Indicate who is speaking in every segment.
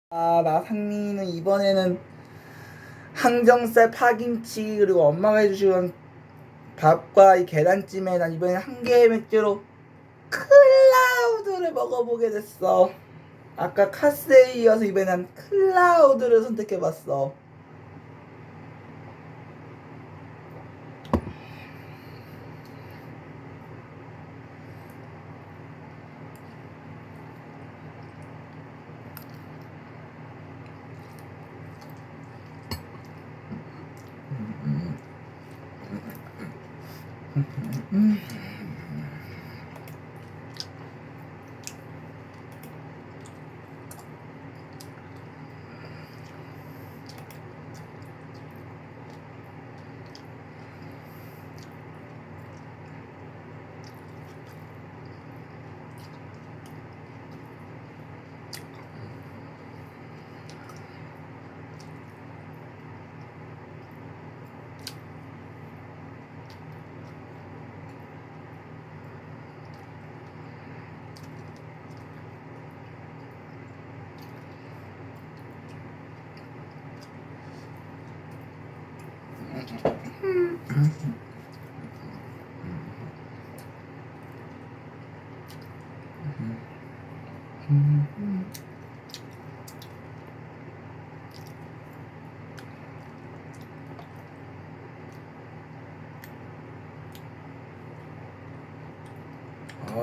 Speaker 1: 나상민이는 이번에는 항정살 파김치 그리고 엄마가 해주신 밥과 이 계란찜에 난 이번에 한 개의 맥주로 클라우드를 먹어보게 됐어. 아까 카스에 이어서 이번에 난 클라우드를 선택해봤어.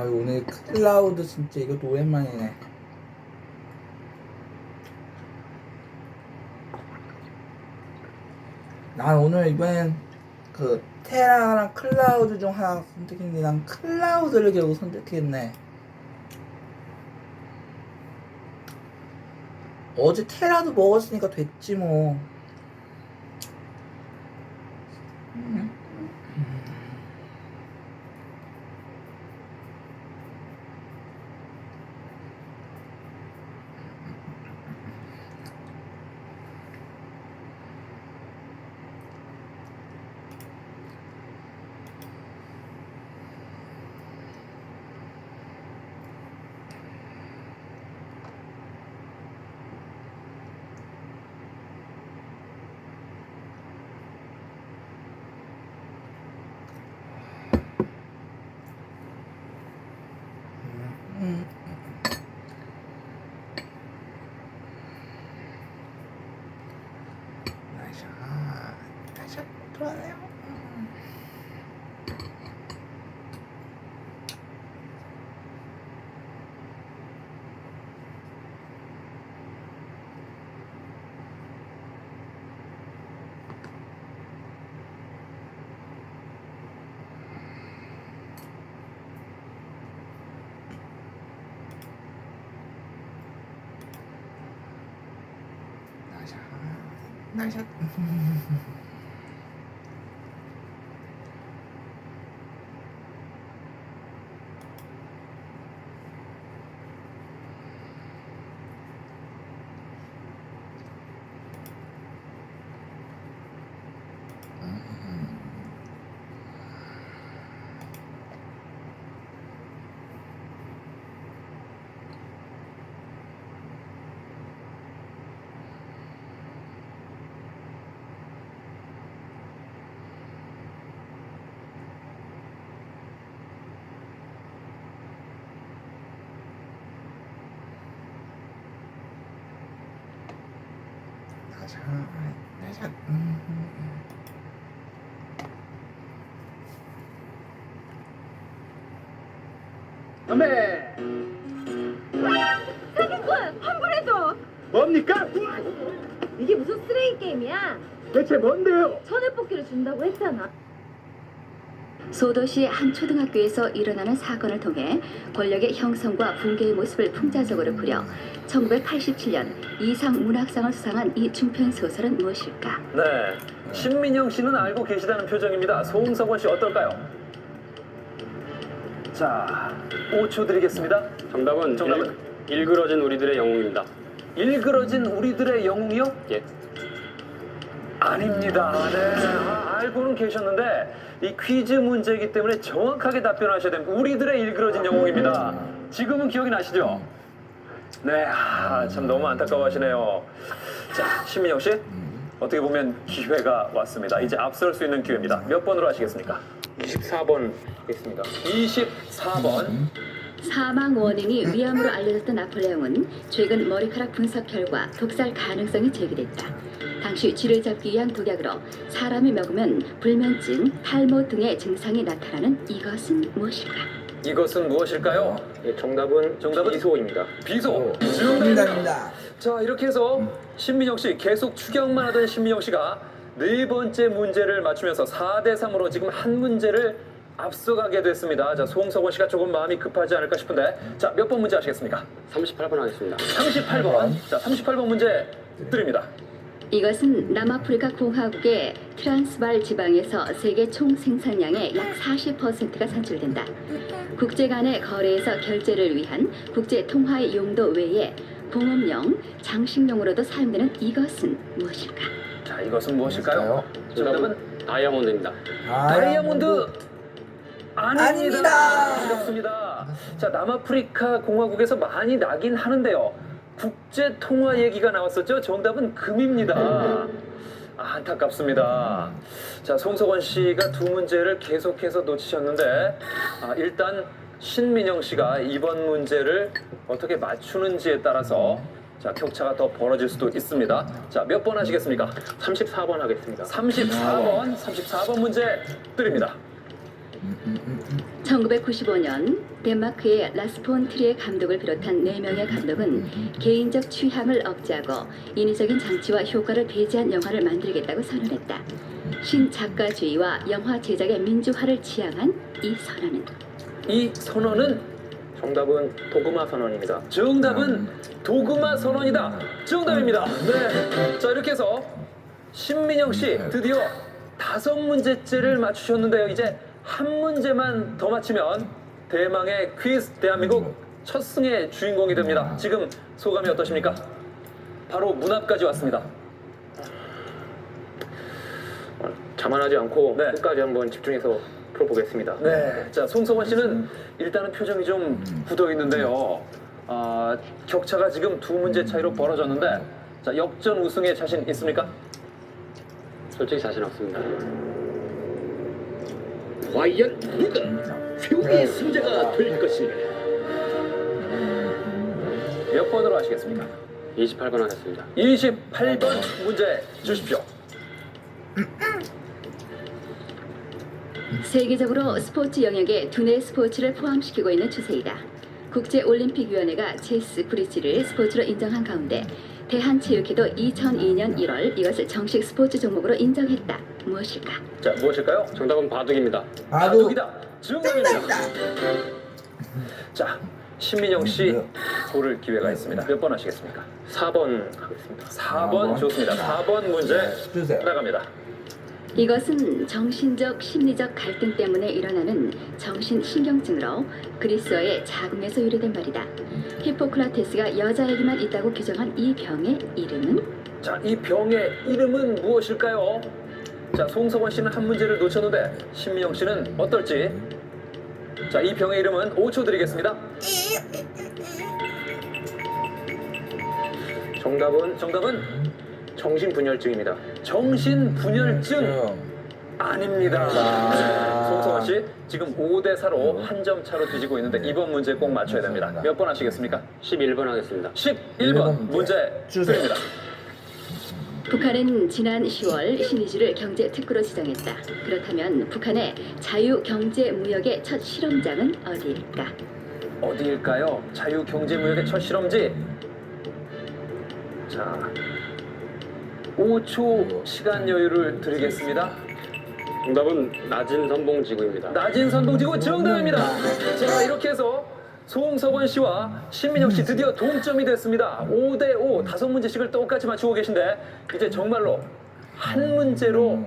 Speaker 1: 오늘 클라우드 진짜 이것도 오랜만이네. 난 오늘 이번엔 그 테라랑 클라우드 중 하나 선택했는데 난 클라우드를 결국 선택했네. 어제 테라도 먹었으니까 됐지 뭐. 나이샷 들어가네요. 나이샷. 나이샷.
Speaker 2: 선배!
Speaker 3: 사기꾼! 환불해줘!
Speaker 2: 뭡니까?
Speaker 3: 이게 무슨 쓰레기 게임이야?
Speaker 2: 대체 뭔데요?
Speaker 3: 천회뽑기를 준다고 했잖아.
Speaker 4: 소도시 한 초등학교에서 일어나는 사건을 통해 권력의 형성과 붕괴의 모습을 풍자적으로 그려 1987년 이상 문학상을 수상한 이 중편 소설은 무엇일까?
Speaker 5: 네, 신민영 씨는 알고 계시다는 표정입니다. 송성원 씨 어떨까요? 자, 5초 드리겠습니다.
Speaker 6: 정답은 일그러진 우리들의 영웅입니다.
Speaker 5: 일그러진 우리들의 영웅이요?
Speaker 6: 예.
Speaker 5: 아닙니다. 네, 알고는 계셨는데 이 퀴즈 문제이기 때문에 정확하게 답변하셔야 됩니다. 우리들의 일그러진 영웅입니다. 지금은 기억이 나시죠? 네, 참 너무 안타까워하시네요. 자, 신민영 씨, 어떻게 보면 기회가 왔습니다. 이제 앞설 수 있는 기회입니다. 몇 번으로 하시겠습니까?
Speaker 6: 24번 하겠습니다.
Speaker 5: 24번.
Speaker 4: 사망 원인이 위암으로 알려졌던 나폴레옹은 최근 머리카락 분석 결과 독살 가능성이 제기됐다. 당시 쥐를 잡기 위한 독약으로 사람이 먹으면 불면증, 탈모 등의 증상이 나타나는 이것은 무엇일까?
Speaker 5: 이것은 무엇일까요?
Speaker 6: 예, 정답은 비소입니다.
Speaker 5: 비소.
Speaker 1: 정답입니다.
Speaker 5: 자, 이렇게 해서 신민영 씨 계속 추격만 하던 신민영 씨가 네 번째 문제를 맞추면서 4대 3으로 지금 한 문제를 앞서가게 됐습니다. 자, 송석원 씨가 조금 마음이 급하지 않을까 싶은데, 자, 몇 번 문제 하시겠습니까?
Speaker 6: 38번 하겠습니다.
Speaker 5: 38번. 자, 38번 문제 드립니다.
Speaker 4: 이것은 남아프리카 공화국의 트란스발 지방에서 세계 총 생산량의 약 40%가 산출된다. 국제 간의 거래에서 결제를 위한 국제 통화의 용도 외에 공업용, 장식용으로도 사용되는 이것은 무엇일까?
Speaker 5: 자, 이것은 무엇일까요? 정답은
Speaker 6: 다이아몬드입니다.
Speaker 5: 다이아몬드 아닙니다.
Speaker 1: 아닙니다.
Speaker 5: 어렵습니다. 자, 남아프리카 공화국에서 많이 나긴 하는데요. 국제 통화 얘기가 나왔었죠. 정답은 금입니다. 안타깝습니다. 자, 송석원 씨가 두 문제를 계속해서 놓치셨는데, 일단 신민영 씨가 이번 문제를 어떻게 맞추는지에 따라서 자, 격차가 더 벌어질 수도 있습니다. 자, 몇 번 하시겠습니까?
Speaker 6: 34번 하겠습니다.
Speaker 5: 34번 문제 드립니다.
Speaker 4: 1995년 덴마크의 라스폰 트리에 감독을 비롯한 4명의 감독은 개인적 취향을 억제하고 인위적인 장치와 효과를 배제한 영화를 만들겠다고 선언했다. 신작가주의와 영화 제작의 민주화를 지향한 이 선언은?
Speaker 5: 이 선언은
Speaker 6: 정답은 도그마 선언입니다.
Speaker 5: 정답은 도그마 선언이다. 정답입니다. 네. 자, 이렇게 해서 신민영 씨 드디어 5문제째를 맞추셨는데요. 이제 한 문제만 더 맞히면 대망의 퀴즈 대한민국 첫 승의 주인공이 됩니다. 지금 소감이 어떠십니까? 바로 문 앞까지 왔습니다.
Speaker 6: 자만하지 않고
Speaker 5: 네.
Speaker 6: 끝까지 한번 집중해서 풀어보겠습니다.
Speaker 5: 네. 자, 송석원 씨는 일단은 표정이 좀 굳어 있는데요. 격차가 지금 2문제 차이로 벌어졌는데, 자, 역전 우승에 자신 있습니까?
Speaker 6: 솔직히 자신 없습니다.
Speaker 2: 과연 누가 최후의 승자가 될 것인가?
Speaker 5: 몇 번으로 하시겠습니까?
Speaker 6: 28번 하겠습니다.
Speaker 5: 28번 문제 주십시오.
Speaker 4: 세계적으로 스포츠 영역에 두뇌 스포츠를 포함시키고 있는 추세이다. 국제올림픽위원회가 체스 브릿지를 스포츠로 인정한 가운데 대한체육회도 2002년 1월 이것을 정식 스포츠 종목으로 인정했다. 무엇일까?
Speaker 5: 자, 무엇일까요?
Speaker 6: 정답은 바둑입니다.
Speaker 5: 바둑이다. 정답입니다. 자, 신민영 씨 고를 기회가 있습니다. 몇 번 하시겠습니까?
Speaker 6: 4번 하겠습니다.
Speaker 5: 4번 좋습니다. 4번 문제
Speaker 1: 주세요.
Speaker 5: 나갑니다.
Speaker 4: 이것은 정신적, 심리적 갈등 때문에 일어나는 정신신경증으로 그리스어의 자궁에서 유래된 말이다. 히포크라테스가 여자에게만 있다고 규정한 이 병의 이름은?
Speaker 5: 자, 이 병의 이름은 무엇일까요? 자, 송석원 씨는 한 문제를 놓쳤는데 신민영 씨는 어떨지. 자, 이 병의 이름은 5초 드리겠습니다. 정답은
Speaker 6: 정신분열증입니다.
Speaker 5: 정신분열증 아닙니다. 네, 송석원 씨 지금 5대 4로 한 점 차로 뒤지고 있는데 이번 문제 꼭 맞춰야 됩니다. 몇 번 하시겠습니까?
Speaker 6: 11번 하겠습니다.
Speaker 5: 11번 문제
Speaker 1: 주세요.
Speaker 5: 드립니다.
Speaker 4: 북한은 지난 10월 신의주를 경제 특구로 지정했다. 그렇다면 북한의 자유경제무역의 첫 실험장은 어디일까?
Speaker 5: 어디일까요? 자유경제무역의 첫 실험지. 자, 5초 시간 여유를 드리겠습니다.
Speaker 6: 정답은 낮은 선봉지구입니다.
Speaker 5: 낮은 선동지구 정답입니다. 자, 이렇게 해서 송석원 씨와 신민영 씨 드디어 동점이 됐습니다. 5대 5, 5문제씩을 똑같이 맞추고 계신데 이제 정말로 한 문제로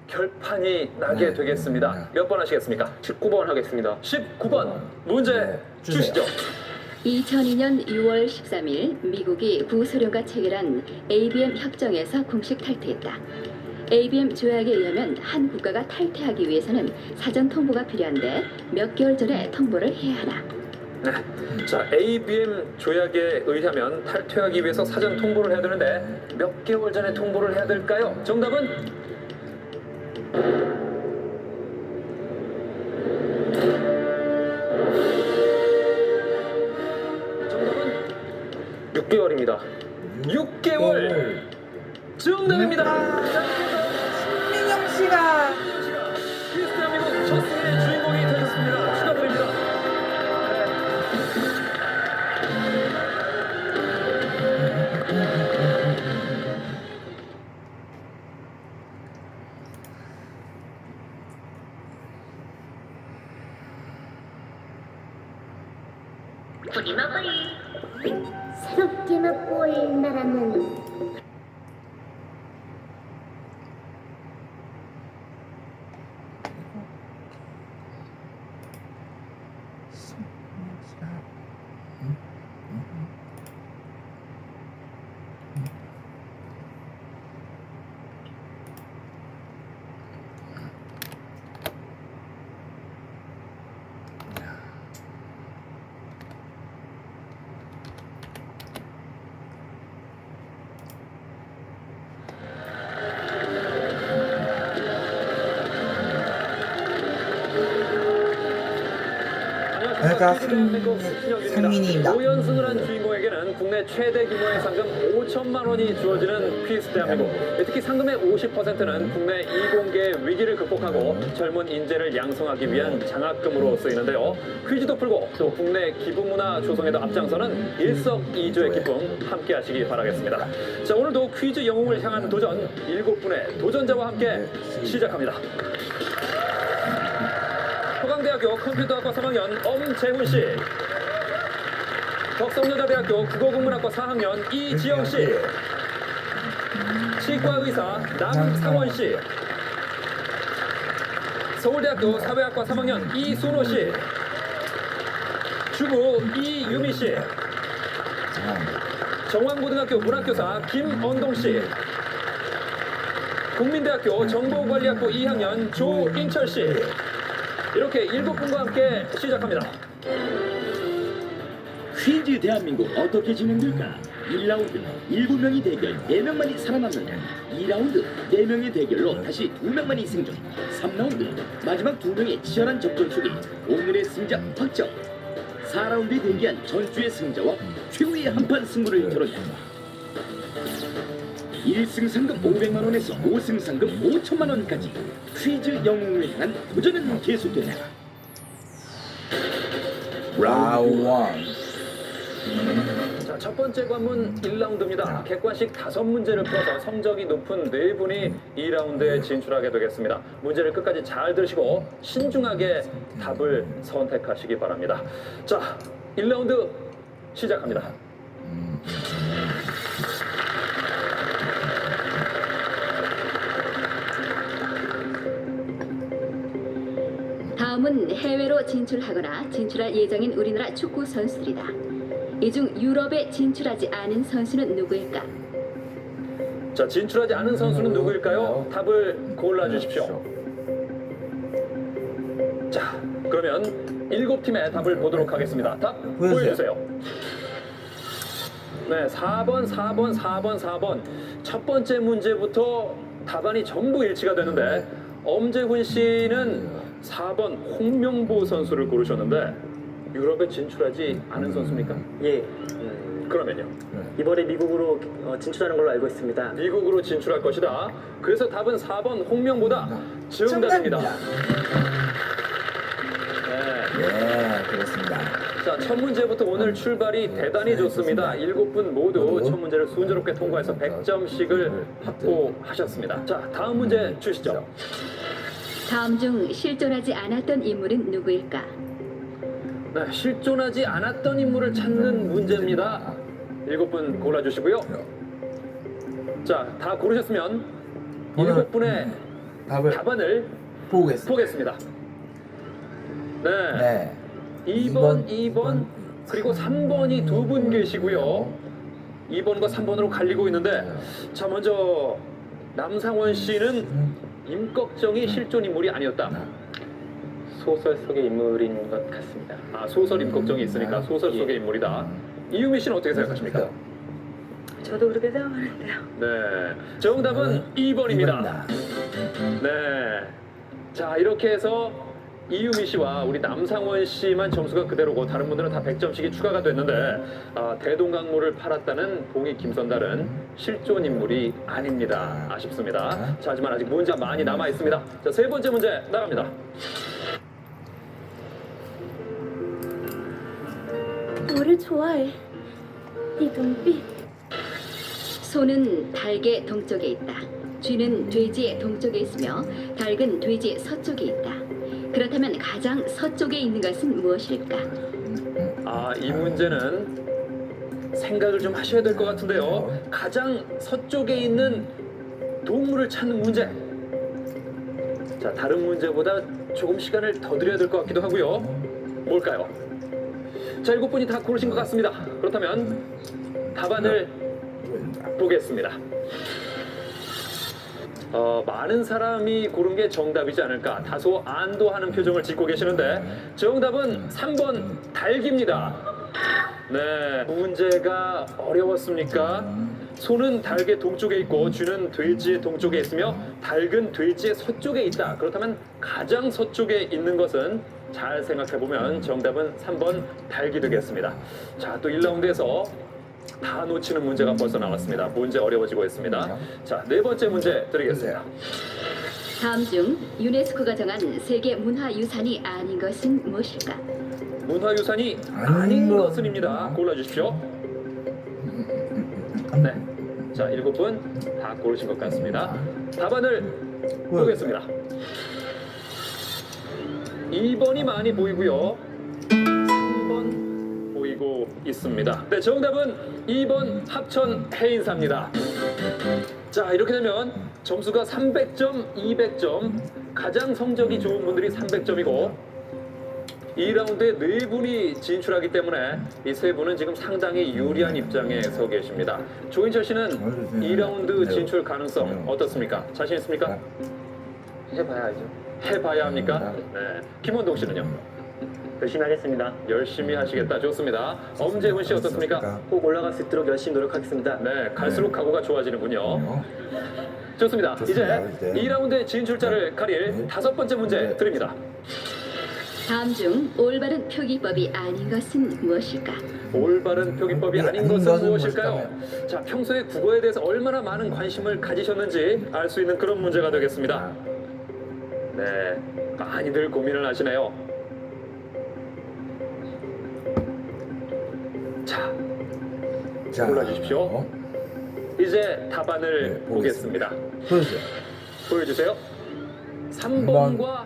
Speaker 5: 결판이 나게 되겠습니다. 몇 번 하시겠습니까?
Speaker 6: 19번 하겠습니다.
Speaker 5: 19번 문제 주시죠.
Speaker 4: 2002년 6월 13일 미국이 구소련과 체결한 ABM 협정에서 공식 탈퇴했다. ABM 조약에 의하면 한 국가가 탈퇴하기 위해서는 사전 통보가 필요한데 몇 개월 전에 통보를 해야 하나?
Speaker 5: 네. 자, ABM 조약에 의하면 탈퇴하기 위해서 사전 통보를 해야 되는데 몇 개월 전에 통보를 해야 될까요? 정답은 정답은
Speaker 6: 6개월입니다.
Speaker 5: 6개월. 정답입니다. 자,
Speaker 1: 신민영 씨가
Speaker 5: 퀴즈 대한민국 첫 승리의 주인공이 되셨습니다. 축하드립니다.
Speaker 7: 새롭게 맛볼 나라는
Speaker 1: 내가
Speaker 5: 상민입니다.
Speaker 1: 상민이입니다.
Speaker 5: 5연승을 한 주인공에게는 국내 최대 규모의 상금 5천만 원이 주어지는 퀴즈 대한민국. 특히 상금의 50%는 국내 이공계의 위기를 극복하고 젊은 인재를 양성하기 위한 장학금으로 쓰이는데요. 퀴즈도 풀고 또 국내 기부문화 조성에도 앞장서는 일석이조의 기쁨 함께 하시기 바라겠습니다. 자, 오늘도 퀴즈 영웅을 향한 도전 7분의 도전자와 함께 시작합니다. 서강대학교 컴퓨터학과 3학년 엄재훈 씨, 덕성여자대학교 국어국문학과 4학년 이지영 씨, 치과의사 남상원 씨, 서울대학교 사회학과 3학년 이순호 씨, 주부 이유미 씨, 정왕고등학교 문학교사 김언동 씨, 국민대학교 정보관리학부 2학년 조인철 씨. 이렇게 7분과 함께 시작합니다.
Speaker 2: 퀴즈 대한민국 어떻게 진행될까? 1라운드 7명이 대결 4명만이 살아남는다. 2라운드 4명의 대결로 다시 2명만이 생존. 3라운드 마지막 2명의 치열한 접전 속에 오늘의 승자 확정. 4라운드에 대기한 전주의 승자와 최후의 한판 승부를 겨룬다. 1승 상금 500만 원에서 5승 상금 5천만 원까지 퀴즈 영웅을 향한 도전은 계속된다.
Speaker 1: 라운드 1.
Speaker 5: 자, 첫 번째 관문 1라운드입니다. 객관식 5문제를 풀어서 성적이 높은 4분이 2라운드에 진출하게 되겠습니다. 문제를 끝까지 잘 들으시고 신중하게 답을 선택하시기 바랍니다. 자, 1라운드 시작합니다.
Speaker 4: 다음은 해외로 진출하거나 진출할 예정인 우리나라 축구 선수들이다. 이 중 유럽에 진출하지 않은 선수는 누구일까?
Speaker 5: 자, 진출하지 않은 선수는 누구일까요? 답을 골라주십시오. 자, 그러면 7팀의 답을 보도록 하겠습니다. 답 보여주세요. 네, 4번, 4번, 4번, 4번. 첫 번째 문제부터 답안이 전부 일치가 되는데 엄재훈 씨는 4번 홍명보 선수를 고르셨는데 유럽에 진출하지 않은 선수입니까?
Speaker 8: 예,
Speaker 5: 그러면요.
Speaker 8: 이번에 미국으로 진출하는 걸로 알고 있습니다.
Speaker 5: 미국으로 진출할 것이다. 그래서 답은 4번 홍명보다 정답입니다.
Speaker 1: 네, 그렇습니다.
Speaker 5: 자, 첫 문제부터 오늘 출발이 대단히 좋습니다. 7분 모두 첫 문제를 순조롭게 통과해서 100점씩을 확보하셨습니다. 자, 다음 문제 주시죠.
Speaker 4: 다음 중 실존하지 않았던 인물은 누구일까?
Speaker 5: 네, 실존하지 않았던 인물을 찾는 문제입니다. 7분 골라주시고요. 자, 다 고르셨으면 7분의 답안을 보겠습니다. 네. 2번, 그리고 3번이 2분 계시고요. 2번과 3번으로 갈리고 있는데, 자, 먼저 남상원 씨는 임꺽정이 실존 인물이 아니었다.
Speaker 6: 소설 속의 인물인 것 같습니다.
Speaker 5: 아, 소설 임꺽정이 있으니까 소설 속의 인물이다. 이유미 씨는 어떻게 생각하십니까?
Speaker 3: 저도 그렇게 생각하는데요.
Speaker 5: 네, 정답은 2번입니다. 네, 자 이렇게 해서 이유미 씨와 우리 남상원 씨만 점수가 그대로고 다른 분들은 다 100점씩이 추가가 됐는데 대동강물을 팔았다는 봉이 김선달은 실존 인물이 아닙니다. 아쉽습니다. 자, 하지만 아직 문제 많이 남아 있습니다. 자, 세 번째 문제 나갑니다.
Speaker 7: 너를 좋아해. 네 눈빛.
Speaker 4: 소는 닭의 동쪽에 있다. 쥐는 돼지의 동쪽에 있으며 닭은 돼지의 서쪽에 있다. 그렇다면 가장 서쪽에 있는 것은 무엇일까?
Speaker 5: 이 문제는 생각을 좀 하셔야 될 것 같은데요. 가장 서쪽에 있는 동물을 찾는 문제. 자, 다른 문제보다 조금 시간을 더 드려야 될 것 같기도 하고요. 뭘까요? 자, 7분이 다 고르신 것 같습니다. 그렇다면 답안을 보겠습니다. 많은 사람이 고른 게 정답이지 않을까 다소 안도하는 표정을 짓고 계시는데 정답은 3번 닭입니다. 네, 문제가 어려웠습니까? 소는 닭의 동쪽에 있고 쥐는 돼지의 동쪽에 있으며 닭은 돼지의 서쪽에 있다. 그렇다면 가장 서쪽에 있는 것은 잘 생각해보면 정답은 3번 닭이 되겠습니다. 자, 또 1라운드에서 다 놓치는 문제가 벌써 나왔습니다. 문제 어려워지고 있습니다. 자, 네 번째 문제 드리겠습니다.
Speaker 4: 다음 중 유네스코가 정한 세계 문화유산이 아닌 것은 무엇일까?
Speaker 5: 문화유산이 아닌 것은입니다. 골라주십시오. 네, 자 7분 다 고르신 것 같습니다. 답안을 보겠습니다. 2번이 많이 보이고요. 3번 보이고 있습니다. 네, 정답은 2번 합천 해인사입니다. 자, 이렇게 되면 점수가 300점, 200점, 가장 성적이 좋은 분들이 300점이고 2라운드에 4분이 진출하기 때문에 이 3분은 지금 상당히 유리한 입장에 서 계십니다. 조인철 씨는 2라운드 진출 가능성 어떻습니까? 자신 있습니까?
Speaker 6: 해봐야 알죠.
Speaker 5: 해봐야 합니까? 네. 김원동 씨는요?
Speaker 8: 열심히 하겠습니다.
Speaker 5: 열심히 하시겠다. 좋습니다. 엄재훈 씨 어떻습니까?
Speaker 8: 꼭 올라갈 수 있도록 열심히 노력하겠습니다.
Speaker 5: 네, 갈수록 각오가 좋아지는군요. 좋습니다. 이제 2라운드의 진출자를 가릴 5번째 문제 드립니다.
Speaker 4: 다음 중 올바른 표기법이 아닌 것은 무엇일까?
Speaker 5: 올바른 표기법이 아닌 것은 무엇일까요? 자, 평소에 국어에 대해서 얼마나 많은 관심을 가지셨는지 알 수 있는 그런 문제가 되겠습니다. 네, 많이들 고민을 하시네요. 자, 골라주십시오. 이제 답안을 보겠습니다. 보여주세요. 3번과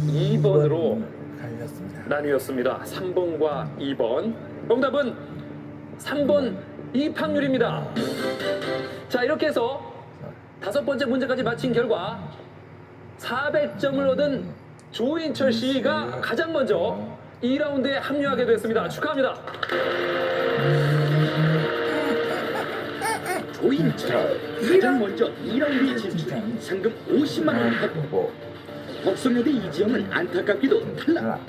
Speaker 5: 2번으로 나뉘었습니다. 3번과 2번. 정답은 3번 입학률입니다. 자, 이렇게 해서 5번째 문제까지 마친 결과 400점을 얻은 조인철 씨가 가장 먼저 2라운드에 합류하게 됐습니다. 축하합니다.
Speaker 2: 조인철 가장 먼저 2라운드에 진출, 상금 50만 원 확보. 덕성여대 이지영은 안타깝게도 탈락.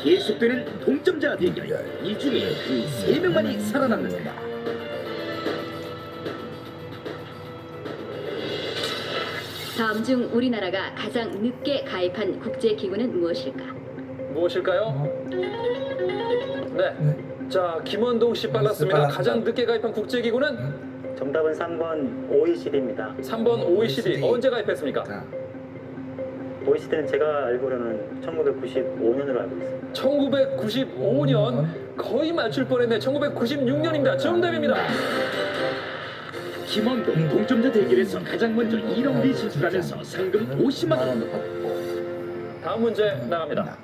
Speaker 2: 계속되는 동점자 대결, 이 중에 그 3명만이 살아남는다.
Speaker 4: 다음 중 우리나라가 가장 늦게 가입한 국제기구는 무엇일까?
Speaker 5: 무엇일까요? 네. 자, 김원동 씨 빨랐습니다. 가장 늦게 가입한 국제기구는
Speaker 8: 정답은 3번 OECD입니다.
Speaker 5: 3번 OECD. 언제 가입했습니까?
Speaker 8: OECD는 제가 알고로는 1995년으로 알고 있습니다.
Speaker 5: 1995년. 거의 맞출 뻔했네. 1996년입니다. 정답입니다.
Speaker 2: 김원동 동점자 대결에서 가장 먼저 2라운드에 진출하면서 상금 50만 원.
Speaker 5: 다음 문제 나갑니다.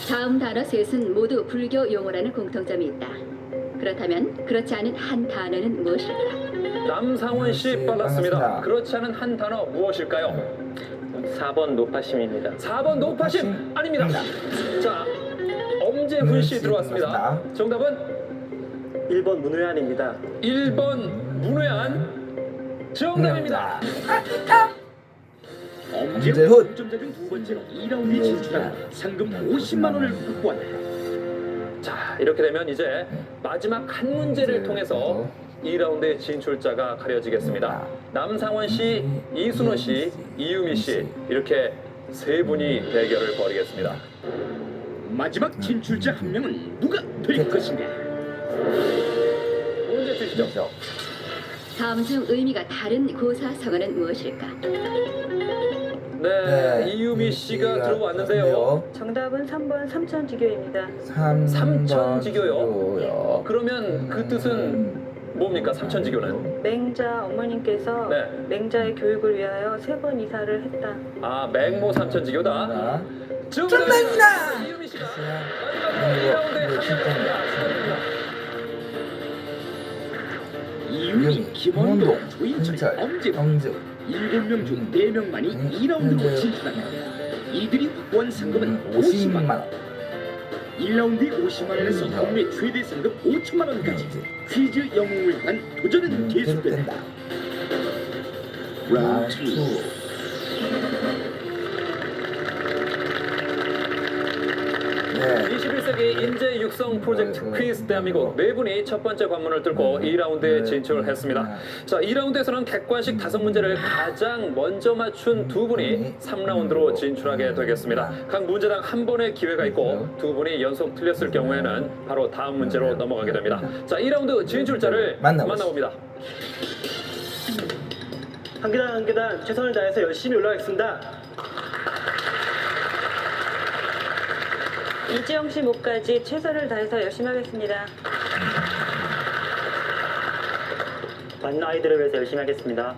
Speaker 4: 다음 단어 셋은 모두 불교 용어라는 공통점이 있다. 그렇다면 그렇지 않은 한 단어는 무엇일까?
Speaker 5: 남상원 씨 빨랐습니다. 그렇지 않은 한 단어 무엇일까요?
Speaker 6: 4번 노파심입니다.
Speaker 5: 4번 노파심 아닙니다. 자, 엄재훈 씨 들어왔습니다. 정답은
Speaker 8: 1번 문외한입니다.
Speaker 5: 1번 문외한 정답입니다.
Speaker 1: 엄재훈.
Speaker 2: 동점자 중 두 번째로 2라운드에 진출하고 상금 50만 원을 확보한다.
Speaker 5: 자, 이렇게 되면 이제 마지막 한 문제를 통해서 2라운드의 진출자가 가려지겠습니다. 남상원 씨, 이순호 씨, 이유미 씨 이렇게 세 분이 대결을 벌이겠습니다.
Speaker 2: 마지막 진출자 한 명은 누가 될 것인가?
Speaker 5: 문제 주시죠.
Speaker 4: 다음 중 의미가 다른 고사성어는 무엇일까?
Speaker 5: 네, 이유미 씨가 들어왔는데요.
Speaker 3: 정답은 3번 삼천지교입니다.
Speaker 5: 삼천지교요? 그러면 그 뜻은 뭡니까? 삼천지교는?
Speaker 3: 맹자 어머님께서
Speaker 5: 네.
Speaker 3: 맹자의 교육을 위하여 3번 이사를 했다.
Speaker 5: 아, 맹모 삼천지교다.
Speaker 1: 정답입니다.
Speaker 5: 이유미 씨가
Speaker 1: 이거,
Speaker 5: 마지막 2라운드에 합류합니다.
Speaker 2: 이윤희, 김원동, 조인철, 엄재훈
Speaker 1: 엄재훈.
Speaker 2: 7명 중 4명만이 2라운드로 진출한다. 이들이 확보한 상금은 50만
Speaker 1: 50만
Speaker 2: 원.
Speaker 1: 원.
Speaker 2: 1라운드에 50만 원에서 경매 최대 상금 5천만 원까지 퀴즈 영웅을 향한 도전은 계속된다. 라운드 2.
Speaker 1: 네.
Speaker 5: 21세기 인재 육성 프로젝트 퀴즈 대한민국 네 분이 첫 번째 관문을 뚫고 2라운드에 진출했습니다. 자, 2라운드에서는 객관식 5문제를 가장 먼저 맞춘 두 분이 3라운드로 진출하게 되겠습니다. 각 문제당 한 번의 기회가 있고 두 분이 연속 틀렸을 경우에는 바로 다음 문제로 넘어가게 됩니다. 자, 2라운드 진출자를 만나봅니다.
Speaker 8: 한 계단 한 계단 최선을 다해서 열심히 올라가겠습니다.
Speaker 3: 이지영 씨 목까지 최선을 다해서 열심히 하겠습니다.
Speaker 8: 많은 아이들을 위해서 열심히 하겠습니다.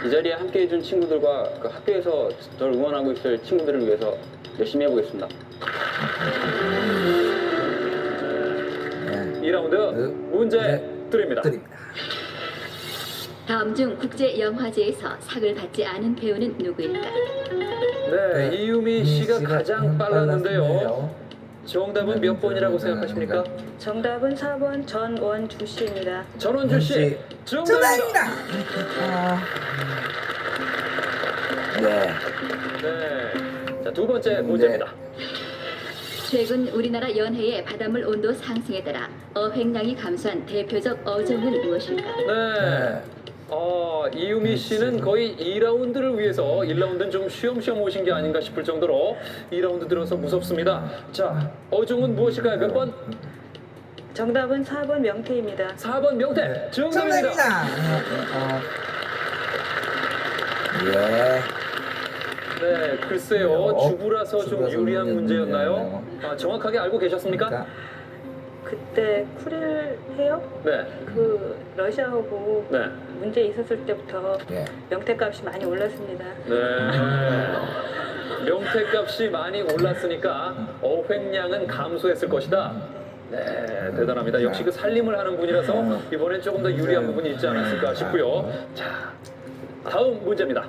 Speaker 6: 이 자리에 함께 해준 친구들과 그 학교에서 저를 응원하고 있을 친구들을 위해서 열심히 해보겠습니다.
Speaker 5: 2라운드 문제 드립니다.
Speaker 4: 다음 중 국제 영화제에서 상을 받지 않은 배우는 누구일까?
Speaker 5: 네, 이유미 씨가 가장 빨랐는데요. 정답은 몇 번이라고 생각하십니까?
Speaker 3: 정답은 4번 전원주 씨입니다.
Speaker 5: 전원주 씨, 정답입니다.
Speaker 1: 네.
Speaker 5: 네, 자, 두 번째 문제입니다.
Speaker 4: 최근 우리나라 연해의 바닷물 온도 상승에 따라 어획량이 감소한 대표적 어종은 무엇일까?
Speaker 5: 네. 이유미 씨는 거의 2라운드를 위해서 1라운드는 좀 쉬엄쉬엄 오신 게 아닌가 싶을 정도로 2라운드 들어서 무섭습니다. 자, 어종은 무엇일까요? 몇 번?
Speaker 3: 정답은 4번 명태입니다.
Speaker 5: 4번 명태. 정답입니다.
Speaker 1: 예.
Speaker 5: 네, 글쎄요. 주부라서 좀 유리한 문제였나요? 정확하게 알고 계셨습니까?
Speaker 3: 그때 쿠릴 해요?
Speaker 5: 네.
Speaker 3: 그 러시아하고
Speaker 5: 네.
Speaker 3: 문제 있었을 때부터
Speaker 1: 예.
Speaker 3: 명태값이 많이 올랐습니다.
Speaker 5: 네. 명태값이 많이 올랐으니까 어획량은 감소했을 것이다. 네, 대단합니다. 역시 그 살림을 하는 분이라서 이번엔 조금 더 유리한 부분이 있지 않았을까 싶고요. 자, 다음 문제입니다.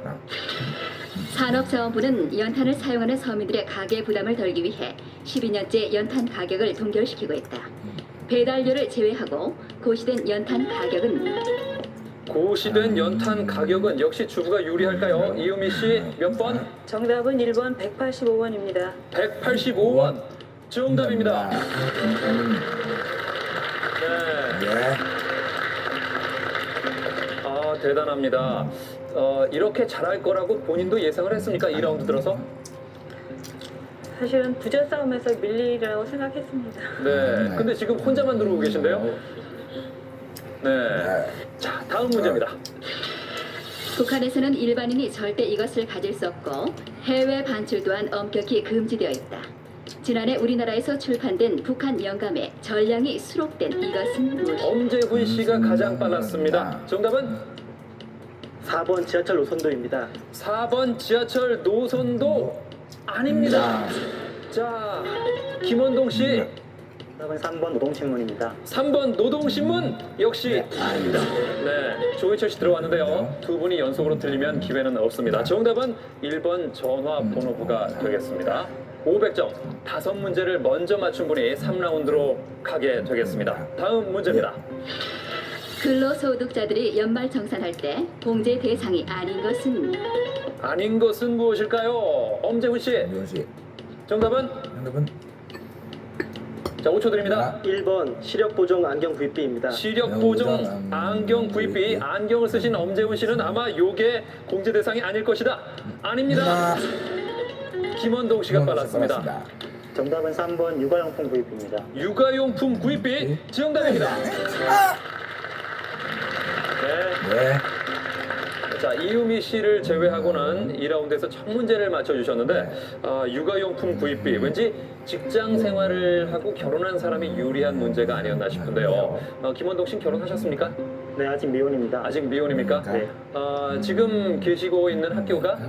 Speaker 4: 산업자원부는 연탄을 사용하는 서민들의 가계 부담을 덜기 위해 12년째 연탄 가격을 동결시키고 있다. 배달료를 제외하고 고시된 연탄 가격은
Speaker 5: 고시된 연탄 가격은 역시 주부가 유리할까요? 이유미 씨 몇 번?
Speaker 3: 정답은 1번 185원입니다.
Speaker 5: 185원. 정답입니다. 네.
Speaker 1: 예.
Speaker 5: 아, 대단합니다. 이렇게 잘할 거라고 본인도 예상을 했습니까? 2라운드 들어서?
Speaker 3: 사실은 부자 싸움에서 밀리라고 생각했습니다.
Speaker 5: 네. 근데 지금 혼자만 들어오고 계신데요? 네. 자, 다음 문제입니다.
Speaker 4: 북한에서는 일반인이 절대 이것을 가질 수 없고 해외 반출 또한 엄격히 금지되어 있다. 지난해 우리나라에서 출판된 북한 영감에 전량이 수록된 이것은 무엇일까?
Speaker 5: 엄재훈 씨가 가장 빨랐습니다. 정답은
Speaker 8: 4번 지하철 노선도입니다.
Speaker 5: 4번 지하철 노선도 아닙니다. 자, 김원동 씨
Speaker 8: 정답은 3번 노동신문입니다.
Speaker 5: 3번 노동신문 역시 아닙니다. 네, 조희철 씨 들어왔는데요. 두 분이 연속으로 틀리면 기회는 없습니다. 정답은 1번 전화번호부가 되겠습니다. 500점, 5문제를 먼저 맞춘 분이 3라운드로 가게 되겠습니다. 다음 문제입니다.
Speaker 4: 근로소득자들이 연말정산할 때 공제 대상이
Speaker 5: 아닌 것은 무엇일까요? 엄재훈 씨,
Speaker 1: 이건 씨.
Speaker 5: 정답은?
Speaker 1: 정답은
Speaker 5: 자, 5초 드립니다.
Speaker 8: 1번 시력 보정 안경 구입비입니다.
Speaker 5: 시력 보정 안경 구입비, 안경을 쓰신 엄재훈 씨는 아마 요게 공제 대상이 아닐 것이다. 아닙니다. 김원동 씨가 빨랐습니다.
Speaker 8: 정답은 3번 육아용품 구입비입니다.
Speaker 5: 육아용품 구입비 정답입니다. 네.
Speaker 1: 네.
Speaker 5: 자, 이유미 씨를 제외하고는 2라운드에서 첫 문제를 맞춰주셨는데 육아용품 구입비 왠지 직장 생활을 하고 결혼한 사람이 유리한 문제가 아니었나 싶은데요. 김원동 씨는 결혼하셨습니까?
Speaker 8: 네, 아직 미혼입니다.
Speaker 5: 아직 미혼입니까?
Speaker 8: 네.
Speaker 5: 지금 계시고 있는 학교가?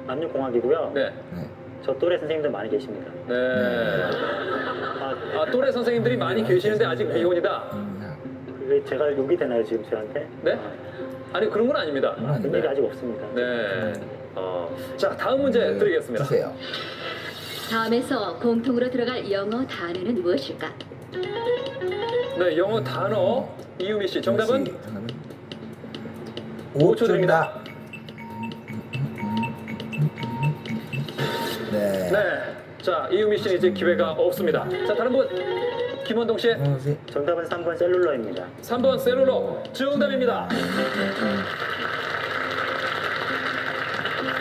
Speaker 8: 남녀공학이고요.
Speaker 5: 네.
Speaker 8: 저 또래 선생님들 많이 계십니다.
Speaker 5: 네. 또래 선생님들이 많이 계시는데 아직 미혼이다.
Speaker 8: 그게 제가 욕이 되나요 지금 저한테?
Speaker 5: 네? 아니 그런 건 아닙니다.
Speaker 8: 그런 일이 아직 없습니다.
Speaker 5: 네. 자, 다음 문제 드리겠습니다.
Speaker 1: 주세요.
Speaker 4: 다음에서 공통으로 들어갈 영어 단어는 무엇일까?
Speaker 5: 네, 영어 단어 이유미 씨 정답은?
Speaker 1: 정답은
Speaker 5: 5초 드립니다.
Speaker 1: 네.
Speaker 5: 네. 자, 이유미 씨는 이제 기회가 없습니다. 자, 다른 분. 김원동 씨.
Speaker 1: 이건 씨.
Speaker 8: 정답은 3번 셀룰러입니다.
Speaker 5: 3번 셀룰러 정답입니다.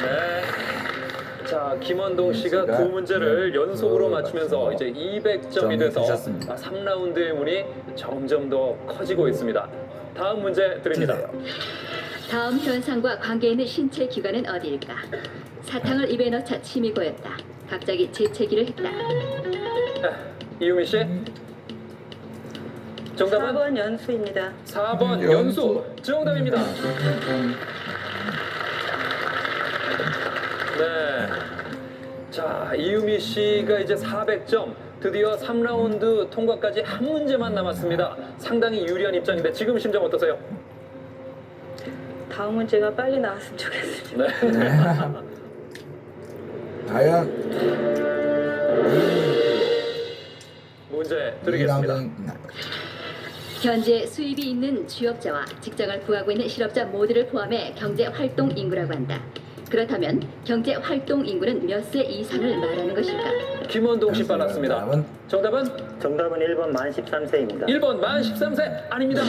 Speaker 5: 네. 자, 김원동 씨가 두 문제를 연속으로 맞추면서 이제 200점이 돼서
Speaker 1: 되셨습니다.
Speaker 5: 3라운드의 문이 점점 더 커지고 있습니다. 다음 문제 드립니다.
Speaker 1: 주세요.
Speaker 4: 다음 현상과 관계 있는 신체 기관은 어디일까? 사탕을 입에 넣자 침이 고였다. 갑자기 재채기를 했다.
Speaker 5: 네, 이유미 씨. 정답은
Speaker 3: 4번 연수입니다.
Speaker 5: 4번 연수 정답입니다. 네. 자, 이유미 씨가 이제 400점. 드디어 3라운드 통과까지 한 문제만 남았습니다. 상당히 유리한 입장인데 지금 심정 어떠세요?
Speaker 3: 다음 문제가 빨리 나왔으면 좋겠습니다.
Speaker 5: 네.
Speaker 1: 과연
Speaker 5: 문제 드리겠습니다.
Speaker 4: 현재 수입이 있는 취업자와 직장을 구하고 있는 실업자 모두를 포함해 경제 활동 인구라고 한다. 그렇다면 경제 활동 인구는 몇 세 이상을 말하는 것일까?
Speaker 5: 김원동 씨 빨랐습니다. 정답은?
Speaker 8: 정답은 1번 만 13세입니다.
Speaker 5: 1번 만 13세 아닙니다.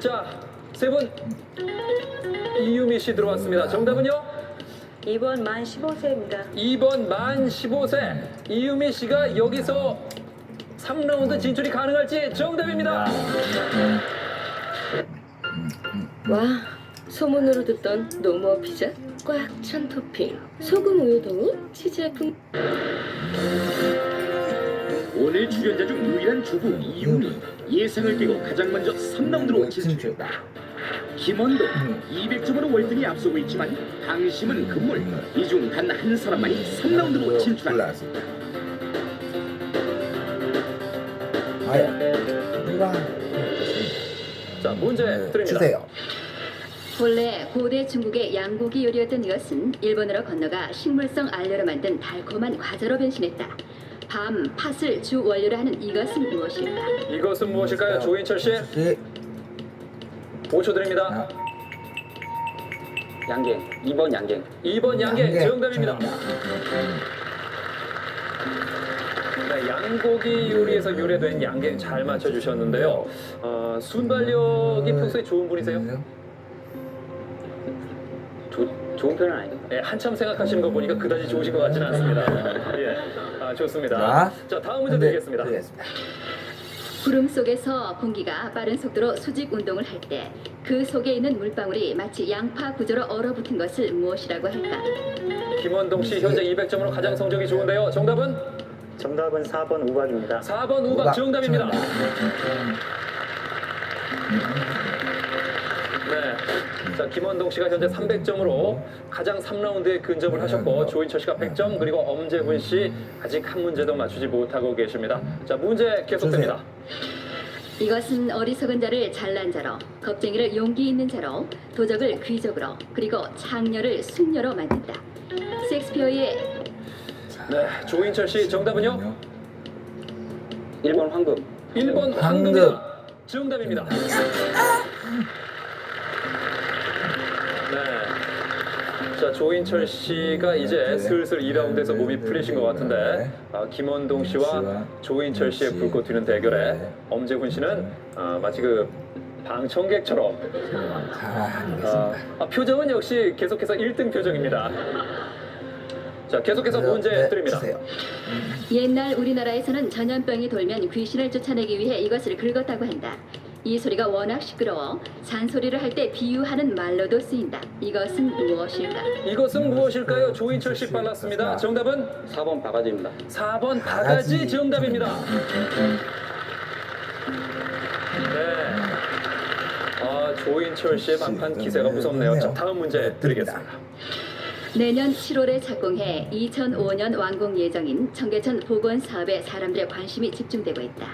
Speaker 5: 자, 세 분. 이유미 씨 들어왔습니다. 정답은요?
Speaker 3: 2번 만 15세입니다.
Speaker 5: 2번 만 15세. 이유미 씨가 여기서 3라운드 진출이 가능할지 정답입니다.
Speaker 7: 와, 소문으로 듣던 노무어 피자 꽉 찬 토핑, 소금 우유동이 치즈에 품.
Speaker 2: 오늘 출연자 중 유일한 주부 이유미 예상을 깨고 가장 먼저 3라운드로 진출. 김원동 200점으로 월등히 앞서고 있지만 강심은 금물 이 중 단 한 사람만이 3라운드로 진출한다.
Speaker 1: 올라왔습니다. 과연 누가
Speaker 5: 자, 문제 드립니다.
Speaker 1: 주세요.
Speaker 4: 본래 고대 중국의 양고기 요리였던 이것은 일본으로 건너가 식물성 알료로 만든 달콤한 과자로 변신했다. 밤, 팥을 주 원료로 하는 이것은 무엇일까?
Speaker 5: 이것은 무엇일까요? 조인철 씨.
Speaker 1: 씨.
Speaker 5: 5초 드립니다.
Speaker 6: 양갱. 2번 양갱.
Speaker 5: 2번 양갱 정답입니다.
Speaker 1: 정답.
Speaker 5: 네, 양고기 요리에서 유래된 양갱 잘 맞춰주셨는데요. 순발력이 평소에 좋은 분이세요?
Speaker 6: 좋은 편은 아니고.
Speaker 5: 네, 한참 생각하시는 거 보니까 그다지 좋으신 것 같지는 않습니다. 예, 좋습니다. 자, 다음 문제 드리겠습니다.
Speaker 4: 구름 속에서 공기가 빠른 속도로 수직 운동을 할 때 그 속에 있는 물방울이 마치 양파 구조로 얼어붙은 것을 무엇이라고 할까?
Speaker 5: 김원동 씨 현재 200점으로 가장 성적이 좋은데요. 정답은?
Speaker 8: 정답은 4번 우박입니다.
Speaker 5: 4번 우박 정답입니다. 네. 자, 김원동 씨가 현재 300점으로 가장 3라운드에 근접을 하셨고 조인철 씨가 100점 그리고 엄재훈 씨 아직 한 문제도 맞추지 못하고 계십니다. 자, 문제 계속됩니다.
Speaker 4: 이것은 어리석은 자를 잘난 자로, 겁쟁이를 용기 있는 자로, 도적을 귀족으로, 그리고 창녀를 숙녀로 만든다. 셰익스피어의
Speaker 5: 네, 조인철 씨 정답은요?
Speaker 6: 1번 황금.
Speaker 5: 1번
Speaker 1: 황금.
Speaker 5: 황금 정답입니다. 네. 자, 조인철 씨가 이제 슬슬 2라운드에서 몸이 풀리신 것 같은데 김원동 씨와 조인철 씨의 불꽃 튀는 대결에 엄재훈 씨는 마치 그 방청객처럼 표정은 역시 계속해서 1등 표정입니다. 자, 계속해서 문제 드립니다.
Speaker 1: 주세요.
Speaker 4: 옛날 우리나라에서는 전염병이 돌면 귀신을 쫓아내기 위해 이것을 긁었다고 한다. 이 소리가 워낙 시끄러워 잔소리를 할 때 비유하는 말로도 쓰인다. 이것은 무엇일까?
Speaker 5: 이것은 무엇일까요? 조인철 씨 빨랐습니다. 정답은
Speaker 6: 4번 바가지입니다.
Speaker 5: 4번 바가지 정답입니다. 네. 조인철 씨의 만판 기세가 무섭네요. 자, 다음 문제 드리겠습니다.
Speaker 4: 내년 7월에 착공해 2005년 완공 예정인 청계천 복원 사업에 사람들의 관심이 집중되고 있다.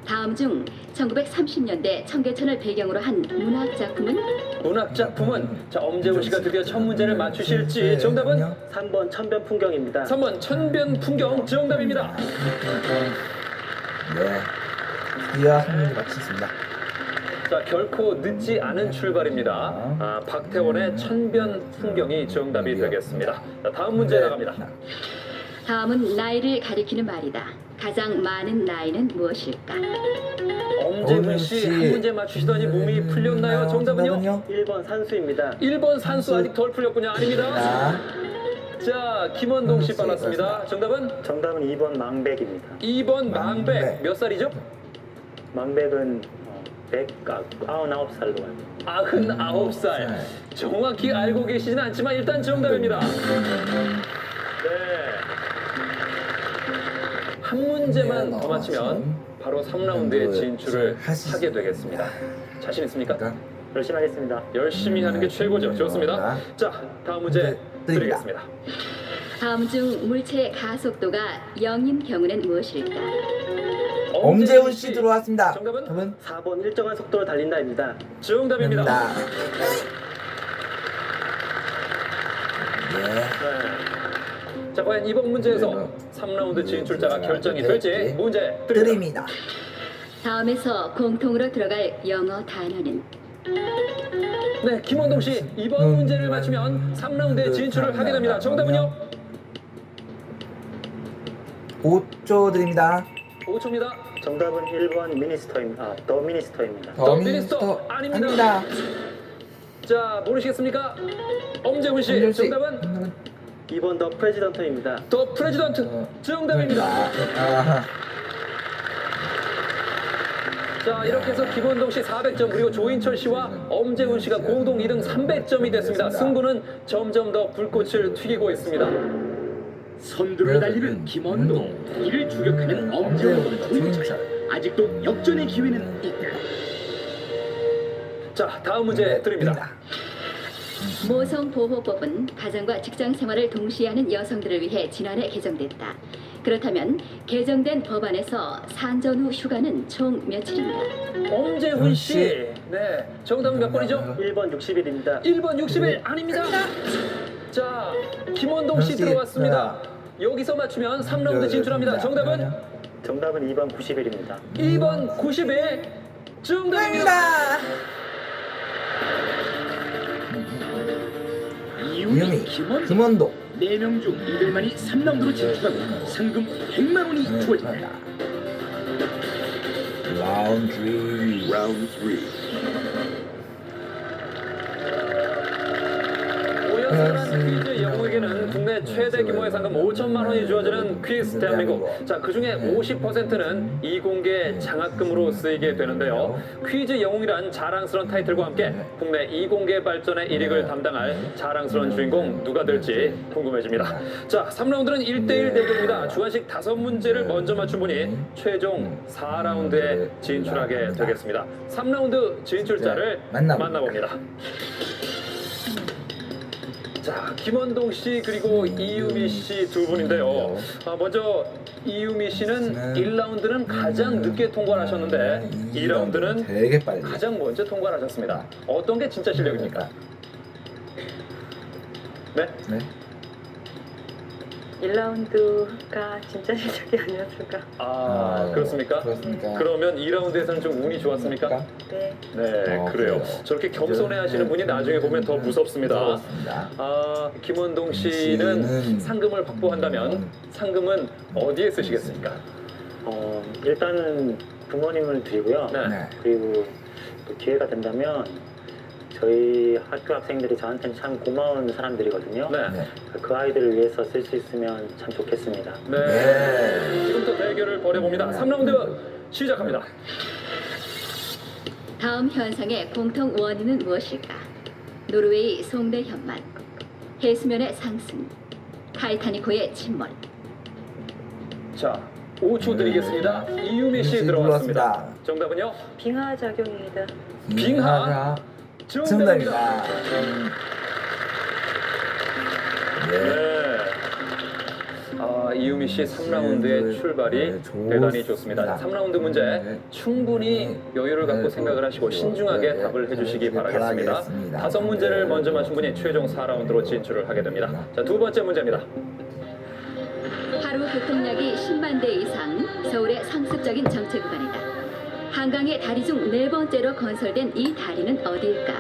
Speaker 4: 다음 중 1930년대 청계천을 배경으로 한 문학 작품은?
Speaker 5: 문학 작품은 자, 엄재훈 씨가 드디어 첫 문제를 맞추실지. 정답은
Speaker 8: 3번 천변 풍경입니다.
Speaker 5: 3번 천변 풍경 정답입니다.
Speaker 1: 네. 드디어 한 문제 맞췄습니다.
Speaker 5: 자, 결코 늦지 않은 출발입니다. 박태원의 천변 풍경이 정답이 되겠습니다. 자, 다음 문제 나갑니다.
Speaker 4: 다음은 나이를 가리키는 말이다. 가장 많은 나이는 무엇일까?
Speaker 5: 엄재훈 씨 한 문제 맞추시더니 몸이 풀렸나요? 정답은요?
Speaker 8: 1번 산수입니다.
Speaker 5: 1번 산수 아직 덜 풀렸군요. 아닙니다. 자, 김원동 씨 빨랐습니다. 정답은?
Speaker 8: 정답은 2번 망백입니다.
Speaker 5: 2번 망백. 몇 살이죠?
Speaker 8: 망백은 199살로 알고.
Speaker 5: 99살. 정확히 알고 계시진 않지만 일단 정답입니다. 네. 한 문제만 더 맞히면 바로 3라운드에 진출을 하게 되겠습니다. 자신 있습니까?
Speaker 8: 열심히 하겠습니다.
Speaker 5: 열심히 하는 게 최고죠. 좋습니다. 자, 다음 문제 드리겠습니다.
Speaker 4: 다음 중 물체의 가속도가 0인 경우는 무엇일까?
Speaker 1: 엄재훈 씨 들어왔습니다.
Speaker 5: 정답은?
Speaker 8: 4번 일정한 속도로 달린다입니다.
Speaker 5: 정답입니다.
Speaker 1: 네.
Speaker 5: 자, 과연 이번 문제에서 3라운드 진출자가 결정이 될지 문제
Speaker 1: 드립니다.
Speaker 4: 다음에서 공통으로 들어갈 영어 단어는?
Speaker 5: 네, 김원동 씨 이번 문제를 맞추면 3라운드에 진출을 하게 됩니다. 정답은요?
Speaker 1: 5초 드립니다.
Speaker 5: 5초입니다.
Speaker 8: 정답은 1번 미니스터입니다. 더 미니스터입니다.
Speaker 5: 더 미니스터 아닙니다. 자, 모르시겠습니까? 엄재훈 씨 정답은?
Speaker 8: 2번 더 프레지던트입니다.
Speaker 5: 더 프레지던트 정답입니다. 자, 이렇게 해서 김원동 씨 400점 그리고 조인철 씨와 엄재훈 씨가 공동 2등 300점이 됐습니다. 승부는 점점 더 불꽃을 튀기고 있습니다.
Speaker 2: 선두를 달리는 김원동, 이를 추격하는 엄재훈, 조인철. 아직도 역전의 기회는 있다.
Speaker 5: 자, 다음 문제 드립니다.
Speaker 4: 모성보호법은 가정과 직장 생활을 동시에 하는 여성들을 위해 지난해 개정됐다. 그렇다면 개정된 법안에서 산전 후 휴가는 총 며칠인가?
Speaker 5: 엄재훈 씨, 네, 정답은 몇 번이죠?
Speaker 8: 1번 60일입니다.
Speaker 5: 1번 60일 아닙니다. 자, 김원동 씨 들어왔습니다. 여기서 맞추면 3라운드 진출합니다. 정답은?
Speaker 8: 정답은 2번 90일입니다.
Speaker 5: 2번 90일 정답입니다.
Speaker 2: 이유미,
Speaker 1: 김원동.
Speaker 2: 4명 중 이들만이 3라운드로 진출하고 상금 100만 원이 주어진다.
Speaker 1: 라운드 3.
Speaker 5: 오연산한 퀴즈 영웅에게는 국내 최대 규모의 상금 5천만 원이 주어지는 퀴즈 대한민국. 자, 그중에 50%는 이공계 장학금으로 쓰이게 되는데요. 퀴즈 영웅이란 자랑스러운 타이틀과 함께 국내 이공계 발전의 일익을 담당할 자랑스러운 주인공 누가 될지 궁금해집니다. 자, 3라운드는 1대1 대결입니다. 주관식 5문제를 먼저 맞춘 분이 최종 4라운드에 진출하게 되겠습니다. 3라운드 진출자를 만나봅니다. 자, 김원동 씨 그리고 이유미 씨 두 분인데요. 먼저 이유미 씨는 1라운드는 가장 늦게 통과를 하셨는데 2라운드는
Speaker 1: 되게 빨리
Speaker 5: 가장 먼저 통과를 하셨습니다. 어떤 게 진짜 실력입니까? 네?
Speaker 1: 네.
Speaker 3: 1라운드가 진짜 시작이 아니었을까.
Speaker 5: 그렇습니까?
Speaker 1: 그렇습니까?
Speaker 5: 그러면 2라운드에서는 좀 운이 좋았습니까?
Speaker 3: 네.
Speaker 5: 네,
Speaker 1: 어,
Speaker 5: 그래요.
Speaker 1: 그래요.
Speaker 5: 저렇게 겸손해 하시는 분이 나중에 보면 더 무섭습니다.
Speaker 1: 무섭습니다.
Speaker 5: 김원동 씨는
Speaker 1: 씨는
Speaker 5: 상금을 확보한다면 상금은 어디에 쓰시겠습니까?
Speaker 8: 일단은 부모님을 드리고요.
Speaker 5: 네.
Speaker 1: 네.
Speaker 8: 그리고 또 기회가 된다면 저희 학교 학생들이 저한테는 참 고마운 사람들이거든요.
Speaker 5: 네.
Speaker 1: 네.
Speaker 8: 그 아이들을 위해서 쓸 수 있으면 참 좋겠습니다.
Speaker 5: 네.
Speaker 1: 네.
Speaker 5: 지금부터 대결을 벌여봅니다. 3라운드 시작합니다.
Speaker 4: 다음 현상의 공통 원인은 무엇일까? 노르웨이 송대 현만, 해수면의 상승, 타이타니코의 침몰.
Speaker 5: 자, 5초 드리겠습니다. 이유미 씨
Speaker 1: 씨
Speaker 5: 들어왔습니다.
Speaker 1: 들어왔습니다.
Speaker 5: 정답은요?
Speaker 3: 빙하 작용입니다.
Speaker 5: 빙하.
Speaker 1: 정답입니다. 네.
Speaker 5: 네. 이유미 씨 3라운드의 출발이
Speaker 1: 네,
Speaker 5: 대단히 좋습니다. 3라운드 문제
Speaker 1: 네.
Speaker 5: 충분히 여유를 갖고
Speaker 1: 네,
Speaker 5: 생각을 하시고
Speaker 1: 네,
Speaker 5: 신중하게
Speaker 1: 네,
Speaker 5: 답을 해주시기
Speaker 1: 네,
Speaker 5: 바라겠습니다.
Speaker 1: 바라겠습니다.
Speaker 5: 5문제를 먼저 맞춘 분이 최종 4라운드로 진출을 하게 됩니다. 자, 두 번째 문제입니다.
Speaker 4: 하루 교통량이 10만 대 이상, 서울의 상습적인 정체 구간이다. 한강의 다리 중 네 번째로 건설된 이 다리는 어디일까?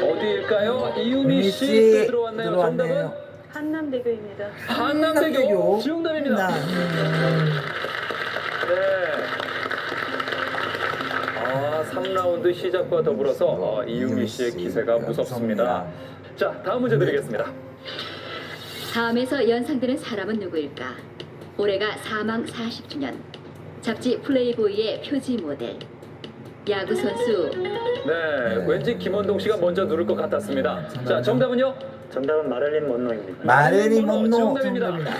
Speaker 5: 어디일까요? 이유미
Speaker 1: 이유미
Speaker 5: 씨
Speaker 1: 씨
Speaker 5: 들어왔네요.
Speaker 1: 들어왔네요.
Speaker 5: 정답은
Speaker 3: 한남대교입니다.
Speaker 5: 한남대교 정답입니다. 네. 3라운드 시작과 더불어서 이유미 씨의 기세가 무섭습니다. 자, 다음 문제 드리겠습니다.
Speaker 4: 다음에서 연상되는 사람은 누구일까? 올해가 사망 40주년. 잡지 플레이보이의 표지 모델. 야구 선수
Speaker 5: 네, 왠지 김원동 씨가 먼저 누를 것 같았습니다. 자, 정답은요?
Speaker 8: 정답은 마를린 먼로입니다.
Speaker 1: 마를린 먼로
Speaker 5: 정답입니다.
Speaker 1: 정답입니다.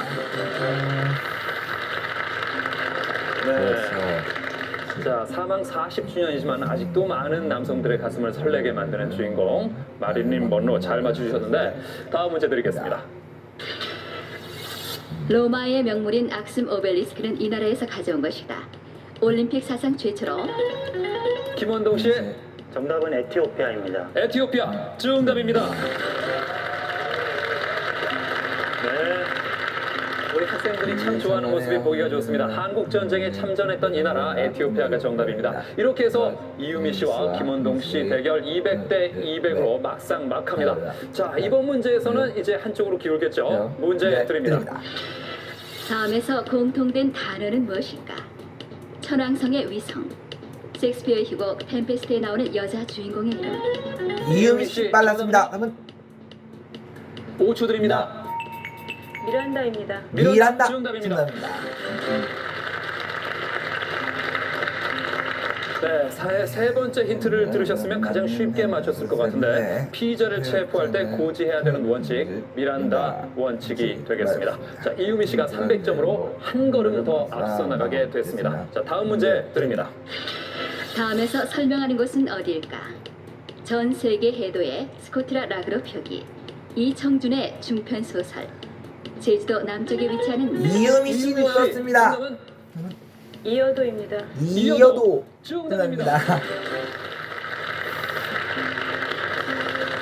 Speaker 5: 네.
Speaker 1: 그렇죠.
Speaker 5: 자, 사망 40주년이지만 아직도 많은 남성들의 가슴을 설레게 만드는 주인공 마릴린 먼로 잘 맞추셨는데 다음 문제 드리겠습니다.
Speaker 4: 로마의 명물인 악숨 오벨리스크는 이 나라에서 가져온 것이다. 올림픽 사상 최초로
Speaker 5: 김원동 씨,
Speaker 8: 정답은 에티오피아입니다.
Speaker 5: 에티오피아 정답입니다. 네. 우리 학생들이 참 좋아하는 모습이 보기가 좋습니다. 한국 전쟁에 참전했던 이 나라 에티오피아가 정답입니다. 이렇게 해서 이유미 씨와 김원동 씨 대결 200대 200으로 막상막합니다. 자, 이번 문제에서는 이제 한쪽으로 기울겠죠. 문제 드립니다.
Speaker 4: 다음에서 공통된 단어는 무엇일까? 천왕성의 위성, 셰익스피어의 희곡 템페스트에 나오는 여자 주인공의 이름.
Speaker 1: 이유미 씨 빨랐습니다. 다음은
Speaker 5: 5초 드립니다.
Speaker 3: 미란다입니다.
Speaker 1: 미란다
Speaker 5: 정답입니다.
Speaker 1: 정답입니다.
Speaker 5: 네, 세 번째 힌트를 들으셨으면 가장 쉽게 맞췄을 것 같은데 피의자를 체포할 때 고지해야 되는 원칙 미란다 원칙이 되겠습니다. 자, 이유미 씨가 300점으로 한 걸음 더 앞서 나가게 됐습니다. 자, 다음 문제 드립니다.
Speaker 4: 다음에서 설명하는 곳은 어디일까? 전 세계 해도의 스코트라 라그로 표기, 이청준의 중편 소설, 제주도 남쪽에 위치하는
Speaker 1: 이유미 씨 눌렀습니다.
Speaker 5: 정답은
Speaker 3: 이어도입니다.
Speaker 1: 이어도
Speaker 5: 정답입니다.
Speaker 1: 정답입니다.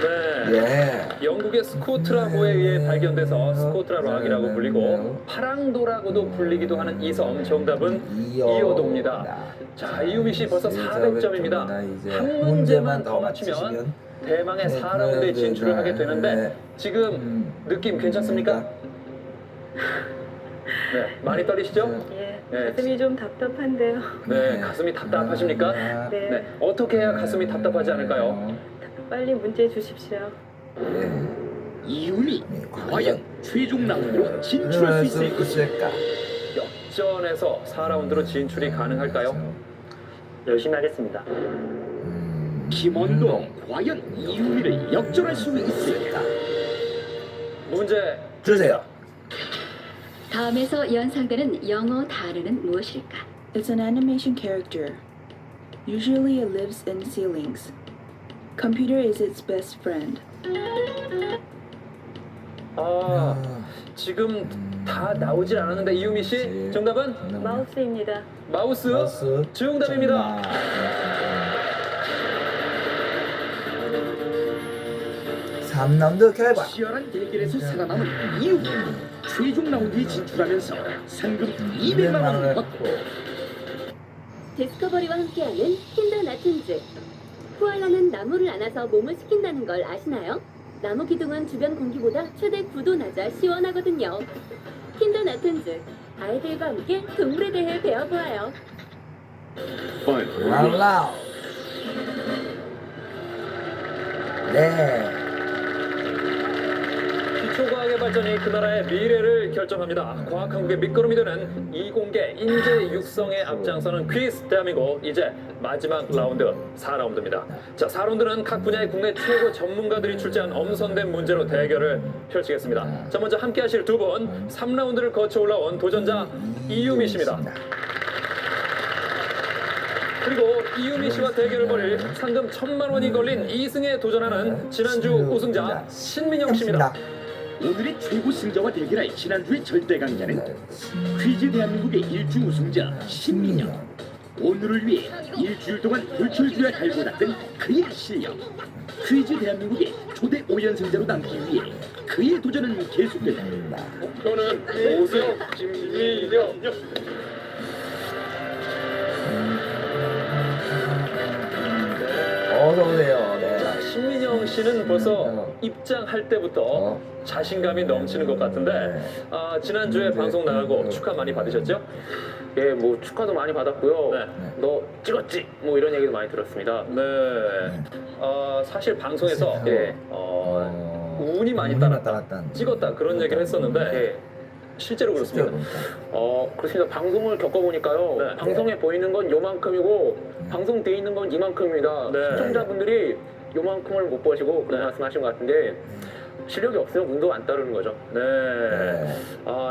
Speaker 5: 네.
Speaker 1: 예.
Speaker 5: 영국의 스코트라호에 의해 발견돼서 스코트라 락이라고 불리고 파랑도라고도 불리기도 하는 이 섬 정답은 이어도입니다. 자, 이유미 씨 벌써 400점입니다. 한 문제만 더 맞추면 대망의 4라운드에 진출을 하게 되는데 지금 느낌 괜찮습니까? 네, 많이 떨리시죠?
Speaker 3: 예,
Speaker 5: 네.
Speaker 3: 가슴이 좀 답답한데요.
Speaker 5: 네, 가슴이 답답하십니까?
Speaker 3: 네.
Speaker 5: 네, 어떻게 해야 가슴이 답답하지 않을까요?
Speaker 3: 빨리 문제 주십시오.
Speaker 2: 이유미 과연 최종 라운드로 진출할 수 있을까?
Speaker 1: 있을까?
Speaker 5: 역전해서 4라운드로 진출이 가능할까요?
Speaker 8: 열심히 하겠습니다.
Speaker 2: 김원동 과연 이유미를 역전할 수 있을까?
Speaker 5: 문제
Speaker 1: 주세요.
Speaker 4: 다음에서 연상되는 영어 단어는 무엇일까?
Speaker 9: It's an animation character. Usually it lives in ceilings. Computer is its best friend.
Speaker 5: 지금 다 나오질 않았는데 이유미 씨 정답은
Speaker 3: 마우스입니다.
Speaker 5: 마우스 정답입니다.
Speaker 1: 3라운드 결과.
Speaker 2: 치열한 대결에서 살아남은 이유 최종 라운드에 진출하면서 상금 200만 원을 받고
Speaker 10: 디스커버리와 함께하는 킨더 나툰즈. 코알라는 나무를 안아서 몸을 식힌다는 걸 아시나요? 나무 기둥은 주변 공기보다 최대 9도 낮아 시원하거든요. 킨더 나툰즈. 아이들과 함께 동물에 대해 배워보아요.
Speaker 1: 와우. 네.
Speaker 5: 기초과학의 발전이 그 나라의 미래를 결정합니다. 과학 한국의 밑거름이 되는 이공계 인재 육성에 앞장서는 퀴즈 대한민국. 이제 마지막 라운드 4라운드입니다. 자, 4라운드는 각 분야의 국내 최고 전문가들이 출제한 엄선된 문제로 대결을 펼치겠습니다. 자, 먼저 함께 하실 두 분, 3라운드를 거쳐 올라온 도전자 이유미 씨입니다. 그리고 이유미 씨와 대결을 벌일 상금 1,000만 원이 걸린 2승에 도전하는 지난주 우승자 신민영 씨입니다.
Speaker 2: 오늘의 최고 승자와 대결할 지난주의 절대 강자는 퀴즈 대한민국의 일주 우승자 신민영. 오늘을 위해 일주일 동안 불철주야 달고 닦은 그의 실력. 퀴즈 대한민국의 초대 5연승자로 남기 위해 그의 도전은 계속된다.
Speaker 5: 목표는 5승 신민영.
Speaker 1: 어서오세요. 네.
Speaker 5: 자, 신민영 씨는 벌써 입장할 때부터 자신감이 넘치는 것 같은데 지난주에 방송 나가고 축하 많이 받으셨죠?
Speaker 6: 예, 뭐 축하도 많이 받았고요.
Speaker 5: 네.
Speaker 6: 너 찍었지? 뭐 이런 얘기도 많이 들었습니다.
Speaker 5: 네. 사실 방송에서
Speaker 6: 예.
Speaker 5: 운이 많이 따랐다, 찍었다 그런 얘기를 했었는데
Speaker 6: 예.
Speaker 5: 실제로 그렇습니다.
Speaker 6: 그렇습니다. 방송을 겪어보니까요.
Speaker 5: 네.
Speaker 6: 방송에 보이는 건 요만큼이고 방송돼 있는 건 이만큼입니다.
Speaker 5: 네.
Speaker 6: 시청자분들이 요만큼을 못 보시고 그런
Speaker 5: 네.
Speaker 6: 말씀하신 것 같은데 실력이 없으면 운도 안 따르는 거죠.
Speaker 5: 네.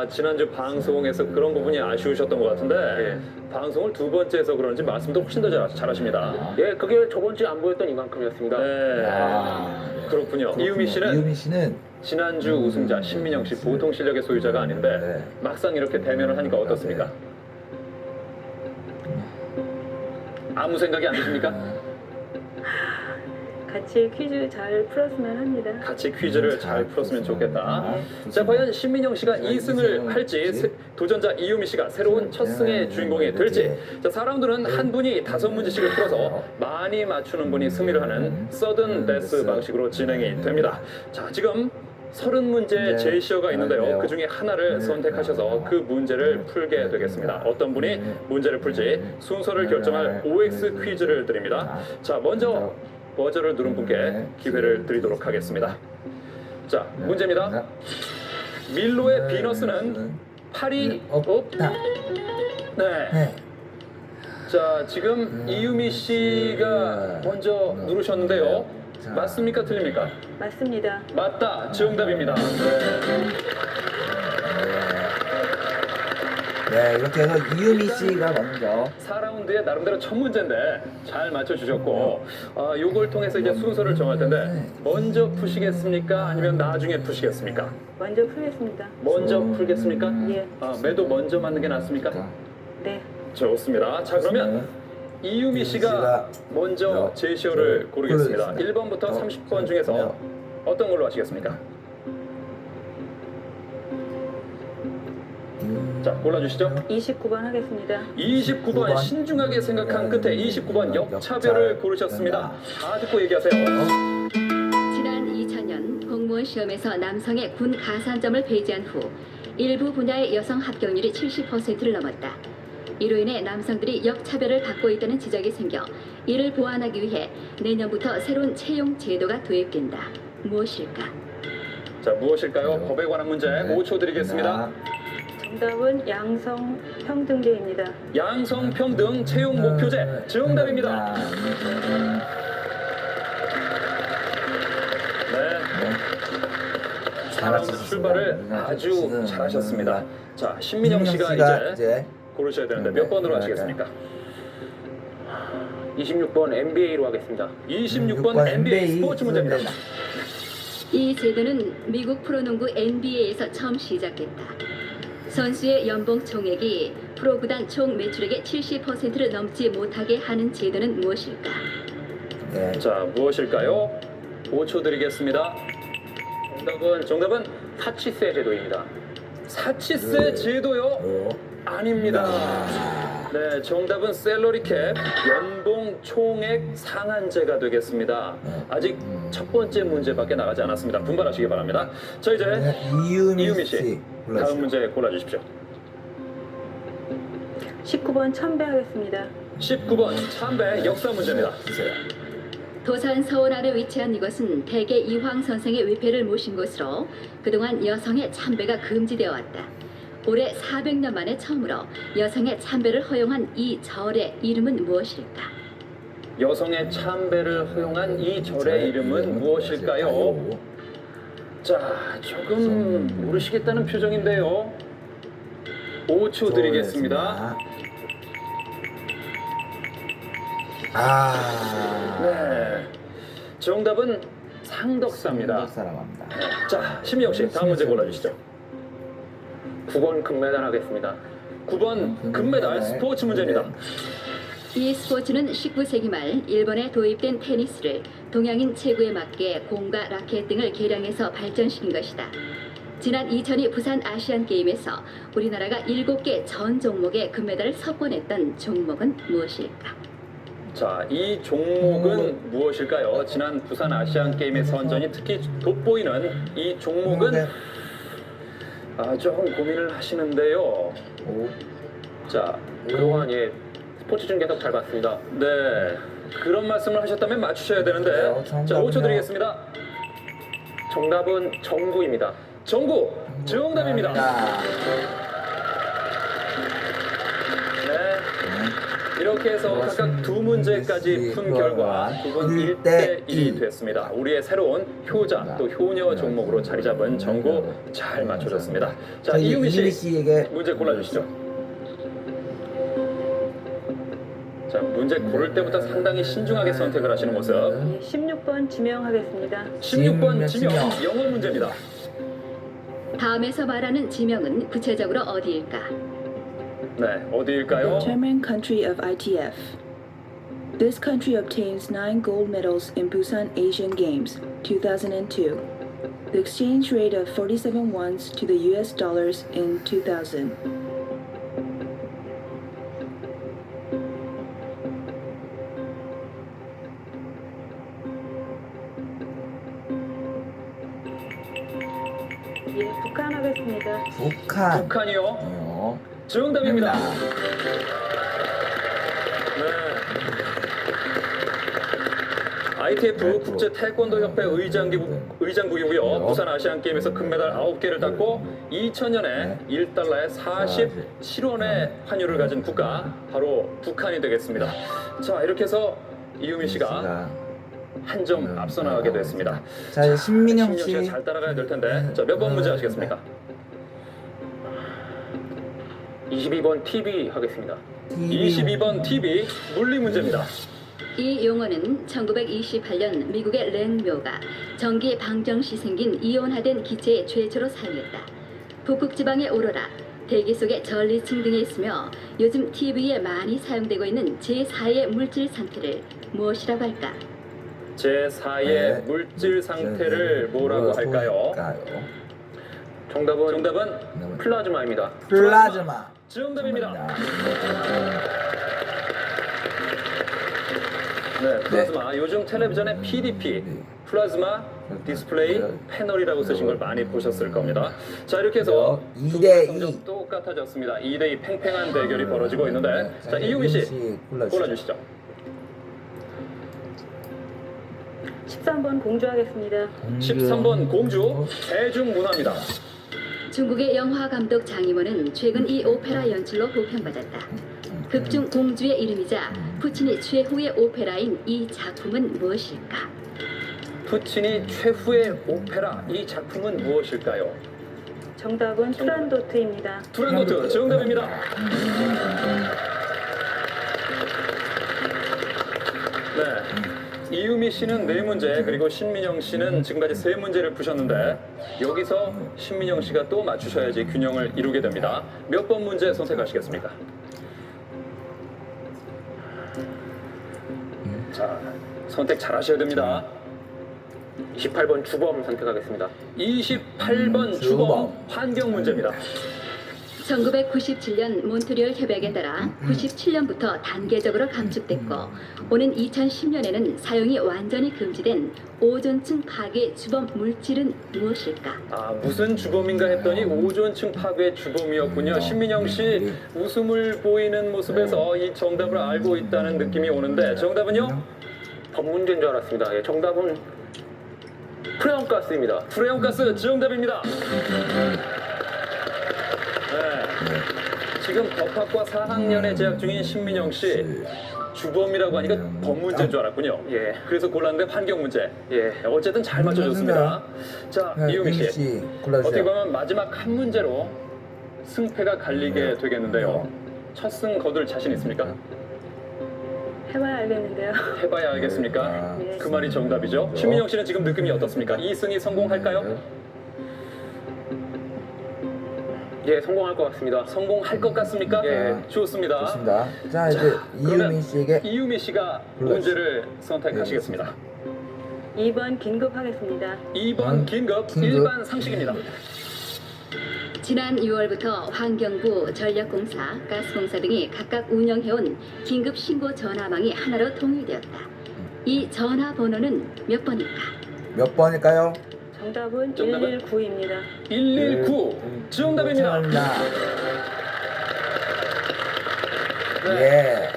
Speaker 5: 지난주 방송에서 그런 부분이 아쉬우셨던 것 같은데 방송을 두 번째 해서 그런지 말씀도 훨씬 더 잘하십니다.
Speaker 6: 예, 그게 저번 주에 안 보였던 이만큼이었습니다.
Speaker 5: 네. 그렇군요. 이유미 씨는 지난주 우승자 신민영 씨 보통 실력의 소유자가 아닌데 막상 이렇게 대면을 하니까 어떻습니까? 아무 생각이 안 드십니까?
Speaker 3: 같이 퀴즈 잘 풀었으면 합니다.
Speaker 5: 같이 퀴즈를 잘 풀었으면 좋겠다. 자, 과연 신민영 씨가 2승을 할지 도전자 이유미 씨가 새로운 첫 승의 주인공이 될지. 자, 4라운드는 한 분이 5문제씩을 풀어서 많이 맞추는 분이 승리를 하는 서든 데스 방식으로 진행이 됩니다. 자, 지금 30문제 제시어가 있는데요. 그 중에 하나를 선택하셔서 그 문제를 풀게 되겠습니다. 어떤 분이 문제를 풀지 순서를 결정할 OX 퀴즈를 드립니다. 자, 먼저 버저를 누른 분께 기회를 드리도록 하겠습니다. 자, 문제입니다. 밀로의 비너스는 팔이 없다. 네. 자, 지금 이유미 씨가 먼저 누르셨는데요. 맞습니까? 틀립니까?
Speaker 3: 맞습니다.
Speaker 5: 맞다. 정답입니다.
Speaker 1: 네, 이렇게 해서 이유미 씨가 먼저
Speaker 5: 4라운드에 나름대로 첫 문제인데 잘 맞춰주셨고 요걸 통해서 이제 순서를 정할 텐데 먼저 푸시겠습니까? 아니면 나중에 푸시겠습니까?
Speaker 3: 먼저 풀겠습니다.
Speaker 5: 먼저 풀겠습니까?
Speaker 3: 예.
Speaker 5: 매도 먼저 맞는 게 낫습니까?
Speaker 3: 네.
Speaker 5: 좋습니다. 자, 그러면 이유미 씨가 먼저 제시어를 고르겠습니다. 1번부터 30번 중에서 어떤 걸로 하시겠습니까? 자, 골라주시죠.
Speaker 3: 29번 하겠습니다.
Speaker 5: 29번 신중하게 생각한 끝에 29번 역차별을 고르셨습니다. 다 듣고 얘기하세요.
Speaker 4: 지난 2000년 공무원 시험에서 남성의 군 가산점을 배제한 후 일부 분야의 여성 합격률이 70%를 넘었다. 이로 인해 남성들이 역차별을 받고 있다는 지적이 생겨 이를 보완하기 위해 내년부터 새로운 채용 제도가 도입된다. 무엇일까?
Speaker 5: 자, 무엇일까요? 법에 관한 문제 5초 드리겠습니다.
Speaker 3: 정답은 양성 평등제입니다.
Speaker 5: 양성 평등 채용 목표제 정답입니다. 네. 4라운드 출발을 아주 잘하셨습니다. 자, 신민영 씨가 이제 고르셔야 되는데 몇 번으로 하시겠습니까?
Speaker 6: 26번 NBA로 하겠습니다.
Speaker 5: 26번 NBA 스포츠 문제입니다.
Speaker 4: 이 제도는 미국 프로농구 NBA에서 처음 시작됐다. 선수의 연봉 총액이 프로구단 총 매출액의 70%를 넘지 못하게 하는 제도는 무엇일까?
Speaker 5: 자, 무엇일까요? 5초 드리겠습니다. 정답은 사치세 제도입니다. 사치세 제도요? 아닙니다. 네, 정답은 셀러리 캡, 연봉 총액 상한제가 되겠습니다. 아직 첫 번째 문제밖에 나가지 않았습니다. 분발하시기 바랍니다. 자, 이제 이유미 씨, 다음 문제 골라주십시오.
Speaker 3: 19번 참배 하겠습니다.
Speaker 5: 19번 참배 역사 문제입니다.
Speaker 4: 도산 서울 아래 위치한 이곳은 대개 이황 선생의 위패를 모신 곳으로 그동안 여성의 참배가 금지되어 왔다. 올해 400년 만에 처음으로 여성의 참배를 허용한 이 절의 이름은 무엇일까?
Speaker 5: 여성의 참배를 허용한 이 절의 이름은 무엇일까요? 자, 조금 모르시겠다는 표정인데요. 5초 드리겠습니다. 네, 정답은 상덕사입니다.
Speaker 1: 사람합니다.
Speaker 5: 자, 신미영 씨, 다음 문제 골라주시죠.
Speaker 6: 9번 금메달 하겠습니다.
Speaker 5: 9번 금메달 스포츠 문제입니다.
Speaker 4: 이 스포츠는 19세기 말 일본에 도입된 테니스를 동양인 체구에 맞게 공과 라켓 등을 개량해서 발전시킨 것이다. 지난 2002 부산 아시안 게임에서 우리나라가 7개 전 종목에 금메달을 석권했던 종목은 무엇일까?
Speaker 5: 자, 이 종목은 무엇일까요? 지난 부산 아시안 게임의 선전이 특히 돋보이는 이 종목은 조금 고민을 하시는데요. 자,
Speaker 6: 그동안 스포츠 중계석 잘 봤습니다.
Speaker 5: 네, 그런 말씀을 하셨다면 맞추셔야 되는데. 자, 5초 드리겠습니다.
Speaker 6: 정답은 정구입니다.
Speaker 5: 정구 정답입니다. 네, 이렇게 해서 각각 두 문제까지 푼 결과 두 분 1대1이 됐습니다. 우리의 새로운 효자 또 효녀 종목으로 자리 잡은 정구 잘 맞춰줬습니다. 자, 이유미 씨에게 문제 골라주시죠. 자, 문제 고를 때부터 상당히 신중하게 선택을 하시는 모습.
Speaker 3: 16번 지명하겠습니다.
Speaker 5: 16번 지명 영어 문제입니다.
Speaker 4: 다음에서 말하는 지명은 구체적으로 어디일까?
Speaker 5: 네, 어디일까요?
Speaker 9: Determine country of ITF. This country obtains 9 gold medals in Busan Asian Games 2002. The exchange rate of 47 wons to the US dollars in 2000.
Speaker 3: 예, 북한 하겠습니다.
Speaker 5: 북한이요? 정답입니다. 네. ITF 국제 태권도 협회 의장국이고요. 부산 아시안 게임에서 금메달 9개를 땄고 2000년에 1달러에 47원의 환율을 가진 국가 바로 북한이 되겠습니다. 자, 이렇게 해서 이유미 씨가 한 점 앞서 나가게 됐습니다.
Speaker 1: 자, 이제 신민영
Speaker 5: 씨가
Speaker 1: 씨
Speaker 5: 잘 따라가야 될 텐데. 자, 몇 번 문제 하시겠습니까?
Speaker 6: 22번 TV 하겠습니다.
Speaker 5: 22번 TV 물리 문제입니다.
Speaker 4: 이 용어는 1928년 미국의 렌묘가 전기 방정시 생긴 이온화된 기체에 최초로 사용했다. 북극 지방의 오로라, 대기 속의 전리층 등에 있으며 요즘 TV에 많이 사용되고 있는 제4의 물질 상태를 무엇이라고 할까?
Speaker 5: 제4의 물질 상태를 뭐라고 할까요?
Speaker 6: 정답은 플라즈마입니다.
Speaker 1: 플라즈마.
Speaker 5: 정답입니다. 네, 플라즈마. 요즘 텔레비전에 PDP, 플라즈마 디스플레이 패널이라고 쓰신 걸 많이 보셨을 겁니다. 자, 이렇게 해서 2대2 똑같아졌습니다. 2대2 팽팽한 대결이 벌어지고 있는데, 자, 이유미 씨 골라주시죠.
Speaker 3: 13번 공주 하겠습니다.
Speaker 5: 13번 공주 대중문화입니다.
Speaker 4: 중국의 영화 감독 장이모는 최근 이 오페라 연출로 호평받았다. 극중 공주의 이름이자 푸치니 최후의 오페라인 이 작품은 무엇일까?
Speaker 5: 푸치니 최후의 오페라 이 작품은 무엇일까요?
Speaker 3: 정답은 투란도트입니다.
Speaker 5: 투란도트 정답입니다. 네. 이유미 씨는 4문제 그리고 신민영 씨는 지금까지 3문제를 푸셨는데 여기서 신민영 씨가 또 맞추셔야지 균형을 이루게 됩니다. 몇 번 문제 선택하시겠습니까? 자, 선택 잘 하셔야 됩니다.
Speaker 6: 28번 주범 선택하겠습니다.
Speaker 5: 28번
Speaker 1: 주범.
Speaker 5: 주범 환경 문제입니다.
Speaker 4: 1997년 몬트리올 협약에 따라 97년부터 단계적으로 감축됐고 오는 2010년에는 사용이 완전히 금지된 오존층 파괴 주범 물질은 무엇일까?
Speaker 5: 아, 무슨 주범인가 했더니 오존층 파괴 주범이었군요. 신민영 씨 웃음을 보이는 모습에서 이 정답을 알고 있다는 느낌이 오는데 정답은요?
Speaker 6: 법 문제인 줄 알았습니다. 예, 정답은 프레온가스입니다.
Speaker 5: 프레온가스 정답입니다. 네. 지금 법학과 4학년에 재학 중인 신민영 씨 주범이라고 하니까 법 문제인 줄 알았군요.
Speaker 6: 예.
Speaker 5: 그래서 골랐는데 환경 문제.
Speaker 6: 예.
Speaker 5: 어쨌든 잘 맞춰줬습니다. 자, 이유미 씨.
Speaker 1: 골라주세요.
Speaker 5: 어떻게 보면 마지막 한 문제로 승패가 갈리게 되겠는데요. 첫 승 거둘 자신 있습니까?
Speaker 3: 해봐야 알겠는데요.
Speaker 5: 해봐야 알겠습니까?
Speaker 3: 네.
Speaker 5: 그 말이 정답이죠. 신민영 씨는 지금 느낌이 어떻습니까? 이 승이 성공할까요?
Speaker 6: 예, 성공할 것 같습니다.
Speaker 5: 성공할 것 같습니까?
Speaker 6: 예.
Speaker 5: 좋습니다.
Speaker 1: 좋습니다. 자, 이제
Speaker 5: 그러면
Speaker 1: 이유민 씨에게
Speaker 5: 이유미 씨가
Speaker 1: 골라주세요.
Speaker 5: 문제를 선택하시겠습니다.
Speaker 3: 2번 긴급 하겠습니다.
Speaker 5: 2번 긴급,
Speaker 1: 긴급.
Speaker 5: 일반 상식입니다.
Speaker 4: 지난 6월부터 환경부, 전력공사, 가스공사 등이 각각 운영해온 긴급 신고 전화망이 하나로 통일되었다. 이 전화번호는 몇 번일까?
Speaker 1: 몇 번일까요?
Speaker 3: 정답은
Speaker 5: 정답은?
Speaker 3: 119입니다.
Speaker 5: 119 정답입니다.
Speaker 1: 예.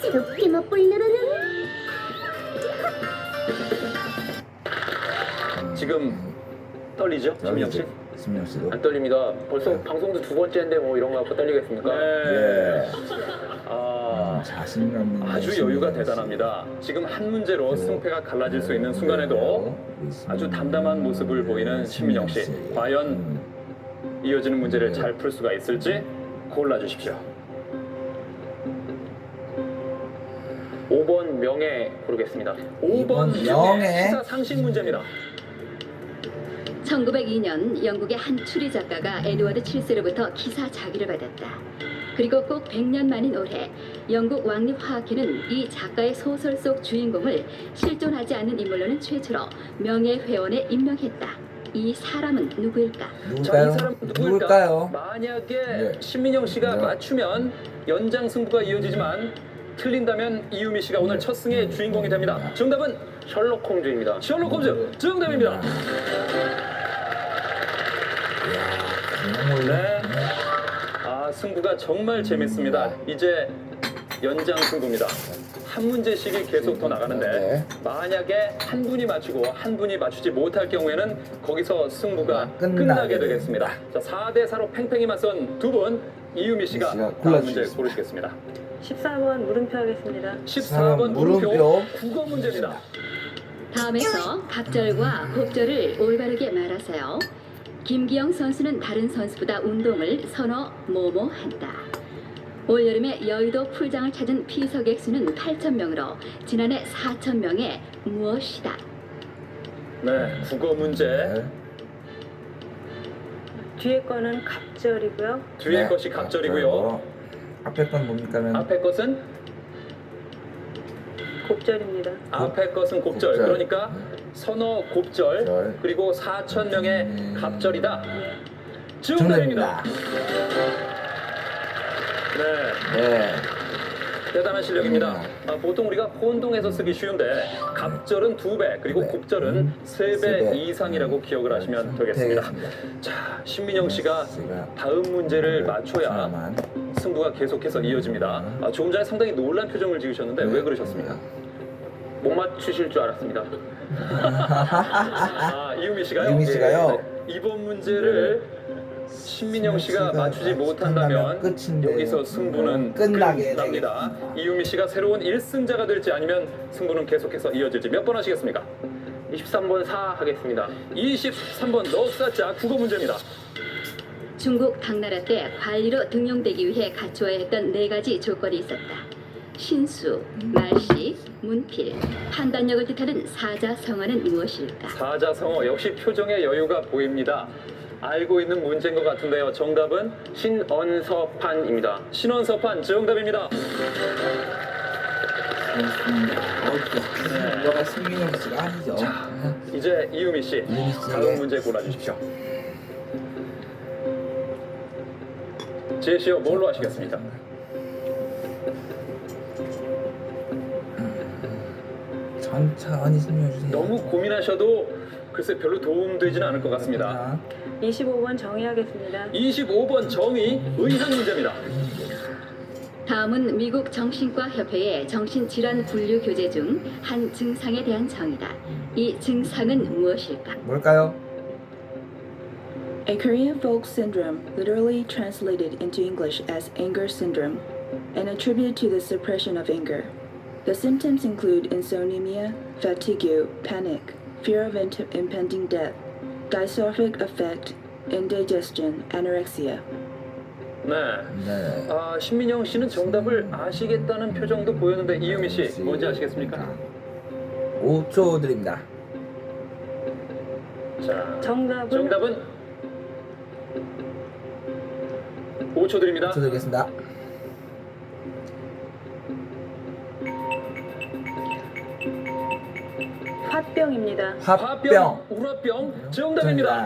Speaker 10: 새롭게 맛볼 나라는
Speaker 5: 지금 떨리죠, 신민영 씨?
Speaker 1: 신민영 씨도.
Speaker 6: 안 떨립니다. 벌써 방송도 두 번째인데 뭐 이런 거 갖고 떨리겠습니까?
Speaker 5: 네.
Speaker 1: 예.
Speaker 5: 아,
Speaker 1: 자신감 있는
Speaker 5: 아주
Speaker 1: 신민영
Speaker 5: 여유가
Speaker 1: 씨.
Speaker 5: 대단합니다. 지금 한 문제로 승패가 갈라질 수 있는 순간에도 아주 담담한 모습을 보이는 신민영 씨. 과연 이어지는 문제를 잘 풀 수가 있을지 골라주십시오.
Speaker 6: 5번 명예 고르겠습니다.
Speaker 5: 5번
Speaker 1: 명예.
Speaker 5: 명예 시사 상식 문제입니다.
Speaker 4: 1902년 영국의 한 추리 작가가 에드워드 7세로부터 기사 자기를 받았다. 그리고 꼭 100년 만인 올해 영국 왕립화학회는 이 작가의 소설 속 주인공을 실존하지 않은 인물로는 최초로 명예회원에 임명했다. 이 사람은 누구일까?
Speaker 5: 자,
Speaker 1: 누굴까요?
Speaker 5: 이 사람 누구일까?
Speaker 1: 누굴까요?
Speaker 5: 만약에
Speaker 1: 네.
Speaker 5: 신민영 씨가
Speaker 1: 네.
Speaker 5: 맞추면 연장 승부가 이어지지만 틀린다면 이유미 씨가 오늘 첫 승의 주인공이 됩니다. 정답은
Speaker 6: 셜록 홈즈입니다.
Speaker 5: 셜록 홈즈 정답입니다. 네. 아, 승부가 정말 재밌습니다. 이제 연장 승부입니다. 한 문제씩이 계속 더 나가는데
Speaker 1: 네.
Speaker 5: 만약에 한 분이 맞추고 한 분이 맞추지 못할 경우에는 거기서 승부가
Speaker 1: 끝나게
Speaker 5: 끝나게 되겠습니다. 자, 4대 4로 팽팽히 맞선 두 분 이유미 씨가
Speaker 1: 씨가
Speaker 5: 다음 문제
Speaker 1: 골라주시겠습니다.
Speaker 5: 고르시겠습니다.
Speaker 3: 14번 물음표 하겠습니다.
Speaker 5: 14번
Speaker 1: 물음표.
Speaker 5: 물음표 국어 문제입니다.
Speaker 4: 다음에서 갑절과 곱절을 올바르게 말하세요. 김기영 선수는 다른 선수보다 운동을 선호 뭐뭐 한다. 올여름에 여의도 풀장을 찾은 피서객 수는 8,000명으로 지난해 4,000명의 무엇이다.
Speaker 5: 네, 국어 문제.
Speaker 1: 네.
Speaker 3: 뒤에 거는 갑절이고요.
Speaker 5: 뒤에
Speaker 1: 네.
Speaker 5: 것이 갑절이고요.
Speaker 1: 앞에 건 뭡니까?
Speaker 5: 앞에 것은
Speaker 3: 곱절입니다.
Speaker 5: 앞에 것은 곱절.
Speaker 1: 곱절.
Speaker 5: 그러니까 선어 곱절
Speaker 1: 곱절.
Speaker 5: 그리고 4,000명의 갑절이다. 정답입니다. 네,
Speaker 1: 네.
Speaker 5: 대단한 실력입니다. 보통 우리가 혼동해서 쓰기 쉬운데 갑절은 2배 그리고
Speaker 1: 네.
Speaker 5: 곱절은 3배
Speaker 1: 세 배.
Speaker 5: 이상이라고 기억을 하시면 되겠습니다. 자, 신민영 씨가
Speaker 1: 씨가
Speaker 5: 다음 문제를 맞춰야
Speaker 1: 맞춰야만.
Speaker 5: 승부가 계속해서 이어집니다. 조금 전에 상당히 놀란 표정을 지으셨는데 왜 그러셨습니까?
Speaker 6: 못 맞추실 줄 알았습니다.
Speaker 5: 이유미 씨가요?
Speaker 1: 이유미 씨가요?
Speaker 5: 네. 이번 문제를 신민영 씨가 맞추지 못한다면
Speaker 1: 끝인데.
Speaker 5: 여기서 승부는
Speaker 1: 끝나게
Speaker 5: 끝납니다. 이유미 씨가 새로운 1승자가 될지 아니면 승부는 계속해서 이어질지 몇 번 하시겠습니까?
Speaker 6: 23번 4 하겠습니다.
Speaker 5: 23번 넉사자 국어 문제입니다.
Speaker 4: 중국 당나라 때 관리로 등용되기 위해 갖추어야 했던 4가지 조건이 있었다. 신수, 말씨, 문필, 판단력을 뜻하는 사자성어는 무엇일까?
Speaker 5: 사자성어 역시 표정에 여유가 보입니다. 알고 있는 문제인 것 같은데요. 정답은
Speaker 6: 신언서판입니다.
Speaker 5: 신원서판 정답입니다.
Speaker 1: 그렇습니다. 이거가 신민영 씨가 아니죠.
Speaker 5: 이제 이유미 씨,
Speaker 1: 이유미 씨에게.
Speaker 5: 다음 문제 골라주십시오. 제시어 뭘로 하시겠습니까?
Speaker 1: 천천히 설명해 주세요.
Speaker 5: 너무 고민하셔도 글쎄 별로 도움되지는 않을 것 같습니다.
Speaker 3: 25번 정의하겠습니다.
Speaker 5: 25번 정의 의학 문제입니다.
Speaker 4: 다음은 미국 정신과 협회의 정신질환 분류 교재 중 한 증상에 대한 정의다. 이 증상은 무엇일까?
Speaker 1: 뭘까요?
Speaker 9: A Korean folk syndrome, literally translated into English as anger syndrome, and attributed to the suppression of anger. The symptoms include insomnia, fatigue, panic, fear of impending death, dystrophic affect, indigestion, anorexia.
Speaker 5: 네.
Speaker 1: 네.
Speaker 5: 아, 신민영 씨는 정답을 아시겠다는 표정도 보였는데 이유미 씨 뭔지 아시겠습니까?
Speaker 1: 5초 드립니다.
Speaker 5: 자,
Speaker 3: 정답은
Speaker 5: 정답은 5초 드립니다.
Speaker 1: 5초 드리겠습니다.
Speaker 3: 화병입니다.
Speaker 1: 화병.
Speaker 5: 우라병 정답입니다.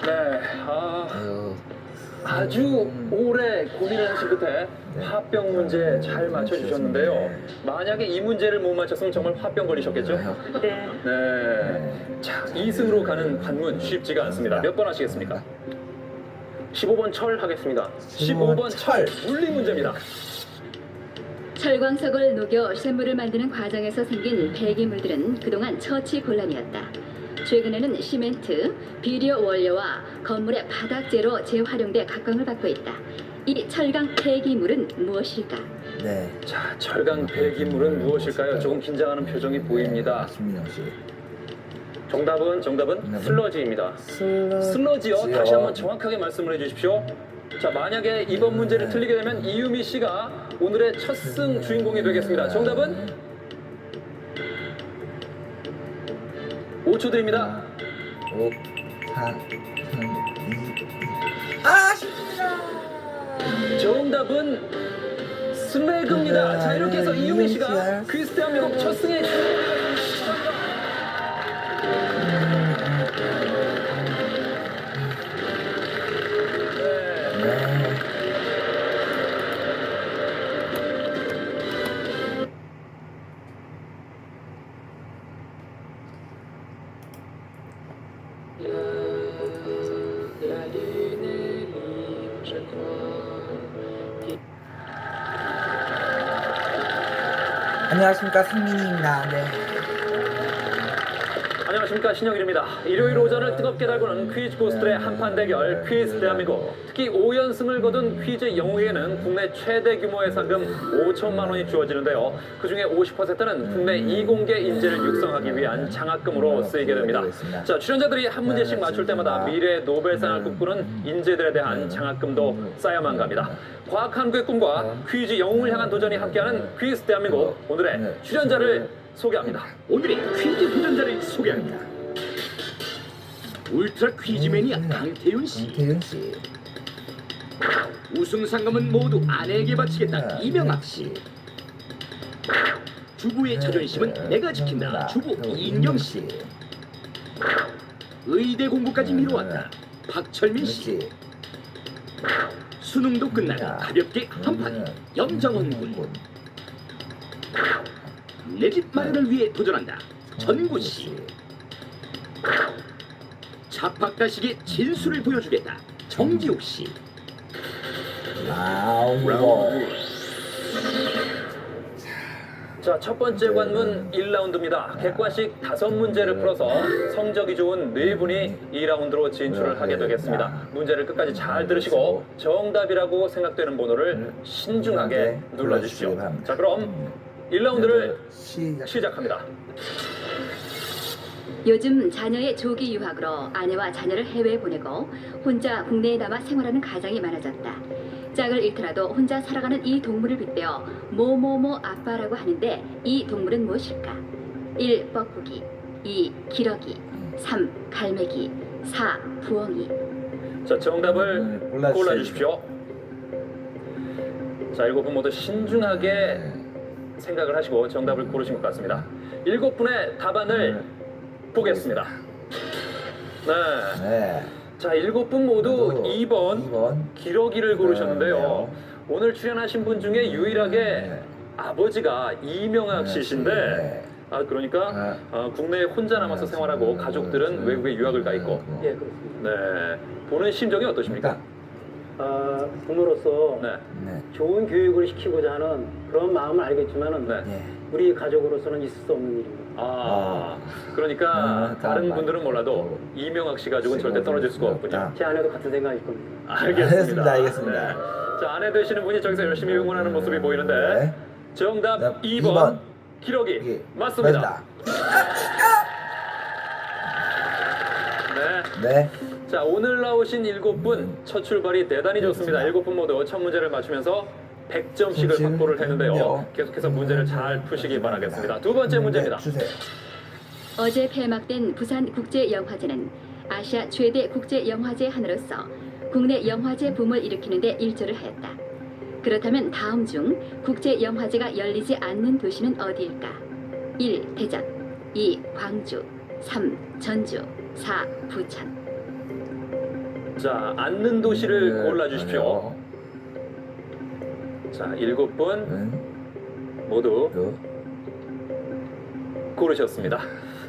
Speaker 5: 네, 아주 오래 고민을 하신 끝에 화병 문제 잘 맞춰주셨는데요. 만약에 이 문제를 못 맞췄으면 정말 화병 걸리셨겠죠?
Speaker 3: 네.
Speaker 5: 네. 자, 2승으로 가는 관문 쉽지가 않습니다. 몇 번 하시겠습니까? 15번 철 하겠습니다. 15번 철 물리 문제입니다.
Speaker 4: 철광석을 녹여 쇳물을 만드는 과정에서 생긴 폐기물들은 그동안 처치 곤란이었다. 최근에는 시멘트, 비료 원료와 건물의 바닥재로 재활용돼 각광을 받고 있다. 이 철강 폐기물은 무엇일까?
Speaker 1: 네.
Speaker 5: 자, 철강 폐기물은 무엇일까요? 조금 긴장하는 표정이 보입니다.
Speaker 1: 신민영 씨.
Speaker 5: 정답은 슬러지입니다. 슬러지요. 다시 한번 정확하게 말씀을 해주십시오. 자, 만약에 이번 문제를 틀리게 되면 이유미 씨가 오늘의 첫 승 주인공이 되겠습니다. 정답은 5초 드립니다.
Speaker 1: 5, 4, 3, 2, 아쉽습니다.
Speaker 5: 정답은 슬래그입니다. 자, 이렇게 해서 이유미 씨가 퀴즈 대한민국 첫 승에
Speaker 1: 안녕하십니까, 상민이입니다. 네.
Speaker 5: 안녕하십니까, 신영일입니다. 일요일 오전을 뜨겁게 달구는 퀴즈 고수들의 한판 대결 퀴즈 대한민국. 특히 5연승을 거둔 퀴즈 영웅에게는 국내 최대 규모의 상금 5천만 원이 주어지는데요. 그중에 50%는 국내 이공계 인재를 육성하기 위한 장학금으로 쓰이게 됩니다. 자, 출연자들이 한 문제씩 맞출 때마다 미래의 노벨상을 꿈꾸는 인재들에 대한 장학금도 쌓여만 갑니다. 과학 한국의 꿈과 퀴즈 영웅을 향한 도전이 함께하는 퀴즈 대한민국. 오늘의 출연자를 소개합니다.
Speaker 2: 오늘의 퀴즈 도전자를 소개합니다. 울트라 퀴즈 매니아 강태윤 씨.
Speaker 1: 태윤 씨.
Speaker 2: 우승 상금은 모두 아내에게 바치겠다 이명학 씨. 주부의 자존심은 내가 지킨다 주부 이인경 씨. 의대 공부까지 미뤄왔다 박철민 씨. 수능도 끝나고 가볍게 한판 염정원 군. 내 집 마련을 위해 도전한다 전구 씨. 자팍다식의 진수를 보여주겠다 정지욱 씨.
Speaker 5: 자, 첫 번째 관문 1라운드입니다. 객관식 5문제를 풀어서 성적이 좋은 4분이 2라운드로 진출을 하게 되겠습니다. 문제를 끝까지 잘 들으시고 정답이라고 생각되는 번호를 신중하게 눌러주십시오. 자, 그럼 1라운드를 시작합니다.
Speaker 4: 요즘 자녀의 조기 유학으로 아내와 자녀를 해외에 보내고 혼자 국내에 남아 생활하는 가장이 많아졌다. 짝을 잃더라도 혼자 살아가는 이 동물을 빗대어 뭐뭐뭐 아빠라고 하는데 이 동물은 무엇일까? 1. 뻐꾸기 2. 기러기 3. 갈매기 4. 부엉이.
Speaker 5: 자, 정답을 골라주십시오. 자, 7분 모두 신중하게 생각을 하시고 정답을 고르신 것 같습니다. 7분의 답안을 보겠습니다. 네.
Speaker 1: 네.
Speaker 5: 자, 7분 모두 2번
Speaker 1: 2번.
Speaker 5: 기러기를 고르셨는데요.
Speaker 1: 네.
Speaker 5: 오늘 출연하신 분 중에 유일하게
Speaker 1: 네.
Speaker 5: 아버지가 이명학 씨신데
Speaker 1: 네.
Speaker 5: 그러니까 국내에 혼자 남아서 생활하고 가족들은 외국에 유학을 가 있고
Speaker 8: 예, 그렇습니다.
Speaker 5: 네. 보는 심정이 어떠십니까?
Speaker 8: 부모로서
Speaker 5: 네.
Speaker 1: 네.
Speaker 8: 좋은 교육을 시키고자 하는 그런 마음을 알겠지만은
Speaker 5: 네.
Speaker 1: 예.
Speaker 8: 우리 가족으로서는 있을 수 없는 일입니다.
Speaker 5: 그러니까 다른
Speaker 1: 다른
Speaker 5: 분들은 몰라도 이명학 씨 가족은 절대 떨어질 수가 없군요.
Speaker 8: 제 아내도 같은 생각일 겁니다.
Speaker 5: 알겠습니다.
Speaker 1: 알겠습니다.
Speaker 5: 네. 자, 아내 되시는 분이 저기서 열심히 응원하는 모습이 보이는데
Speaker 1: 네.
Speaker 5: 정답
Speaker 1: 정답
Speaker 5: 2번 기러기
Speaker 1: 예.
Speaker 5: 맞습니다. 네.
Speaker 1: 네.
Speaker 5: 자, 오늘 나오신 7분 첫 출발이 대단히 좋습니다. 7분 모두 첫 문제를 맞추면서 100점씩을 확보를 했는데요. 계속해서 문제를 잘 푸시기 바라겠습니다. 두 번째 문제입니다.
Speaker 1: 주세요.
Speaker 4: 어제 폐막된 부산국제영화제는 아시아 최대 국제영화제 하나로서 국내 영화제 붐을 일으키는 데 일조를 하였다. 그렇다면 다음 중 국제영화제가 열리지 않는 도시는 어디일까? 1. 대전 2. 광주 3. 전주 4. 부천.
Speaker 5: 자, 앉는 도시를 골라주십시오. 자, 7분 모두 고르셨습니다.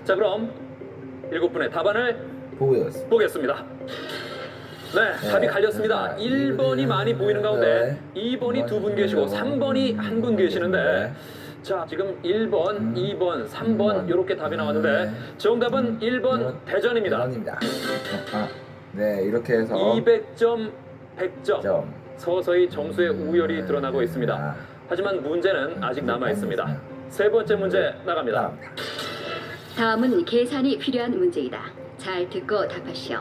Speaker 5: 자, 그럼 7분의 답안을 보겠습니다. 네, 답이 갈렸습니다. 1번이 많이 보이는 가운데 2번이 2분 계시고 3번이 1분 계시는데 자, 지금 1번, 2번, 3번 이렇게 답이 나왔는데 정답은 1번 대전입니다.
Speaker 1: 네, 이렇게 해서
Speaker 5: 200점, 100점. 서서히 점수의 우열이 드러나고 있습니다. 하지만 문제는 아직 남아 있습니다. 세 번째 문제 나갑니다.
Speaker 4: 다음은 계산이 필요한 문제이다. 잘 듣고 답하시오.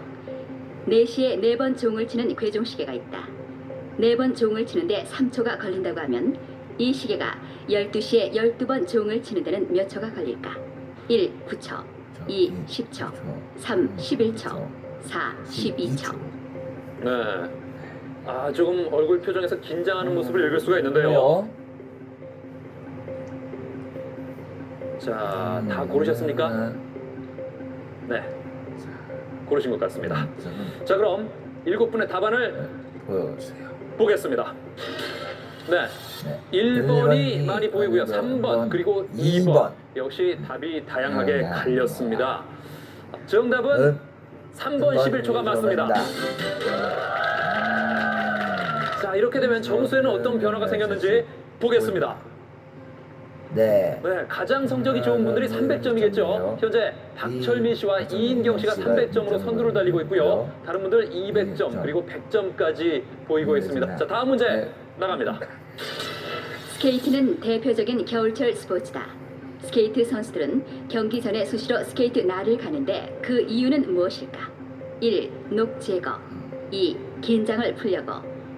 Speaker 4: 4시에 4번 종을 치는 괴종시계가 있다. 4번 종을 치는데 3초가 걸린다고 하면 이 시계가 12시에 12번 종을 치는 데는 몇 초가 걸릴까? 1. 9초 2. 10초 3. 11초 4. 12초.
Speaker 5: 네. 조금 얼굴 표정에서 긴장하는 모습을 읽을 수가 있는데요. 자, 다 고르셨습니까? 네. 고르신 것 같습니다. 자, 그럼 7분의 답안을 보겠습니다. 네. 1번이 많이 보이고요. 3번 그리고 2번. 역시 답이 다양하게 갈렸습니다. 정답은 3번 11초가 맞습니다. 자, 이렇게 되면 점수에는 어떤 변화가 생겼는지 보겠습니다.
Speaker 1: 네.
Speaker 5: 네, 가장 성적이 좋은 분들이 300점이겠죠. 현재 박철민 씨와 이인경 씨가 300점으로 선두를 달리고 있고요. 다른 분들 200점 그리고 100점까지 보이고 있습니다. 자, 다음 문제 나갑니다.
Speaker 4: 스케이트는 대표적인 겨울철 스포츠다. 스케이트 선수들은 경기 전에 수시로 스케이트 날을 가는데 그 이유는 무엇일까? 1. 녹 제거 2. 긴장을 풀려고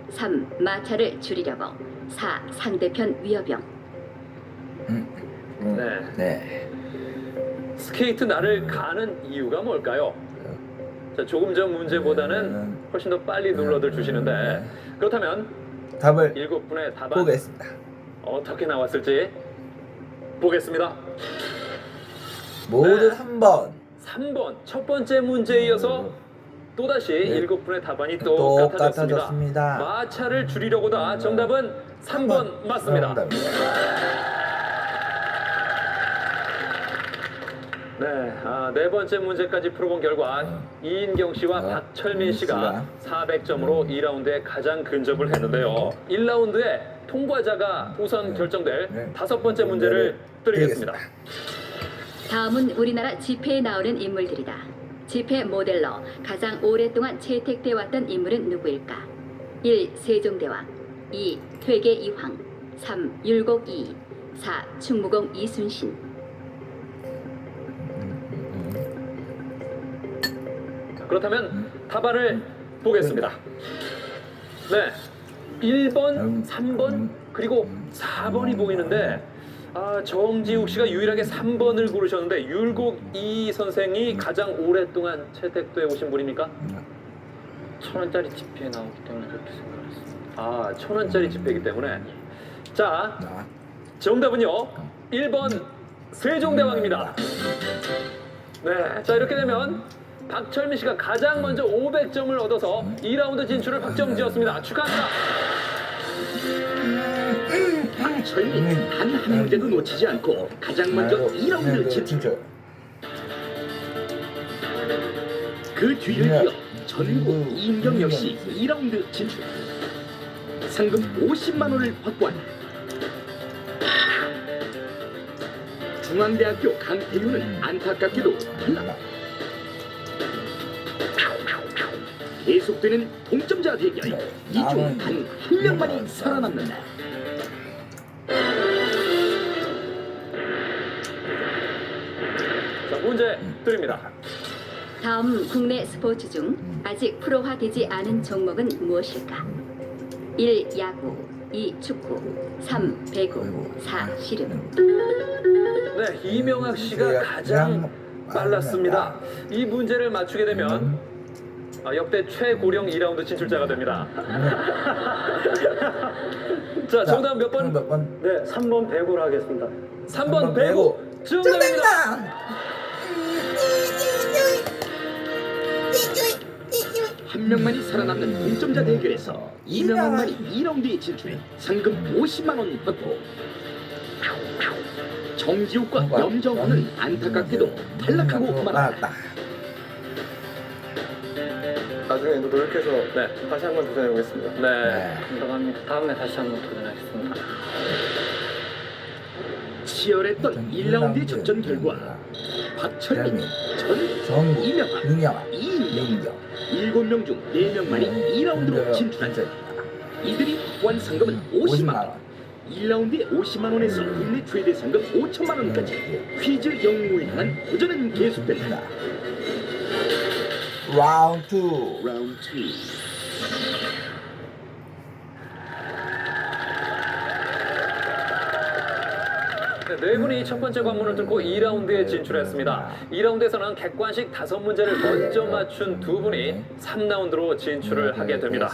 Speaker 4: 3. 마찰을 줄이려고 4. 상대편 위협용.
Speaker 5: 네. 스케이트 날을 가는 이유가 뭘까요? 자, 조금 전 문제보다는 훨씬 더 빨리 눌러들 주시는데 그렇다면
Speaker 1: 답을
Speaker 5: 7분의 답안
Speaker 1: 보겠습니다.
Speaker 5: 어떻게 나왔을지 보겠습니다.
Speaker 1: 모두 3번.
Speaker 5: 3번 첫 번째 문제에 이어서 또다시 7분의 답안이 똑같아졌습니다.
Speaker 1: 똑같아졌습니다.
Speaker 5: 마찰을 줄이려고다. 정답은 3번 맞습니다. 네, 네 번째 문제까지 풀어본 결과 이인경 씨와 박철민 씨가 400점으로 2라운드에 가장 근접을 했는데요. 1라운드에 통과자가 우선 결정될 5번째 문제를 드리겠습니다.
Speaker 4: 다음은 우리나라 집회에 나오는 인물들이다. 집회 모델로 가장 오랫동안 채택돼 왔던 인물은 누구일까? 1. 세종대왕 2. 퇴계 이황 3. 율곡 이이 4. 충무공 이순신.
Speaker 5: 그렇다면 답안을 보겠습니다. 네, 1번, 3번, 그리고 4번이 보이는데 정지욱 씨가 유일하게 3번을 고르셨는데 율곡 이 선생이 가장 오랫동안 채택돼 오신 분입니까?
Speaker 6: 1,000원짜리 지폐에 나오기 때문에 그렇게 생각했습니다.
Speaker 5: 1,000원짜리 지폐이기 때문에 자,
Speaker 1: 자,
Speaker 5: 정답은요. 1번 세종대왕입니다. 네, 자 이렇게 되면 박철민 씨가 가장 먼저 500점을 얻어서 2라운드 진출을 확정지었습니다. 축하합니다.
Speaker 2: 박철민 단 한 문제도 놓치지 않고 가장 먼저 2라운드 진출. 그 뒤를 이어 전국 이인경 역시 2라운드 진출. 상금 50만 원을 확보한다. 중앙대학교 강태규는 안타깝게도 탈락. 계속되는 동점자 대결. 이 중 단 한 명만이 살아남는다.
Speaker 5: 자, 문제 드립니다.
Speaker 4: 다음 국내 스포츠 중 아직 프로화되지 않은 종목은 무엇일까? 1. 야구 2. 축구 3. 배구 4. 씨름.
Speaker 5: 네, 이명학 씨가 가장 빨랐습니다. 이 문제를 맞추게 되면 역대 최고령 2라운드 진출자가 됩니다. 자, 정답 몇 번?
Speaker 1: 몇 번?
Speaker 8: 네, 3번 배구로 하겠습니다.
Speaker 5: 3번 배구. 정답입니다.
Speaker 2: 한 명만이 살아남는 동점자 대결에서 이명환만이 2라운드에 진출해 상금 50만 원 확보. 정지욱과 염정호는 안타깝게도 탈락하고 말았다.
Speaker 6: 나중에 노력해서
Speaker 5: 네.
Speaker 6: 다시 한번 도전해 보겠습니다.
Speaker 5: 네.
Speaker 8: 감사합니다. 다음에 다시 한번 도전하겠습니다.
Speaker 2: 치열했던 1라운드의 접전 결과 박철민,
Speaker 1: 정국,
Speaker 2: 이명환,
Speaker 1: 이명환,
Speaker 2: 이인경 7명 중 4명만이 2라운드로 진출한다. 이들이 확보한 상금은 50만 원. 1라운드에 50만 원에서 국내 최대 상금 5천만 원까지 퀴즈 영웅을 향한 도전은 계속된다.
Speaker 1: 라운드 2.
Speaker 2: 라운드 2.
Speaker 5: 네 분이 첫 번째 관문을 뚫고 2라운드에 진출했습니다. 2라운드에서는 객관식 5문제를 먼저 맞춘 두 분이 3라운드로 진출을 하게 됩니다.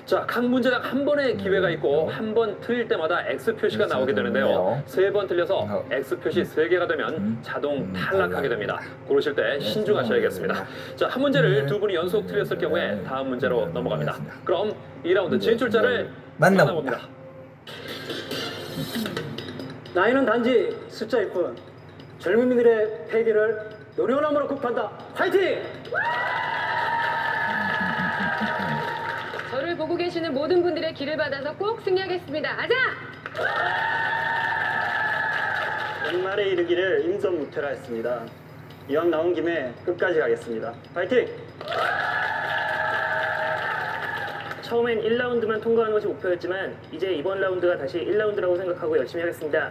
Speaker 5: 자, 각 문제당 한 번의 기회가 있고 한 번 틀릴 때마다 X 표시가 나오게 되는데요. 3번 틀려서 X 표시 3개가 되면 자동 탈락하게 됩니다. 고르실 때 신중하셔야겠습니다. 자, 한 문제를 두 분이 연속 틀렸을 경우에 다음 문제로 넘어갑니다. 그럼 2라운드 진출자를 만나봅니다.
Speaker 8: 나이는 단지 숫자일 뿐 젊은이들의 패기를 노련함으로 극복한다. 파이팅!
Speaker 7: 저를 보고 계시는 모든 분들의 기를 받아서 꼭 승리하겠습니다. 아자!
Speaker 8: 연말에 이르기를 임선무퇴라 했습니다. 이왕 나온 김에 끝까지 가겠습니다. 파이팅!
Speaker 11: 처음엔 1라운드만 통과하는 것이 목표였지만 이제 이번 라운드가 다시 1라운드라고 생각하고 열심히 하겠습니다.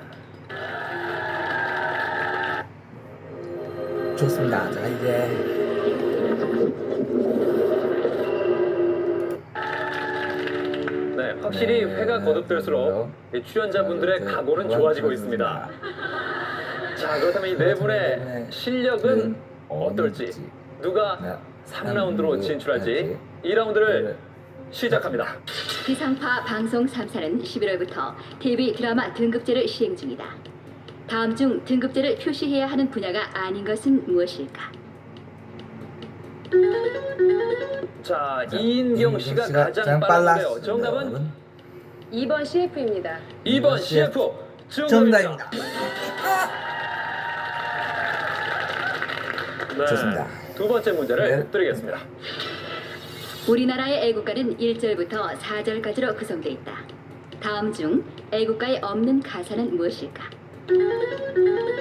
Speaker 1: 좋습니다. 자, 이제
Speaker 5: 네, 확실히 회가 거듭될수록 이 출연자분들의 각오는 좋아지고 있습니다. 자, 그렇다면 이 네 분의 실력은 어떨지, 누가 3라운드로 진출할지 2라운드를 시작합니다.
Speaker 4: 기상파 방송 3사는 11월부터 TV 드라마 등급제를 시행 중이다. 다음 중 등급제를 표시해야 하는 분야가 아닌 것은 무엇일까?
Speaker 5: 자, 이인경 씨가 가장 빨랐는데요. 정답은
Speaker 7: 2번 CF입니다.
Speaker 5: 2번 CF 정답입니다. 네,
Speaker 1: 좋습니다.
Speaker 5: 두 번째 문제를
Speaker 1: 네.
Speaker 5: 드리겠습니다.
Speaker 4: 우리나라의 애국가는 1절부터 4절까지로 구성되어 있다. 다음 중 애국가에 없는 가사는 무엇일까?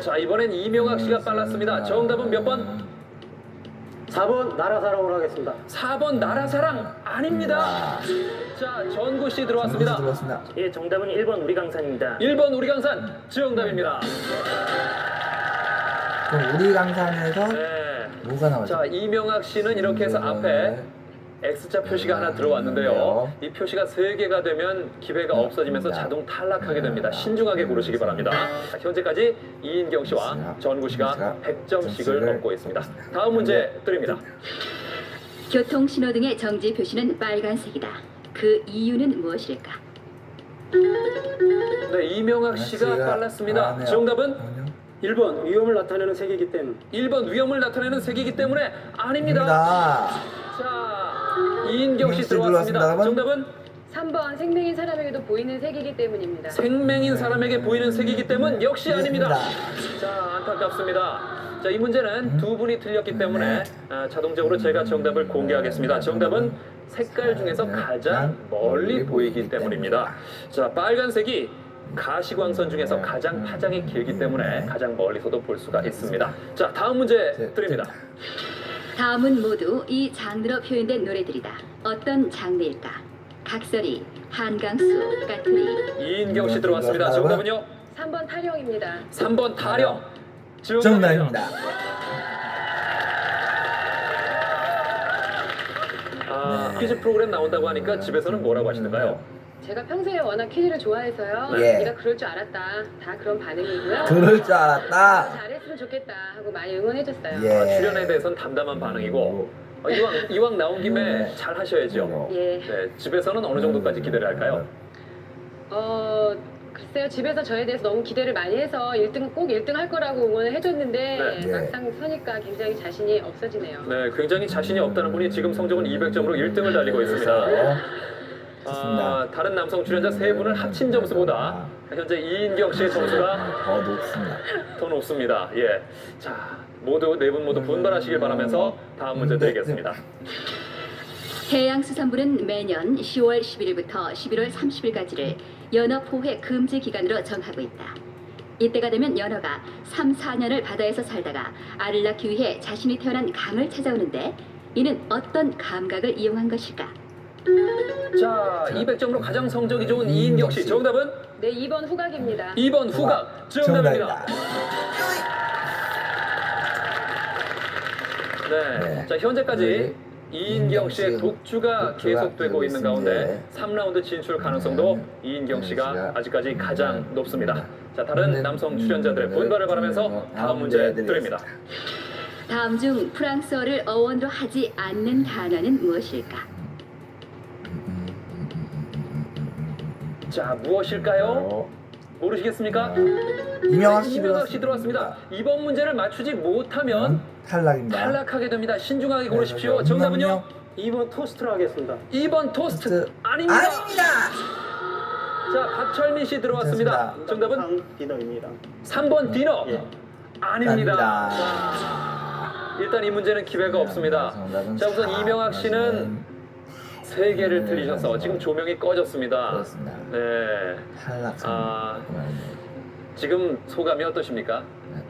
Speaker 5: 자, 이번엔 이명학 씨가 빨랐습니다. 정답은 몇 번?
Speaker 8: 4번 나라사랑으로 하겠습니다.
Speaker 5: 4번 나라사랑 아닙니다. 자, 전구 씨 들어왔습니다.
Speaker 1: 들어왔습니다.
Speaker 11: 예, 정답은 1번 우리강산입니다.
Speaker 5: 1번 우리강산 정답입니다.
Speaker 1: 그럼 우리 강산에서
Speaker 5: 네.
Speaker 1: 뭐가 나오죠?
Speaker 5: 자, 이명학 씨는 이렇게 해서 앞에 X자 표시가 하나 들어왔는데요. 이 표시가 3개가 되면 기회가 없어지면서 자동 탈락하게 됩니다. 신중하게 고르시기 바랍니다. 자, 현재까지 이인경 씨와 전구 씨가 100점씩을 얻고 있습니다. 다음 문제 드립니다.
Speaker 4: 교통 신호등의 정지 표시는 빨간색이다. 그 이유는 무엇일까?
Speaker 5: 네, 이명학 씨가 빨랐습니다. 정답은
Speaker 11: 1번 위험을 나타내는 색이기 때문에.
Speaker 5: 1번 위험을 나타내는 색이기 때문에 아닙니다. 자, 이인경 씨 들어왔습니다. 정답은
Speaker 3: 3번 생명인 사람에게도 보이는 색이기 때문입니다.
Speaker 5: 생명인 사람에게 보이는 색이기 때문 역시 아닙니다. 자, 안타깝습니다. 자, 이 문제는 두 분이 틀렸기 때문에 자동적으로 제가 정답을 공개하겠습니다. 정답은 색깔 중에서 가장 멀리 보이기 때문입니다. 자, 빨간색이 가시광선 중에서 가장 파장이 길기 때문에 가장 멀리서도 볼 수가 있습니다. 자, 다음 문제 드립니다.
Speaker 4: 다음은 모두 이 장르로 표현된 노래들이다. 어떤 장르일까? 각설이, 한강수, 까투리.
Speaker 5: 이인경 씨 들어왔습니다. 정답은요?
Speaker 3: 3번 타령입니다.
Speaker 5: 3번 타령.
Speaker 1: 정답입니다.
Speaker 5: 퀴즈 프로그램 나온다고 하니까 집에서는 뭐라고 하시는가요?
Speaker 3: 제가 평소에 워낙 퀴즈를 좋아해서요.
Speaker 1: 예.
Speaker 3: 네가 그럴 줄 알았다. 다 그런 반응이고요.
Speaker 1: 그럴 줄 알았다.
Speaker 3: 잘했으면 좋겠다 하고 많이 응원해줬어요.
Speaker 1: 예.
Speaker 5: 출연에 대해서는 담담한 반응이고 이왕 나온 김에 잘 하셔야죠.
Speaker 3: 예.
Speaker 5: 네, 집에서는 어느 정도까지 기대를 할까요?
Speaker 3: 글쎄요. 집에서 저에 대해서 너무 기대를 많이 해서 꼭 1등 할 거라고 응원을 해줬는데
Speaker 5: 네.
Speaker 3: 막상 서니까 굉장히 자신이 없어지네요.
Speaker 5: 네, 굉장히 자신이 없다는 분이 지금 성적은 200점으로 1등을 달리고 있습니다. 다른 남성 출연자 3분을 합친 점수보다 현재 이인경 씨의 점수가 더 높습니다. 예. 자, 모두 4분 모두 분발하시길 바라면서 다음 문제 드리겠습니다.
Speaker 4: 해양수산부는 매년 10월 11일부터 11월 30일까지를 연어 포획 금지 기간으로 정하고 있다. 이때가 되면 연어가 3, 4년을 바다에서 살다가 알을 낳기 위해 자신이 태어난 강을 찾아오는데 이는 어떤 감각을 이용한 것일까?
Speaker 5: 자, 200점으로 가장 성적이 좋은 이인경 씨 정답은?
Speaker 3: 네, 2번 후각입니다.
Speaker 5: 2번 후각 정답입니다. 네, 자 현재까지 이인경 씨의 독주가 계속되고 있는 가운데 3라운드 진출 가능성도 이인경 씨가 아직까지 가장 높습니다. 자, 다른 남성 출연자들의 분발을 바라면서 다음 문제 드립니다.
Speaker 4: 다음 중 프랑스어를 어원으로 하지 않는 단어는 무엇일까?
Speaker 5: 자, 무엇일까요? 모르시겠습니까?
Speaker 1: 이명학
Speaker 5: 씨 들어왔습니다. 이번 문제를 맞추지 못하면
Speaker 1: 탈락입니다.
Speaker 5: 탈락하게 됩니다. 신중하게 고르십시오. 정답은요?
Speaker 11: 2번 토스트로 하겠습니다.
Speaker 5: 2번 토스트 아닙니다. 자, 박철민 씨 들어왔습니다. 정답은?
Speaker 11: 디너입니다.
Speaker 5: 3번 디너
Speaker 11: 예.
Speaker 5: 아닙니다. 자, 일단 이 문제는 기회가 없습니다. 자, 우선 이명학 씨는 3개를 틀리셔서 지금 조명이 꺼졌습니다.
Speaker 1: 그렇습니다.
Speaker 5: 네. 지금 소감이 어떠십니까?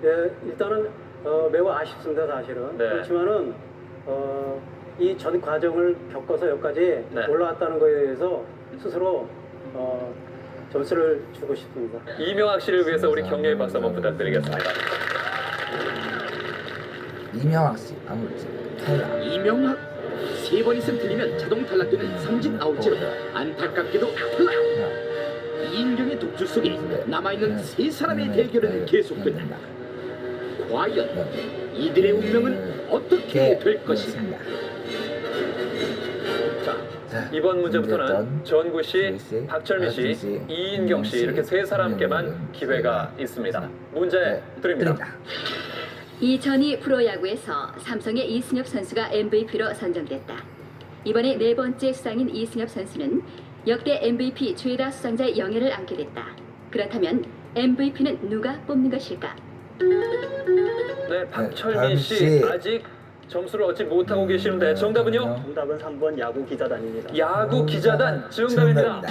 Speaker 11: 예, 일단은 매우 아쉽습니다, 사실은.
Speaker 5: 네.
Speaker 11: 그렇지만은 이 전 과정을 겪어서 여기까지 올라왔다는 거에 대해서 스스로 점수를 주고 싶습니다.
Speaker 5: 이명학 씨를 위해서 우리 격려의 박수 한번 부탁드리겠습니다.
Speaker 1: 이명학 씨 아무렇지 탈락.
Speaker 2: 이명학 3번 이상 틀리면 자동 탈락되는 삼진 아웃제로 안타깝게도 탈락. 이인경의 독주 속에 남아있는 3사람의 대결은 계속된다. 과연 이들의 운명은 어떻게 될 것인가?
Speaker 5: 자, 이번 문제부터는 전구 씨, 박철민 씨, 이인경 씨 이렇게 3사람께만 기회가 있습니다. 문제 드립니다.
Speaker 4: 2002 프로야구에서 삼성의 이승엽 선수가 MVP로 선정됐다. 이번에 4번째 수상인 이승엽 선수는 역대 MVP 최다 수상자의 영예를 안게 됐다. 그렇다면 MVP는 누가 뽑는 것일까?
Speaker 5: 네, 박철민 씨 아직 점수를 얻지 못하고 계시는데 정답은요?
Speaker 11: 정답은 3번 야구 기자단입니다.
Speaker 5: 야구 기자단 정답입니다.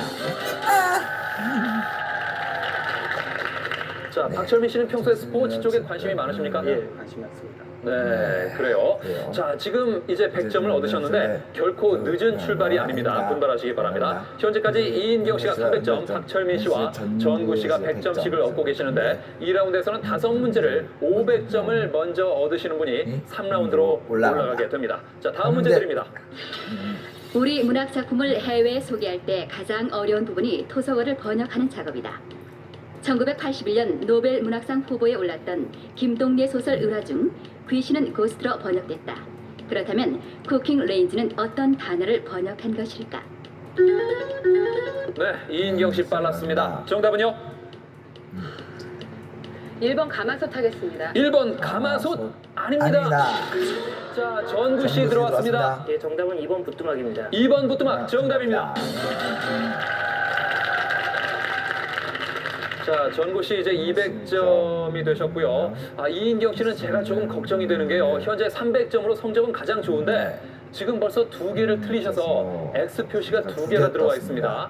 Speaker 5: 자, 박철민 씨는 평소에 스포츠 쪽에 관심이 많으십니까?
Speaker 11: 예, 관심이 많습니다.
Speaker 5: 네, 그래요. 자, 지금 이제 100점을 얻으셨는데 결코 늦은 출발이 아닙니다. 분발하시기 바랍니다. 현재까지 이인경 씨가 300점, 박철민 씨와 전구 씨가 100점씩을 얻고 계시는데 2라운드에서는 5문제를 500점을 먼저 얻으시는 분이 3라운드로 올라가게 됩니다. 자, 다음 문제 드립니다.
Speaker 4: 우리 문학 작품을 해외에 소개할 때 가장 어려운 부분이 토속어를 번역하는 작업이다. 1981년 노벨 문학상 후보에 올랐던 김동래 소설 을화 중 귀신은 고스트로 번역됐다. 그렇다면 쿠킹 레인지는 어떤 단어를 번역한 것일까?
Speaker 5: 네, 이인경 씨 빨랐습니다. 정답은요?
Speaker 3: 1번 가마솥 하겠습니다.
Speaker 5: 1번 가마솥 아닙니다. 자, 전구 씨 들어왔습니다.
Speaker 11: 예, 정답은 2번 부뚜막입니다.
Speaker 5: 2번 부뚜막 정답입니다. 자, 전구 씨 이제 200점이 되셨고요. 이인경 씨는 제가 조금 걱정이 되는 게요. 현재 300점으로 성적은 가장 좋은데 지금 벌써 2개를 틀리셔서 X 표시가 2개가 들어와 있습니다.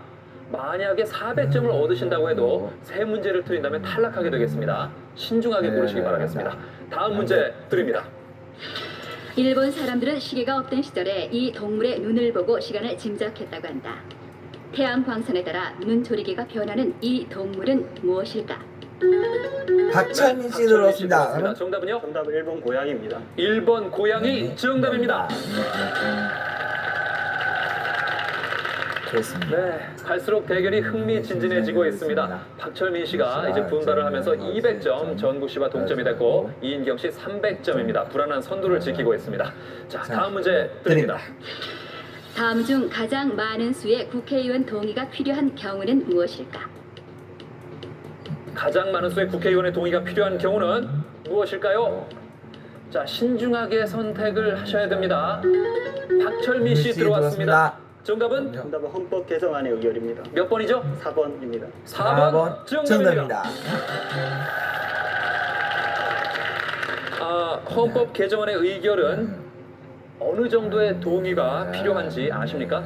Speaker 5: 만약에 400점을 얻으신다고 해도 3문제를 틀린다면 탈락하게 되겠습니다. 신중하게 고르시기 바라겠습니다. 다음 문제 드립니다.
Speaker 4: 일본 사람들은 시계가 없던 시절에 이 동물의 눈을 보고 시간을 짐작했다고 한다. 태양 광선에 따라 눈조리개가 변하는 이 동물은 무엇일까?
Speaker 1: 박철민 씨 들어왔습니다.
Speaker 5: 정답은요?
Speaker 8: 정답은 1번 고양이입니다.
Speaker 5: 1번 고양이 정답입니다.
Speaker 1: 그렇습니다.
Speaker 5: 네, 갈수록 대결이 흥미진진해지고 있습니다. 박철민 씨가 이제 분발을 하면서 200점, 전구 씨와 동점이 됐고 이인경 씨 300점입니다. 불안한 선두를 지키고 있습니다. 자, 다음 문제 드립니다.
Speaker 4: 다음 중 가장 많은 수의 국회의원 동의가 필요한 경우는 무엇일까?
Speaker 5: 가장 많은 수의 국회의원의 동의가 필요한 경우는 무엇일까요? 자, 신중하게 선택을 하셔야 됩니다. 박철민 씨 들어왔습니다. 정답은?
Speaker 8: 정답은 헌법 개정안의 의결입니다.
Speaker 5: 몇 번이죠?
Speaker 8: 4번입니다.
Speaker 5: 4번 정답입니다. 헌법 개정안의 의결은 어느 정도의 동의가 필요한지 아십니까?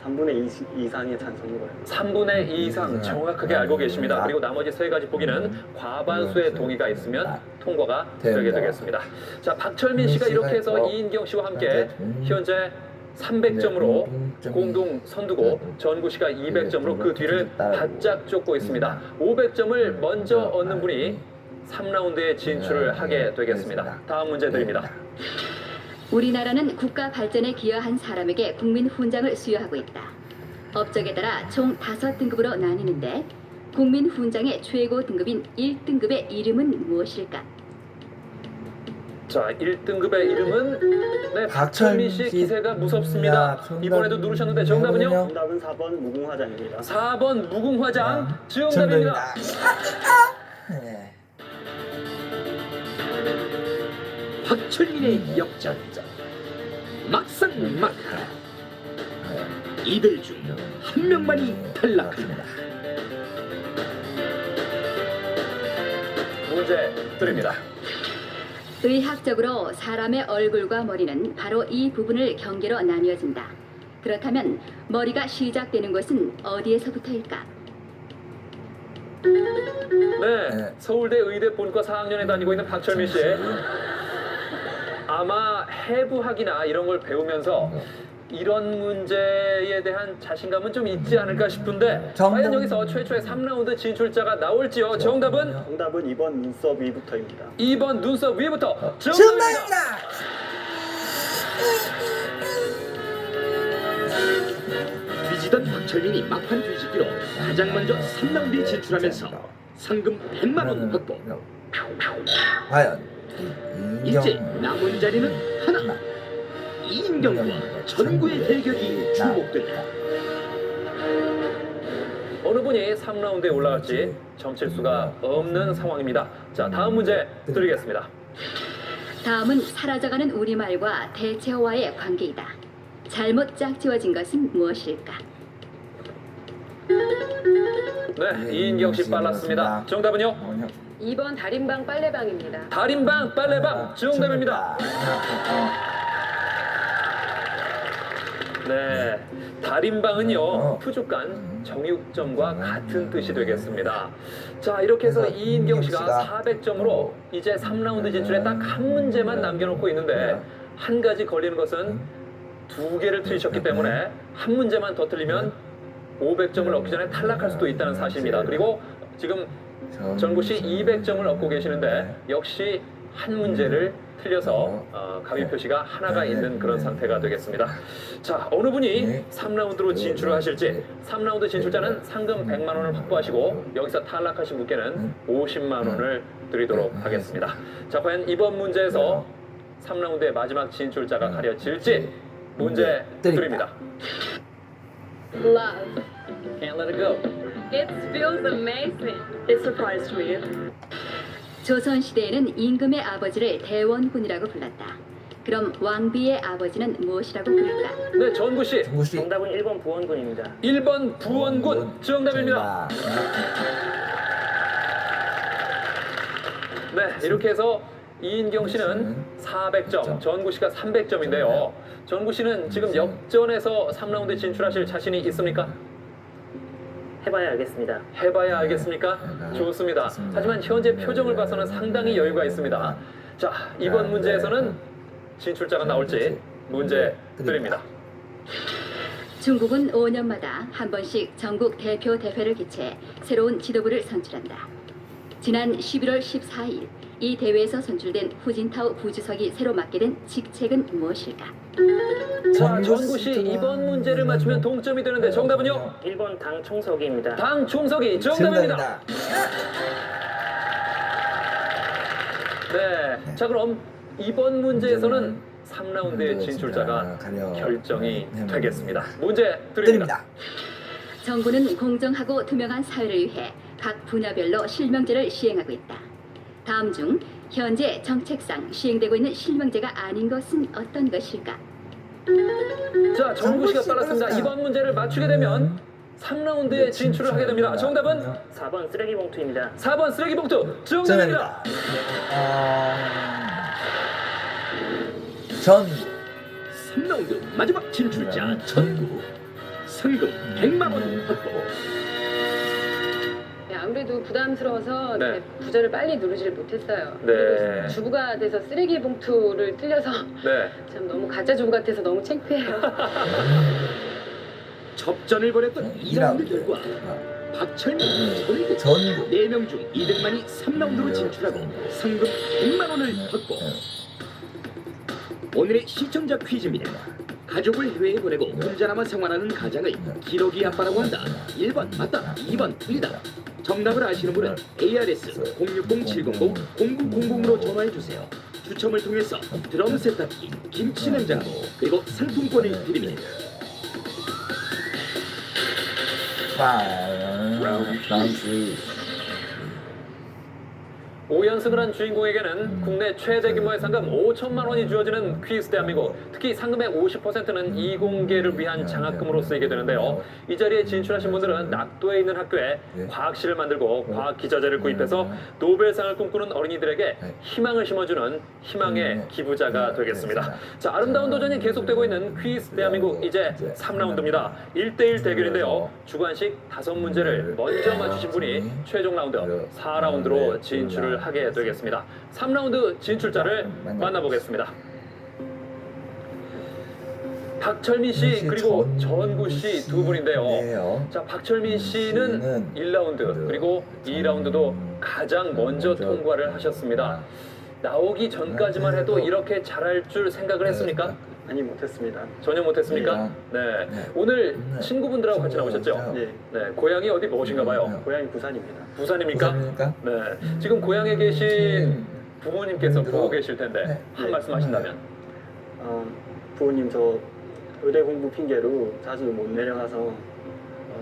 Speaker 8: 3분의 2 이상의 찬성이고요.
Speaker 5: 3분의 2 이상 정확하게 알고 계십니다. 그리고 나머지 3가지 보기는 과반수의 동의가 있으면 통과가 되게 되겠습니다. 자, 박철민 씨가 이렇게 해서 이인경 씨와 함께 현재 300점으로 공동 선두고 전구 씨가 200점으로 그 뒤를 바짝 쫓고 있습니다. 500점을 먼저 얻는 분이 3라운드에 진출을 하게 되겠습니다. 다음 문제 드립니다.
Speaker 4: 우리나라는 국가 발전에 기여한 사람에게 국민 훈장을 수여하고 있다. 업적에 따라 총 5등급으로 나뉘는데 국민 훈장의 최고 등급인 1등급의 이름은 무엇일까?
Speaker 5: 자, 1등급의 이름은 네, 박철민 씨 기세가 무섭습니다. 이번에도 누르셨는데 정답은요?
Speaker 8: 정답은 4번 무궁화장입니다.
Speaker 5: 4번 무궁화장 정답입니다.
Speaker 1: 네.
Speaker 2: 박철민의 역전적 막상 막하 이들 중 한 명만이 탈락합니다.
Speaker 5: 문제 드립니다.
Speaker 4: 의학적으로 사람의 얼굴과 머리는 바로 이 부분을 경계로 나뉘어진다. 그렇다면 머리가 시작되는 곳은 어디에서부터일까?
Speaker 5: 네, 서울대 의대 본과 4학년에 다니고 있는 박철민 씨. 아마 해부학이나 이런 걸 배우면서 이런 문제에 대한 자신감은 좀 있지 않을까 싶은데 과연 여기서 최초의 3라운드 진출자가 나올지요? 정답은?
Speaker 8: 정답은 2번 눈썹 위부터입니다.
Speaker 5: 2번 눈썹 위부터 정답입니다.
Speaker 2: 뒤지던 박철민이 막판 뒤집기로 가장 먼저 3라운드에 진출하면서 상금 100만 원 확보.
Speaker 1: 과연
Speaker 2: 이제 남은 자리는 하나. 이인경과 전구의 대결이 주목된다.
Speaker 5: 어느 분이 3라운드에 올라갈지 점칠 수가 없는 상황입니다. 자, 다음 문제 드리겠습니다.
Speaker 4: 다음은 사라져가는 우리말과 대체어와의 관계이다. 잘못 짝지어진 것은 무엇일까?
Speaker 5: 네, 이인경 씨 빨랐습니다. 정답은요?
Speaker 3: 2번 다림방 빨래방입니다.
Speaker 5: 다림방 빨래방 정답입니다. 네, 다림방은요 푸족한 정육점과 같은 뜻이 되겠습니다. 자, 이렇게 해서 이인경 씨가 400점으로 이제 3라운드 진출에 딱 한 문제만 남겨놓고 있는데 한 가지 걸리는 것은 2개를 틀리셨기 때문에 한 문제만 더 틀리면 500점을 얻기 전에 탈락할 수도 있다는 사실입니다. 그리고 지금 전구 씨 200점을 얻고 계시는데 역시 한 문제를 틀려서 가위 표시가 하나가 있는 그런 상태가 되겠습니다. 자, 어느 분이 3라운드로 진출을 하실지 3라운드 진출자는 상금 100만 원을 확보하시고 여기서 탈락하신 분께는 50만 원을 드리도록 하겠습니다. 자, 과연 이번 문제에서 3라운드의 마지막 진출자가 가려질지 문제 드립니다.
Speaker 3: Love.
Speaker 5: Can't let it go.
Speaker 3: It feels amazing.
Speaker 7: It surprised me.
Speaker 4: 조선시대에는 임금의 아버지를 대원군이라고 불렀다. 그럼 왕비의 아버지는 무엇이라고 부를까?
Speaker 5: 네, 전구 씨.
Speaker 1: 정구 씨.
Speaker 11: 정답은 1번 부원군입니다.
Speaker 5: 1번 부원군 정답입니다. 네, 이렇게 해서 이인경 씨는 400점, 전구 씨가 300점인데요. 전구 씨는 지금 역전해서 3라운드 진출하실 자신이 있습니까?
Speaker 11: 해봐야 알겠습니다.
Speaker 5: 해봐야 알겠습니까? 좋습니다. 하지만 현재 표정을 봐서는 상당히 여유가 있습니다. 자, 이번 문제에서는 진출자가 나올지 문제 드립니다.
Speaker 4: 중국은 5년마다 한 번씩 전국 대표 대회를 개최해 새로운 지도부를 선출한다. 지난 11월 14일 이 대회에서 선출된 후진타오 부주석이 새로 맡게 된 직책은 무엇일까?
Speaker 5: 자, 전구 씨 이번 문제를 맞추면 동점이 되는데 정답은요?
Speaker 11: 1번 당 총서기입니다.
Speaker 5: 당 총석이 정답입니다. 네, 자 그럼 이번 문제에서는 3라운드의 진출자가 결정이 되겠습니다. 문제 드립니다.
Speaker 4: 정부는 공정하고 투명한 사회를 위해 각 분야별로 실명제를 시행하고 있다. 다음 중 현재 정책상 시행되고 있는 실명제가 아닌 것은 어떤 것일까?
Speaker 5: 자, 정구 씨가 빨랐습니다. 이번 문제를 맞추게 되면 3라운드에 진출을 하게 됩니다. 정답은
Speaker 11: 4번 쓰레기 봉투입니다.
Speaker 5: 4번 쓰레기 봉투 정답입니다.
Speaker 1: 전
Speaker 2: 3라운드 마지막 진출자 전구. 상금 100만 원 확보.
Speaker 3: 네, 아무래도 부담스러워서
Speaker 5: 네.
Speaker 3: 네, 부저를 빨리 누르지를 못했어요.
Speaker 5: 네.
Speaker 3: 그리고 주부가 돼서 쓰레기 봉투를 틀려서
Speaker 5: 네.
Speaker 3: 참 너무 가짜 주부 같아서 너무 창피해요.
Speaker 2: 접전을 벌였던 2라운드 결과 박철민, 전구 4명 중 2등만이 3라운드로 진출하고 상금 100만 원을 확보. 오늘의 시청자 퀴즈입니다. 가족을 해외에 보내고 혼자 남아 생활하는 가장을 기러기 아빠라고 한다. 1번 맞다, 2번 틀리다. 정답을 아시는 분은 ARS 060-700-0900으로 전화해주세요. 추첨을 통해서 드럼 세탁기, 김치 냉장고, 그리고 상품권을 드립니다.
Speaker 1: 라운드
Speaker 5: 5연승을 한 주인공에게는 국내 최대 규모의 상금 5천만 원이 주어지는 퀴즈 대한민국. 특히 상금의 50%는 이공계를 위한 장학금으로 쓰이게 되는데요. 이 자리에 진출하신 분들은 낙도에 있는 학교에 과학실을 만들고 과학 기자재를 구입해서 노벨상을 꿈꾸는 어린이들에게 희망을 심어주는 희망의 기부자가 되겠습니다. 자, 아름다운 도전이 계속되고 있는 퀴즈 대한민국 이제 3라운드입니다. 1대1 대결인데요. 주관식 5문제를 먼저 맞추신 분이 최종 라운드 4라운드로 진출을 하게 되겠습니다. 3라운드 진출자를 만나보겠습니다. 박철민 씨 그리고 전구 씨 두 분인데요. 자, 박철민 씨는 1라운드 그리고 2라운드도 가장 먼저 통과를 하셨습니다. 나오기 전까지만 해도 이렇게 잘할 줄 생각을 했습니까?
Speaker 8: 아니 못했습니다.
Speaker 5: 전혀 못했습니까? 네. 오늘 친구분들하고 같이 나오셨죠?
Speaker 8: 네.
Speaker 5: 네. 고향이 어디 무엇인가 봐요?
Speaker 8: 고향이 부산입니다.
Speaker 5: 부산입니까? 네. 지금 고향에 계신 부모님께서 보고 계실 텐데 한 말씀 하신다면?
Speaker 8: 부모님 저 의대 공부 핑계로 자주 못 내려가서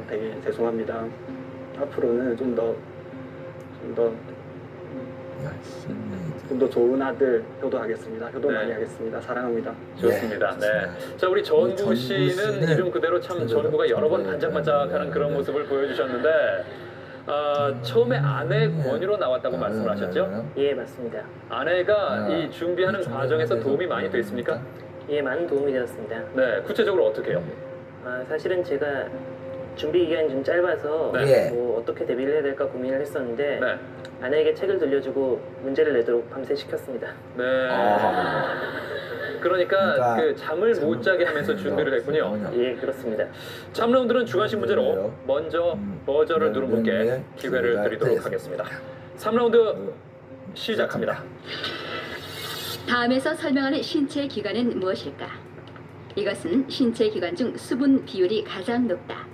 Speaker 8: 되게 죄송합니다. 앞으로는 좀 더 좋은 아들 효도하겠습니다. 효도 많이 하겠습니다. 사랑합니다.
Speaker 5: 좋습니다. 네. 자, 우리 전구 씨는 이름 그대로 참 전구가 여러 번 반짝반짝하는 그런 모습을 보여주셨는데 처음에 아내 권유로 나왔다고 말씀을 하셨죠?
Speaker 11: 예, 맞습니다.
Speaker 5: 아내가 이 준비하는 과정에서 도움이 많이 됐습니까?
Speaker 11: 예, 많은 도움이 되었습니다.
Speaker 5: 네. 구체적으로 어떻게 해요?
Speaker 11: 사실은 제가 준비 기간이 좀 짧아서
Speaker 1: 네.
Speaker 11: 뭐 어떻게 데뷔를 해야 될까 고민을 했었는데
Speaker 5: 네.
Speaker 11: 아내에게 책을 들려주고 문제를 내도록 밤새 시켰습니다.
Speaker 5: 네. 그러니까 그 잠을 못 자게 하면서 준비를 했군요.
Speaker 11: 예, 그렇습니다.
Speaker 5: 3라운드는 주관식 문제로 먼저 버저를 누른 분께 기회를 드리도록 하겠습니다. 3라운드 시작합니다.
Speaker 4: 다음에서 설명하는 신체 기관은 무엇일까? 이것은 신체 기관 중 수분 비율이 가장 높다.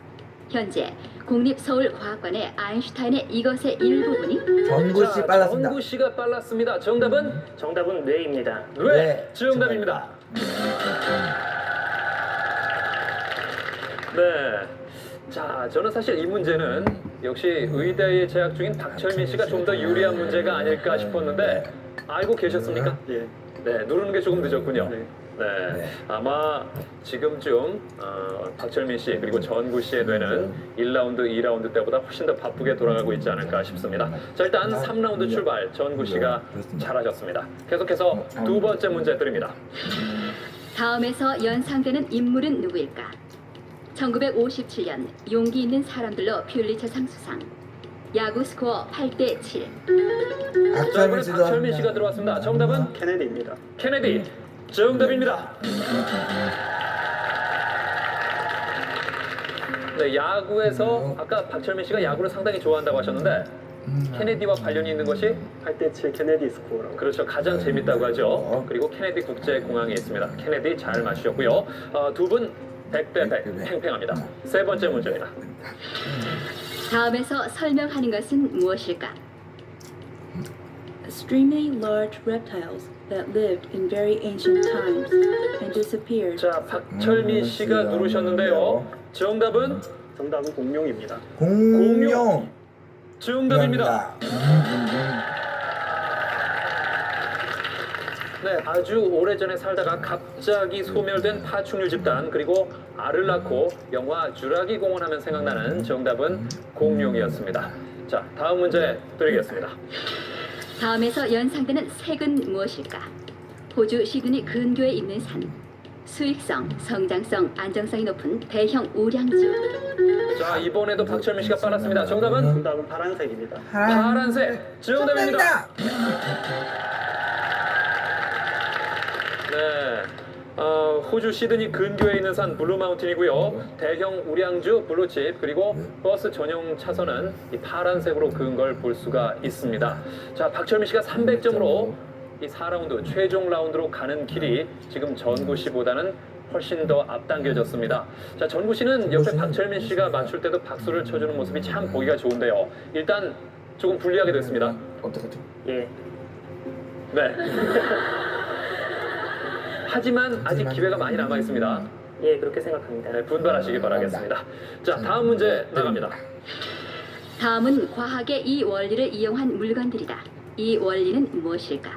Speaker 4: 현재 국립서울과학관의 아인슈타인의 이것의 일부분이
Speaker 1: 전구 씨 빨랐습니다.
Speaker 5: 전구 씨가 빨랐습니다. 정답은
Speaker 11: 정답은 뇌입니다.
Speaker 5: 뇌 정답입니다. 네. 자, 저는 사실 이 문제는 역시 의대에 재학 중인 박철민 씨가 좀 더 유리한 문제가 아닐까 싶었는데 알고 계셨습니까?
Speaker 8: 예.
Speaker 5: 네, 누르는 게 조금 늦었군요.
Speaker 8: 네.
Speaker 5: 네, 아마 지금쯤 박철민 씨 그리고 전구 씨의 뇌는 1라운드, 2라운드 때보다 훨씬 더 바쁘게 돌아가고 있지 않을까 싶습니다. 자, 일단 3라운드 출발 전구 씨가 잘하셨습니다. 계속해서 두 번째 문제 드립니다.
Speaker 4: 다음에서 연상되는 인물은 누구일까? 1957년 용기 있는 사람들로 퓰리처상 수상. 야구 스코어 8대7.
Speaker 5: 자, 이번에 박철민 씨가 들어왔습니다. 정답은
Speaker 8: 케네디입니다.
Speaker 5: 케네디. 정답입니다. 네, 야구에서 아까 박철민 씨가 야구를 상당히 좋아한다고 하셨는데 케네디와 관련이 있는 것이
Speaker 8: 8대7 케네디 스코어라고.
Speaker 5: 그렇죠. 가장 재밌다고 하죠. 그리고 케네디 국제공항에 있습니다. 케네디 잘 맞추셨고요. 두 분 100대 100 팽팽합니다. 세 번째 문제입니다.
Speaker 4: 다음에서 설명하는 것은 무엇일까?
Speaker 9: Extremely large reptiles that lived in very ancient times and disappeared.
Speaker 5: 자, 박철민 씨가 누르셨는데요. 정답은
Speaker 8: 정답은 공룡입니다.
Speaker 1: 공룡.
Speaker 5: 정답입니다. 네, 아주 오래전에 살다가 갑자기 소멸된 파충류 집단 그리고 알을 낳고 영화 쥬라기 공원 하면 생각나는 정답은 공룡이었습니다. 자, 다음 문제 드리겠습니다.
Speaker 4: 다음에서 연상되는 색은 무엇일까? 호주 시드니 근교에 있는 산. 수익성, 성장성, 안정성이 높은 대형 우량주.
Speaker 5: 자, 이번에도 박철민 씨가 빨랐습니다. 정답은
Speaker 8: 정답은 파란색입니다.
Speaker 5: 파란색. 정답입니다. 네. 호주 시드니 근교에 있는 산 블루마운틴이고요. 대형 우량주 블루칩 그리고 버스 전용 차선은 이 파란색으로 그은 걸 볼 수가 있습니다. 자, 박철민 씨가 300점으로 이 4라운드 최종 라운드로 가는 길이 지금 전구 씨보다는 훨씬 더 앞당겨졌습니다. 자, 전구 씨는 옆에 박철민 씨가 맞출 때도 박수를 쳐주는 모습이 참 보기가 좋은데요. 일단 조금 불리하게 됐습니다.
Speaker 1: 어떡하죠?
Speaker 11: 예.
Speaker 5: 네. 하지만 아직 기회가 많이 남아 있습니다.
Speaker 11: 예, 그렇게 생각합니다.
Speaker 5: 네, 분발하시기 바라겠습니다. 자, 다음 문제 나갑니다.
Speaker 4: 다음은 과학의 이 원리를 이용한 물건들이다. 이 원리는 무엇일까?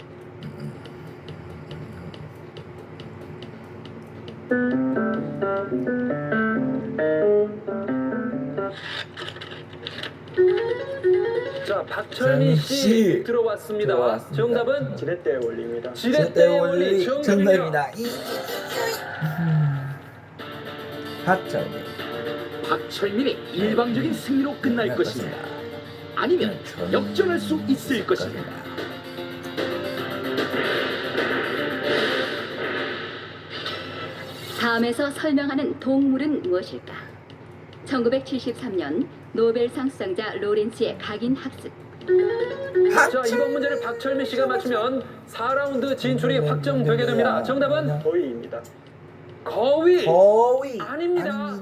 Speaker 5: 자, 박철민 씨 들어왔습니다. 정답은
Speaker 8: 지렛대의 원리입니다.
Speaker 5: 지렛대의 원리 정답입니다.
Speaker 1: 박철민.
Speaker 2: 박철민의 일방적인 승리로 끝날 것인가? 아니면 역전할 수 있을 것인가?
Speaker 4: 다음에서 설명하는 동물은 무엇일까? 1973년 노벨상 수상자 로렌츠의 각인 학습.
Speaker 5: 자, 이번 문제를 박철민 씨가 맞추면 4라운드 진출이 확정되게 됩니다. 정답은
Speaker 8: 거위입니다.
Speaker 5: 거위.
Speaker 1: 거위.
Speaker 5: 아닙니다.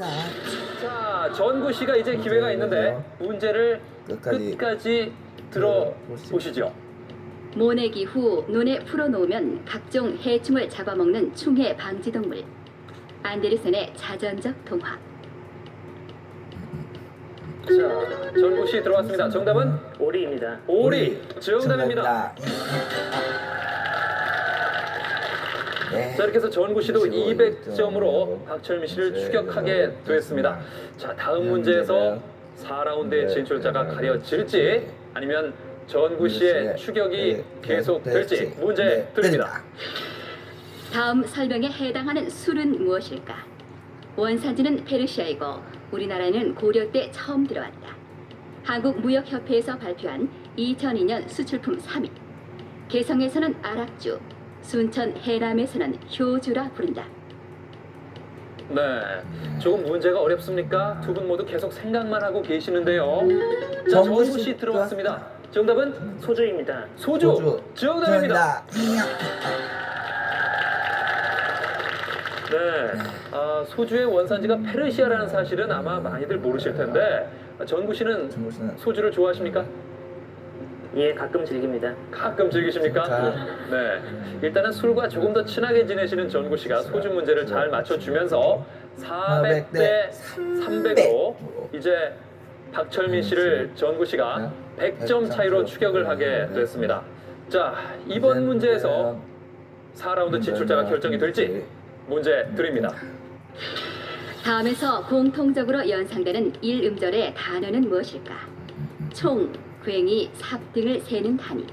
Speaker 5: 자, 전구 씨가 이제 기회가 있는데 문제를 끝까지 들어보시죠.
Speaker 4: 모내기 후 눈에 풀어놓으면 각종 해충을 잡아먹는 충해 방지동물. 안데르센의 자전적 동화.
Speaker 5: 자, 전구 씨 들어왔습니다. 정답은
Speaker 11: 오리입니다.
Speaker 5: 오리. 정답입니다.
Speaker 1: 네.
Speaker 5: 자, 이렇게 해서 전구 씨도 200점으로 박철민 씨를 추격하게 됐습니다. 자, 다음 문제에서 4라운드의 진출자가 가려질지 아니면 전구 씨의 추격이 계속될지 문제 드립니다.
Speaker 4: 다음 설명에 해당하는 술은 무엇일까? 원산지는 페르시아이고 우리나라에는 고려 때 처음 들어왔다. 한국무역협회에서 발표한 2002년 수출품 3위. 개성에서는 아락주, 순천 해남에서는 효주라 부른다.
Speaker 5: 네, 조금 문제가 어렵습니까? 두 분 모두 계속 생각만 하고 계시는데요. 자, 전구 씨 들어왔습니다. 정답은
Speaker 11: 소주입니다.
Speaker 5: 소주. 정답입니다. 네, 소주의 원산지가 페르시아라는 사실은 아마 많이들 모르실 텐데 전구 씨는 소주를 좋아하십니까?
Speaker 11: 예, 가끔 즐깁니다.
Speaker 5: 가끔 즐기십니까?
Speaker 1: 자.
Speaker 5: 네. 일단은 술과 조금 더 친하게 지내시는 전구 씨가 소주 문제를 잘 맞춰주면서 400대 300으로 이제 박철민 씨를 전구 씨가 100점 차이로 추격을 하게 됐습니다. 자, 이번 문제에서 4라운드 진출자가 결정이 될지 문제 드립니다.
Speaker 4: 다음에서 공통적으로 연상되는 1음절의 단어는 무엇일까? 총, 괭이, 삽 등을 세는 단위.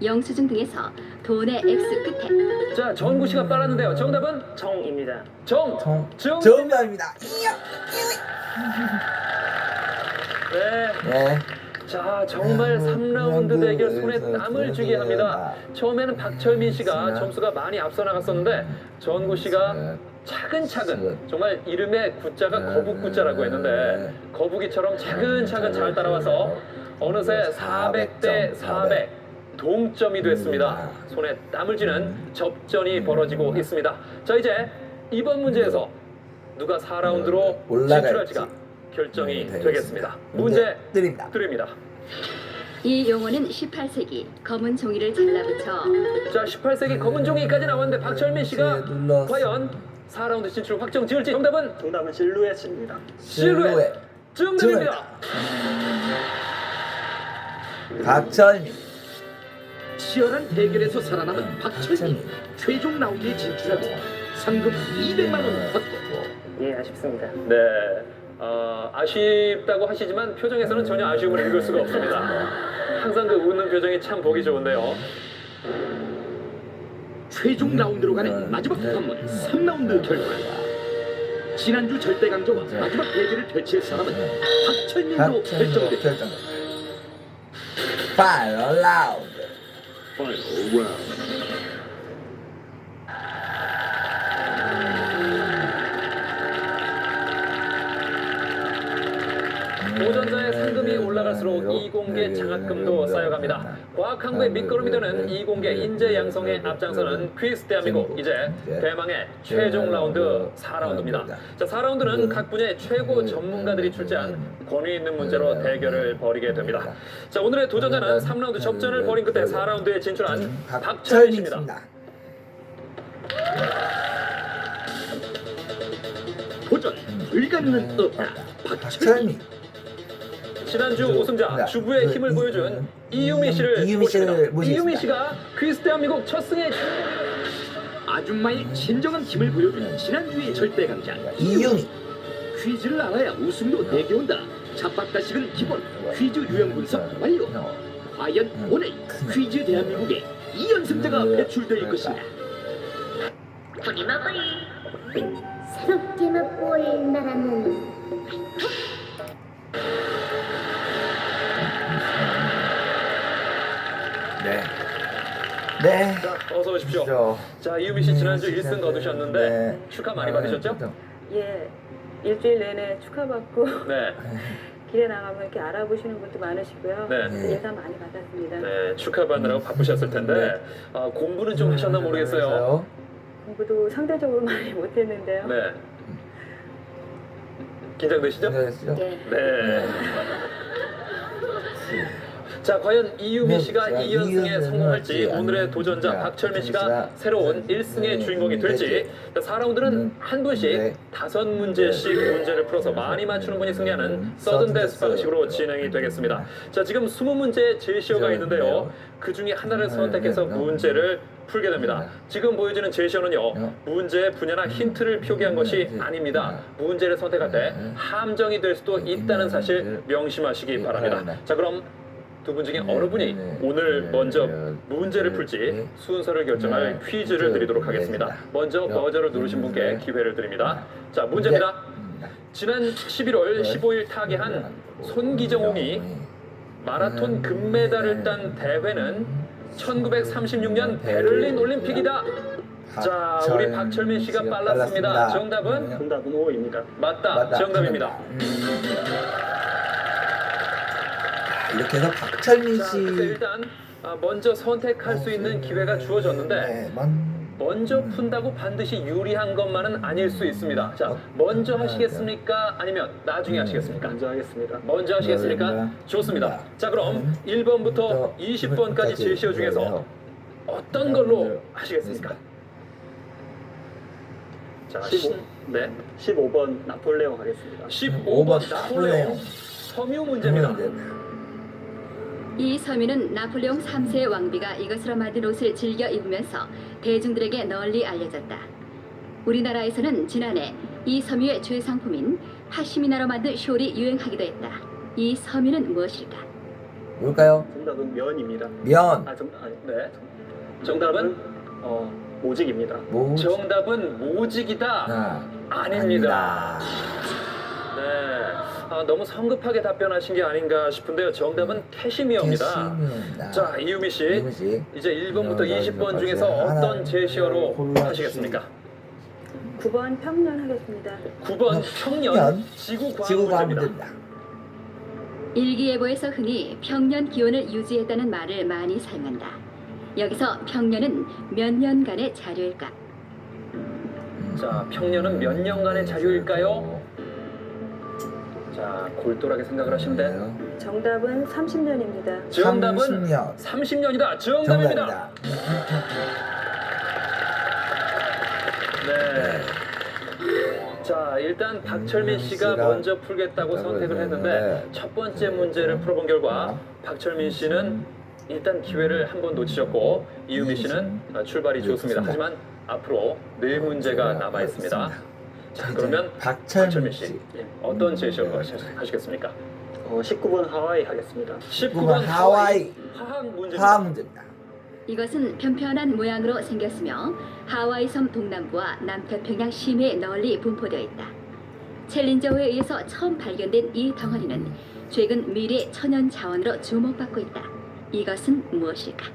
Speaker 4: 영수증 등에서 돈의 X 끝에
Speaker 5: 자, 전구 씨가 빨랐는데요. 정답은
Speaker 11: 정입니다.
Speaker 5: 정.
Speaker 1: 정답입니다.
Speaker 5: 네.
Speaker 1: 네.
Speaker 5: 자, 정말 3라운드 대결 손에 땀을 쥐게 합니다. 처음에는 박철민 씨가 점수가 많이 앞서 나갔었는데 전구 씨가 차근차근, 정말 이름에 구자가 거북구자라고 했는데 거북이처럼 차근차근 잘 따라와서 어느새 400대 400 동점이 됐습니다. 손에 땀을 쥐는 접전이 벌어지고 있습니다. 자, 이제 이번 문제에서 누가 4라운드로 진출할지가 결정이 되겠습니다. 문제 드립니다.
Speaker 4: 이 용어는 18세기 검은 종이를 잘라붙여
Speaker 5: 자, 18세기 검은 종이까지 나왔는데 박철민 씨가 과연 4라운드 진출 확정 지을지. 정답은
Speaker 11: 실루엣입니다.
Speaker 5: 실루엣. 정답입니다.
Speaker 1: 박철민.
Speaker 2: 치열한 대결에서 살아남은 박철민. 최종 라운드에 진출하고 상금 200만 원 받고.
Speaker 11: 예, 아쉽습니다.
Speaker 5: 네. 아쉽다고 하시지만 표정에서는 전혀 아쉬움을 읽을 수가 없습니다. 항상 그 웃는 표정이 참 보기 좋은데요.
Speaker 2: 최종 라운드로 가는 마지막 관문 3라운드 결과. 지난주 절대 강조와 마지막 대결을 펼칠 사람은 박철민으로 결정됩니다.
Speaker 1: 파이널 라운드.
Speaker 5: 도전자의 상금이 올라갈수록 이공계 장학금도 쌓여갑니다. 과학항구의 밑거름이 되는 이공계 인재 양성에 앞장서는 퀴즈 대한민국. 이제 대망의 최종 라운드 4라운드입니다. 자, 4라운드는 각 분야의 최고 전문가들이 출제한 권위 있는 문제로 대결을 벌이게 됩니다. 자, 오늘의 도전자는 3라운드 접전을 벌인 끝에 4라운드에 진출한 박철민 씨입니다.
Speaker 2: 도전 불가능은 없다. 박철민.
Speaker 5: 지난주 우승자 주부의 힘을 보여준 이유미 씨를 모십니다. 이유미 씨가 퀴즈 대한민국 첫 승에
Speaker 2: 아줌마의 진정한 힘을 보여준 지난주의 절대 강자
Speaker 1: 이유미.
Speaker 2: 퀴즈를 알아야 우승도 내게온다. 잡박다식은 기본. 퀴즈 유형 분석 완료. 과연 오늘 퀴즈 대한민국에 2연승자가 배출될 것인가?
Speaker 10: 새롭게 맛볼 나라는
Speaker 1: 네.
Speaker 5: 자, 어서 오십시오. 자, 이유미 씨 지난주 1승 거두셨는데 축하 많이 받으셨죠?
Speaker 12: 예, 일주일 내내 축하받고
Speaker 5: 네.
Speaker 12: 길에 나가면 이렇게 알아보시는 분도 많으시고요.
Speaker 5: 네.
Speaker 12: 예상 많이 받았습니다.
Speaker 5: 네, 축하받느라고 바쁘셨을 텐데 공부는 좀 하셨나 모르겠어요.
Speaker 12: 공부도 상대적으로 많이 못했는데요.
Speaker 5: 네. 긴장되시죠? 네. 자, 과연 이유미 씨가 2연승에 성공할지, 오늘의 도전자 박철민 씨가 새로운 1승의 주인공이 될지. 4라운드는 한 분씩 5문제씩 문제를 풀어서 많이 맞추는 분이 승리하는 서든데스 방식으로 진행이 되겠습니다. 자, 지금 20문제의 제시어가 있는데요. 그 중에 하나를 선택해서 문제를 풀게 됩니다. 지금 보여지는 제시어는요, 문제의 분야나 힌트를 표기한 것이 아닙니다. 문제를 선택할 때 함정이 될 수도 있다는 사실 명심하시기 바랍니다. 자, 그럼 두 분 중에 어느 분이 오늘 먼저 문제를 풀지 순서를 결정할 퀴즈를 드리도록 하겠습니다. 먼저 버저를 누르신 분께 기회를 드립니다. 자, 문제입니다. 지난 11월 15일 타계한 손기정홍이 마라톤 금메달을 딴 대회는 1936년 베를린 올림픽이다. 자, 우리 박철민 씨가 빨랐습니다. 정답은?
Speaker 11: 정답은 O입니다.
Speaker 5: 맞다. 정답입니다.
Speaker 1: 이렇게 해서 박철민
Speaker 5: 자,
Speaker 1: 씨.
Speaker 5: 일단 먼저 선택할 수 있는 기회가 주어졌는데 먼저 푼다고 반드시 유리한 것만은 아닐 수 있습니다. 자, 먼저 하시겠습니까? 아니면 나중에 하시겠습니까?
Speaker 8: 먼저 하겠습니다.
Speaker 5: 먼저 하시겠습니까? 좋습니다. 자, 그럼 1번부터 20번까지 제시어 중에서 어떤 걸로 하시겠습니까? 자,
Speaker 8: 15번 나폴레옹 하겠습니다.
Speaker 5: 15번 나폴레옹 섬유 문제입니다.
Speaker 4: 이 섬유는 나폴레옹 3세의 왕비가 이것으로 만든 옷을 즐겨 입으면서 대중들에게 널리 알려졌다. 우리나라에서는 지난해 이 섬유의 최상품인 파시미나로 만든 숄이 유행하기도 했다. 이 섬유는 무엇일까?
Speaker 1: 뭘까요?
Speaker 8: 정답은 면입니다.
Speaker 1: 면.
Speaker 5: 네. 정답은
Speaker 8: 모직입니다.
Speaker 5: 정답은 모직이다. 아닙니다. 네. 너무 성급하게 답변하신 게 아닌가 싶은데요. 정답은 캐시미어입니다. 자, 이유미 씨. 이제 1번부터 20번 중에서 어떤 제시어로 하시겠습니까?
Speaker 12: 9번 평년 하겠습니다.
Speaker 5: 9번 평년 지구과학 문제입니다.
Speaker 4: 일기예보에서 흔히 평년 기온을 유지했다는 말을 많이 사용한다. 여기서 평년은 몇 년간의 자료일까?
Speaker 5: 자, 평년은 몇 년간의 자료일까요? 자, 골똘하게 생각을 하시면 돼요.
Speaker 12: 정답은 30년입니다.
Speaker 5: 정답은 30년이다. 정답입니다. 네. 자, 일단 박철민 씨가 먼저 풀겠다고 선택을 했는데 첫 번째 문제를 풀어본 결과 박철민 씨는 일단 기회를 한 번 놓치셨고 이유미 씨는 출발이 좋습니다. 하지만 앞으로 4문제가 남아 있습니다. 자, 그러면 박철민 씨 어떤 제시어로 하시겠습니까?
Speaker 8: 19번 하와이 하겠습니다.
Speaker 5: 19번
Speaker 1: 하와이.
Speaker 5: 화학 문제입니다.
Speaker 1: 화학 문제입니다.
Speaker 4: 이것은 편편한 모양으로 생겼으며 하와이 섬 동남부와 남태평양 심해에 널리 분포되어 있다. 챌린저호에 의해서 처음 발견된 이 덩어리는 최근 미래 천연 자원으로 주목받고 있다. 이것은 무엇일까?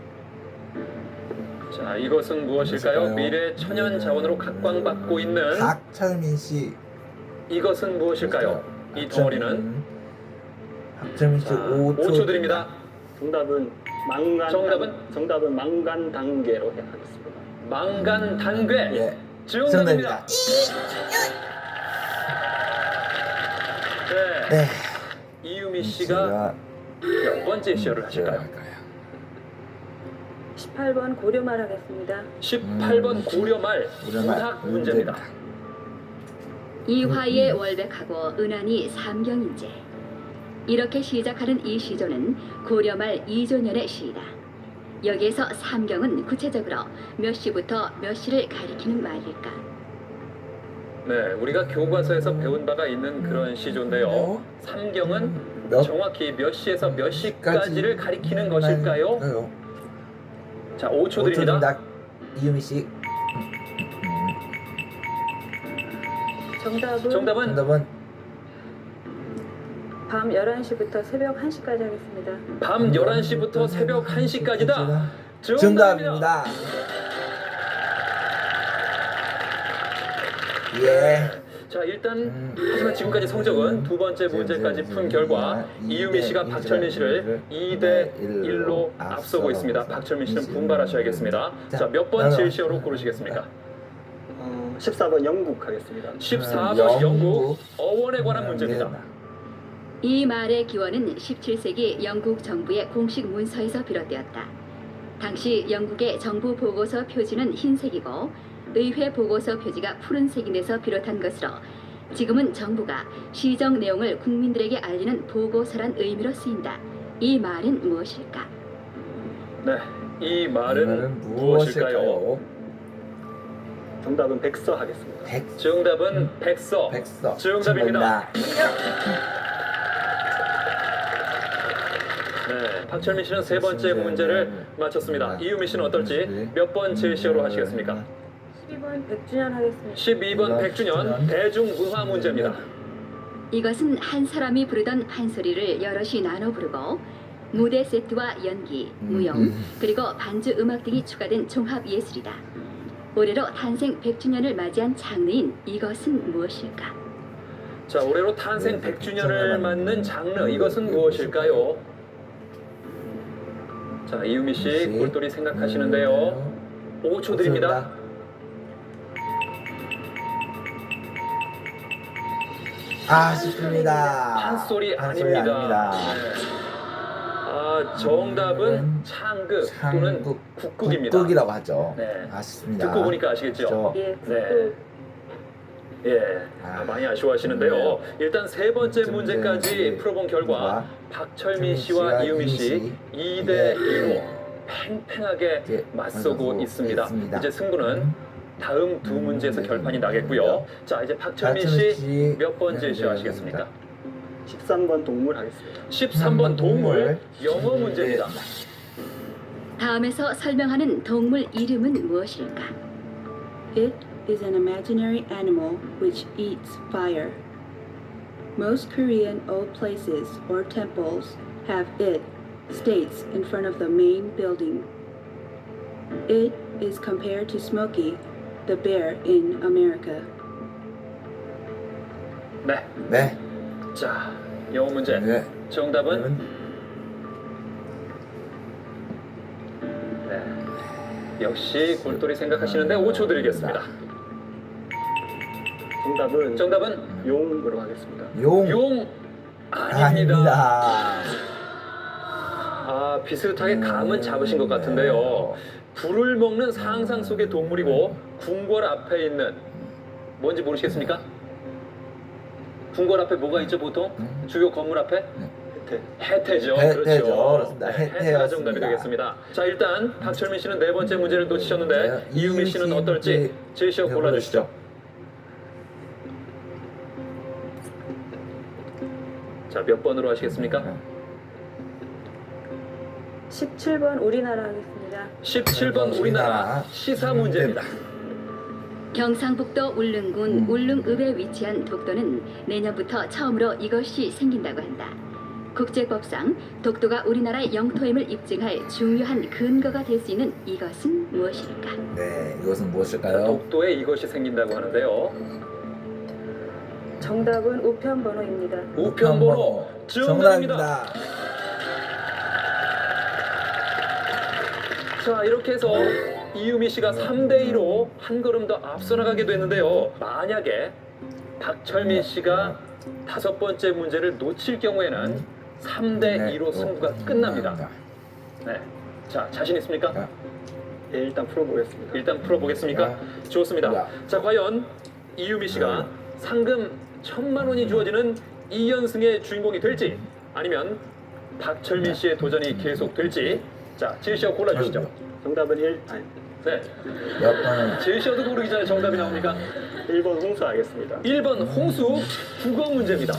Speaker 5: 자, 이것은 무엇일까요? 미래 천연 자원으로 각광받고 있는
Speaker 1: 박철민 씨.
Speaker 5: 이것은 무엇일까요? 이 덩어리는
Speaker 1: 박철민 씨
Speaker 5: 5초 드립니다.
Speaker 8: 정답은 망간 단계로 하겠습니다.
Speaker 5: 망간 단괴. 정답입니다. 네. 이유미 씨가 몇 번째 시어를 하실까요?
Speaker 12: 18번 고려말 하겠습니다.
Speaker 5: 18번 고려말 문학 문제입니다.
Speaker 4: 이화의 월백하고 은하니 삼경인제. 이렇게 시작하는 이 시조는 고려말 2조년의 시이다. 여기에서 삼경은 구체적으로 몇 시부터 몇 시를 가리키는 말일까?
Speaker 5: 네, 우리가 교과서에서 배운 바가 있는 그런 시조인데요. 삼경은 정확히 몇 시에서 몇 시까지를 가리키는 것일까요? 자, 5초 드립니다.
Speaker 1: 이유미 씨.
Speaker 12: 정답은 밤 11시부터 새벽 1시까지 하겠습니다.
Speaker 5: 밤 11시부터 새벽 1시까지다.
Speaker 1: 정답입니다. 예.
Speaker 5: 자, 일단 하지만 지금까지 성적은 두 번째 문제까지 푼 결과 이유미 씨가 박철민 씨를 2대 1로 앞서고 있습니다. 박철민 씨는 분발하셔야겠습니다. 자, 몇 번 제시어로 고르시겠습니까?
Speaker 8: 14번 영국 하겠습니다.
Speaker 5: 14번 영국 어원에 관한 문제입니다.
Speaker 4: 이 말의 기원은 17세기 영국 정부의 공식 문서에서 비롯되었다. 당시 영국의 정부 보고서 표지는 흰색이고 의회 보고서 표지가 푸른색인데서 비롯한 것으로 지금은 정부가 시정 내용을 국민들에게 알리는 보고서란 의미로 쓰인다. 이 말은 무엇일까?
Speaker 5: 네, 이 말은 무엇일까요?
Speaker 8: 정답은 백서 하겠습니다.
Speaker 5: 정답은 백서. 정답입니다. 네, 박철민 씨는 세 번째 문제를 맞췄습니다. 이유미 씨는 어떨지 몇 번 제시어로 하시겠습니까?
Speaker 12: 12번 백준현 하겠습니다.
Speaker 5: 12번 백준현 대중문화 문제입니다.
Speaker 4: 이것은 한 사람이 부르던 판소리를 여럿이 나눠 부르고 무대 세트와 연기, 무용, 그리고 반주 음악 등이 추가된 종합 예술이다. 올해로 탄생 100주년을 맞이한 장르인 이것은 무엇일까?
Speaker 5: 자, 올해로 탄생 100주년을 맞는 장르 이것은 무엇일까요? 자, 이유미 씨 골똘히 생각하시는데요. 5초 드립니다.
Speaker 1: 아쉽습니다.
Speaker 5: 판소리 아닙니다. 네. 정답은 창극 또는 국극입니다.
Speaker 1: 국극이라고 하죠.
Speaker 5: 네.
Speaker 1: 아쉽습니다.
Speaker 5: 듣고 보니까 아시겠죠?
Speaker 12: 예,
Speaker 5: 네. 예, 많이 아쉬워하시는데요. 일단 세 번째 문제까지 풀어본 결과 박철민 씨와 이유미 씨 2대 2로 팽팽하게 맞서고 있습니다. 이제 승부는 다음 두 문제에서 결판이 나겠고요. 자, 이제 박철민 씨 몇 번째 시어 하시겠습니까?
Speaker 8: 13번 동물 하겠습니다.
Speaker 5: 13번 동물 영어 문제입니다.
Speaker 4: 다음에서 설명하는 동물 이름은 무엇일까?
Speaker 9: It is an imaginary animal which eats fire. Most Korean old places or temples have it states in front of the main building. It is compared to Smokey, the bear in America.
Speaker 5: 네.
Speaker 1: 네.
Speaker 5: 자, 영어 문제. 정답은 네. 역시 골똘히 생각하시는데 5초 드리겠습니다. 정답은
Speaker 8: 용으로 하겠습니다.
Speaker 5: 용 아닙니다. 비슷하게 감은 잡으신 것 같은데요. 불을 먹는 상상 속의 동물이고 궁궐 앞에 있는 뭔지 모르시겠습니까? 궁궐 앞에 뭐가 있죠 보통? 주요 건물 앞에? 해태죠.
Speaker 1: 해태죠.
Speaker 5: 그렇죠.
Speaker 1: 그렇습니다.
Speaker 5: 네, 해태가
Speaker 1: 해태였습니다.
Speaker 5: 정답이 되겠습니다. 자, 일단 박철민 씨는 네 번째 문제를 놓치셨는데 이유미 씨는 어떨지 제시어 골라주시죠. 자, 몇 번으로 하시겠습니까?
Speaker 12: 17번 우리나라 하겠습니다.
Speaker 5: 17번 우리나라 시사 문제입니다.
Speaker 4: 경상북도 울릉군 울릉읍에 위치한 독도는 내년부터 처음으로 이것이 생긴다고 한다. 국제법상 독도가 우리나라의 영토임을 입증할 중요한 근거가 될 수 있는 이것은 무엇일까?
Speaker 1: 네, 이것은 무엇일까요?
Speaker 5: 독도에 이것이 생긴다고 하는데요.
Speaker 12: 정답은 우편번호입니다.
Speaker 5: 우편번호 정답입니다. 자, 이렇게 해서 이유미 씨가 3대 2로 한 걸음 더 앞서 나가게 됐는데요. 만약에 박철민 씨가 다섯 번째 문제를 놓칠 경우에는 3대 2로 승부가 끝납니다. 네. 자, 자신 있습니까?
Speaker 8: 네, 일단 풀어보겠습니다.
Speaker 5: 일단 풀어보겠습니까? 좋습니다. 자, 과연 이유미 씨가 상금 1,000만 원이 주어지는 2연승의 주인공이 될지 아니면 박철민 씨의 도전이 계속될지 자, 제시어 골라주시죠.
Speaker 8: 정답은
Speaker 5: 네. 제시어도 고르기 전에 정답이 나옵니까?
Speaker 8: 1번 홍수 하겠습니다.
Speaker 5: 1번 홍수 국어 문제입니다.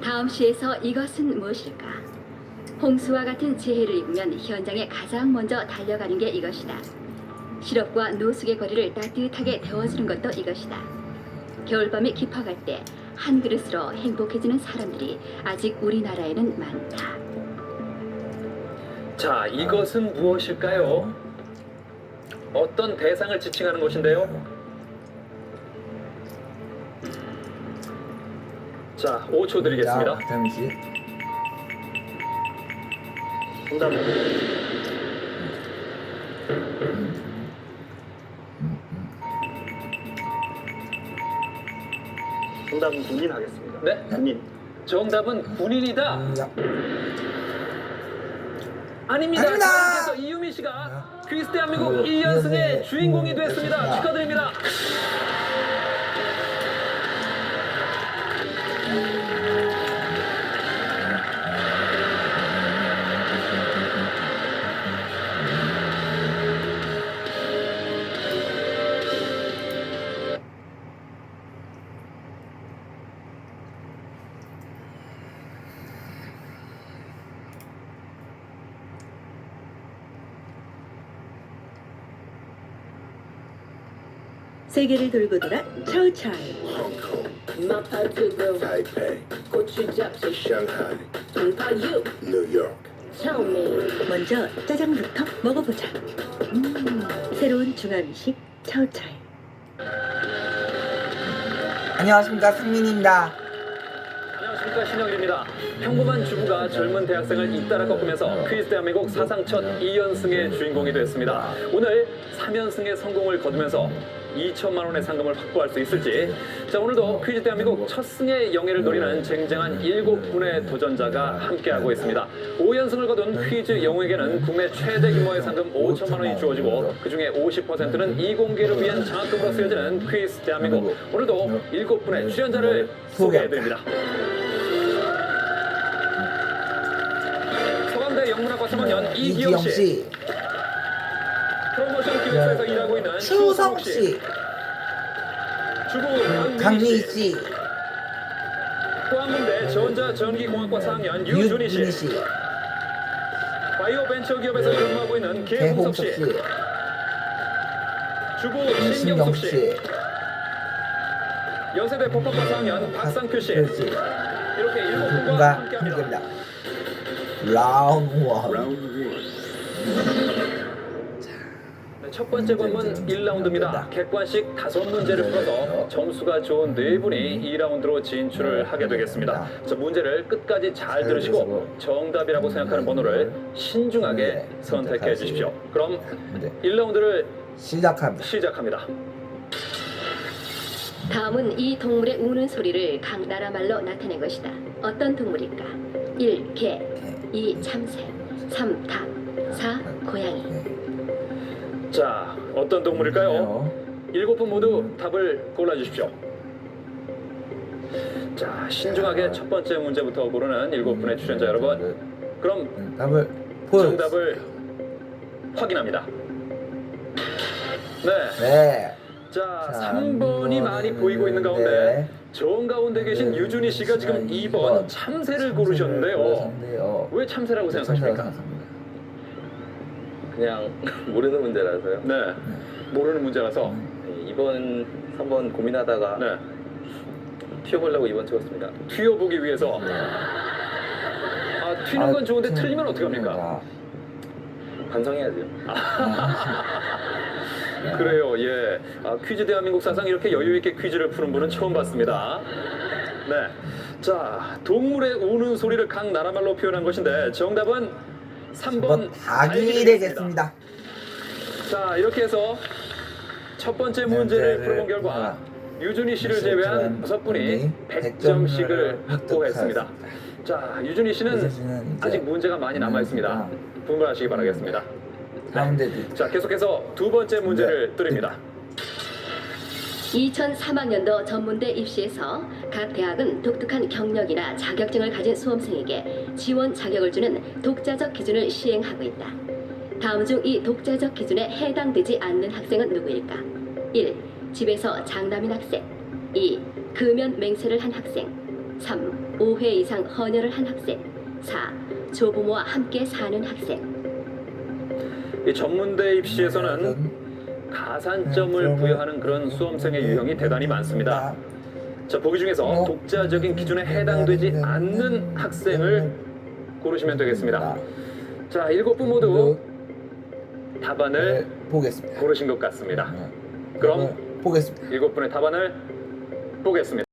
Speaker 4: 다음 시에서 이것은 무엇일까? 홍수와 같은 재해를 입으면 현장에 가장 먼저 달려가는 게 이것이다. 실업과 노숙의 거리를 따뜻하게 데워주는 것도 이것이다. 겨울밤이 깊어갈 때 한 그릇으로 행복해지는 사람들이 아직 우리나라에는 많다.
Speaker 5: 자, 이것은 무엇일까요? 어떤 대상을 지칭하는 것인데요? 자, 5초 드리겠습니다.
Speaker 1: 잠시.
Speaker 8: 정답은 정답은 군인 하겠습니다.
Speaker 5: 네?
Speaker 8: 군인.
Speaker 5: 정답은 군인이다. 아닙니다. 그래서 이유미 씨가 퀴즈 대한민국 2연승의 주인공이 됐습니다. 축하드립니다.
Speaker 7: 세계를 돌고 돌아 차우차이.
Speaker 10: 마파두부 고추잡채 동파육
Speaker 13: 뉴욕.
Speaker 10: 차오미.
Speaker 7: 먼저 짜장부터 먹어보자. 새로운 중화미식 차우차이.
Speaker 1: 안녕하십니까, 상민입니다.
Speaker 5: 안녕하십니까, 신영일입니다. 평범한 주부가 젊은 대학생을 잇따라 꺾으면서 퀴즈 대한민국 사상 첫 2연승의 주인공이 됐습니다. 오늘 3연승의 성공을 거두면서 2천만 원의 상금을 확보할 수 있을지. 자, 오늘도 퀴즈 대한민국 첫 승의 영예를 노리는 쟁쟁한 7분의 도전자가 함께하고 있습니다. 5연승을 거둔 퀴즈 영웅에게는 국내 최대 규모의 상금 5천만 원이 주어지고 그중에 50%는 이공계를 위한 장학금으로 쓰여지는 퀴즈 대한민국. 오늘도 7분의 출연자를 소개해드립니다. 서강대 영문학과 3학년 이기영 씨, 프로모션 기획사에서 일하고 있는
Speaker 1: 추성 씨,
Speaker 5: 주부
Speaker 1: 강미 씨,
Speaker 5: 포항공대 전자전기공학과 4학년 유준희 씨, 바이오 벤처 기업에서 근무하고 있는 개홍석 씨, 주부 신경숙 씨, 연세대 법학과 4학년 박상표 씨. 이렇게 7분과 함께합니다.
Speaker 1: 라운드 1.
Speaker 5: 첫 번째 관문 1라운드입니다. 객관식 5문제를 풀어서 점수가 좋은 4분이 2라운드로 진출을 하게 되겠습니다. 자, 문제를 끝까지 잘 들으시고 정답이라고 생각하는 번호를 신중하게 선택해 주십시오. 그럼 1라운드를 시작합니다.
Speaker 4: 다음은 이 동물의 우는 소리를 각 나라 말로 나타낸 것이다. 어떤 동물일까? 1. 개, 2. 참새, 3. 닭, 4. 고양이.
Speaker 5: 자, 어떤 동물일까요? 7분 모두 답을 골라주십시오. 자, 신중하게 첫 번째 문제부터 고르는 7분의 출연자 여러분. 그럼 정답을 확인합니다. 네. 자, 3번이 많이 보이고 있는 가운데 정가운데 계신 유준희 씨가 지금 2번 참새를 고르셨는데요. 왜 참새라고 생각하십니까?
Speaker 13: 그냥 모르는 문제라서요.
Speaker 5: 네, 모르는 문제라서.
Speaker 13: 2번, 3번 고민하다가
Speaker 5: 네,
Speaker 13: 튀어보려고 2번 찍었습니다.
Speaker 5: 튀어보기 위해서. 아, 튀는 건 좋은데 틀리면 어떡합니까?
Speaker 13: 반성해야죠.
Speaker 5: 그래요, 예. 아, 퀴즈 대한민국 사상 이렇게 여유 있게 퀴즈를 푸는 분은 처음 봤습니다. 네. 자, 동물의 우는 소리를 각 나라 말로 표현한 것인데 정답은 3번
Speaker 1: 닭이 되겠습니다.
Speaker 5: 자, 이렇게 해서 첫 번째 문제를 풀어본 결과 유준희 씨를 제외한 6분이 100점씩을 확보했습니다. 자, 유준희 씨는 아직 문제가 많이 남아 있습니다. 분발하시기 바라겠습니다. 자, 계속해서 두 번째 문제를 드립니다.
Speaker 4: 2003학년도 전문대 입시에서 각 대학은 독특한 경력이나 자격증을 가진 수험생에게 지원 자격을 주는 독자적 기준을 시행하고 있다. 다음 중 이 독자적 기준에 해당되지 않는 학생은 누구일까? 1. 집에서 장남인 학생. 2. 금연 맹세를 한 학생. 3. 5회 이상 헌혈을 한 학생. 4. 조부모와 함께 사는 학생.
Speaker 5: 이 전문대 입시에서는 가산점을 부여하는 그런 수험생의 유형이 대단히 많습니다. 자, 보기 중에서 독자적인 기준에 해당되지 않는 학생을 고르시면 되겠습니다. 자, 7분 모두 답안을 고르신 것 같습니다. 그럼 7분의 답안을 보겠습니다.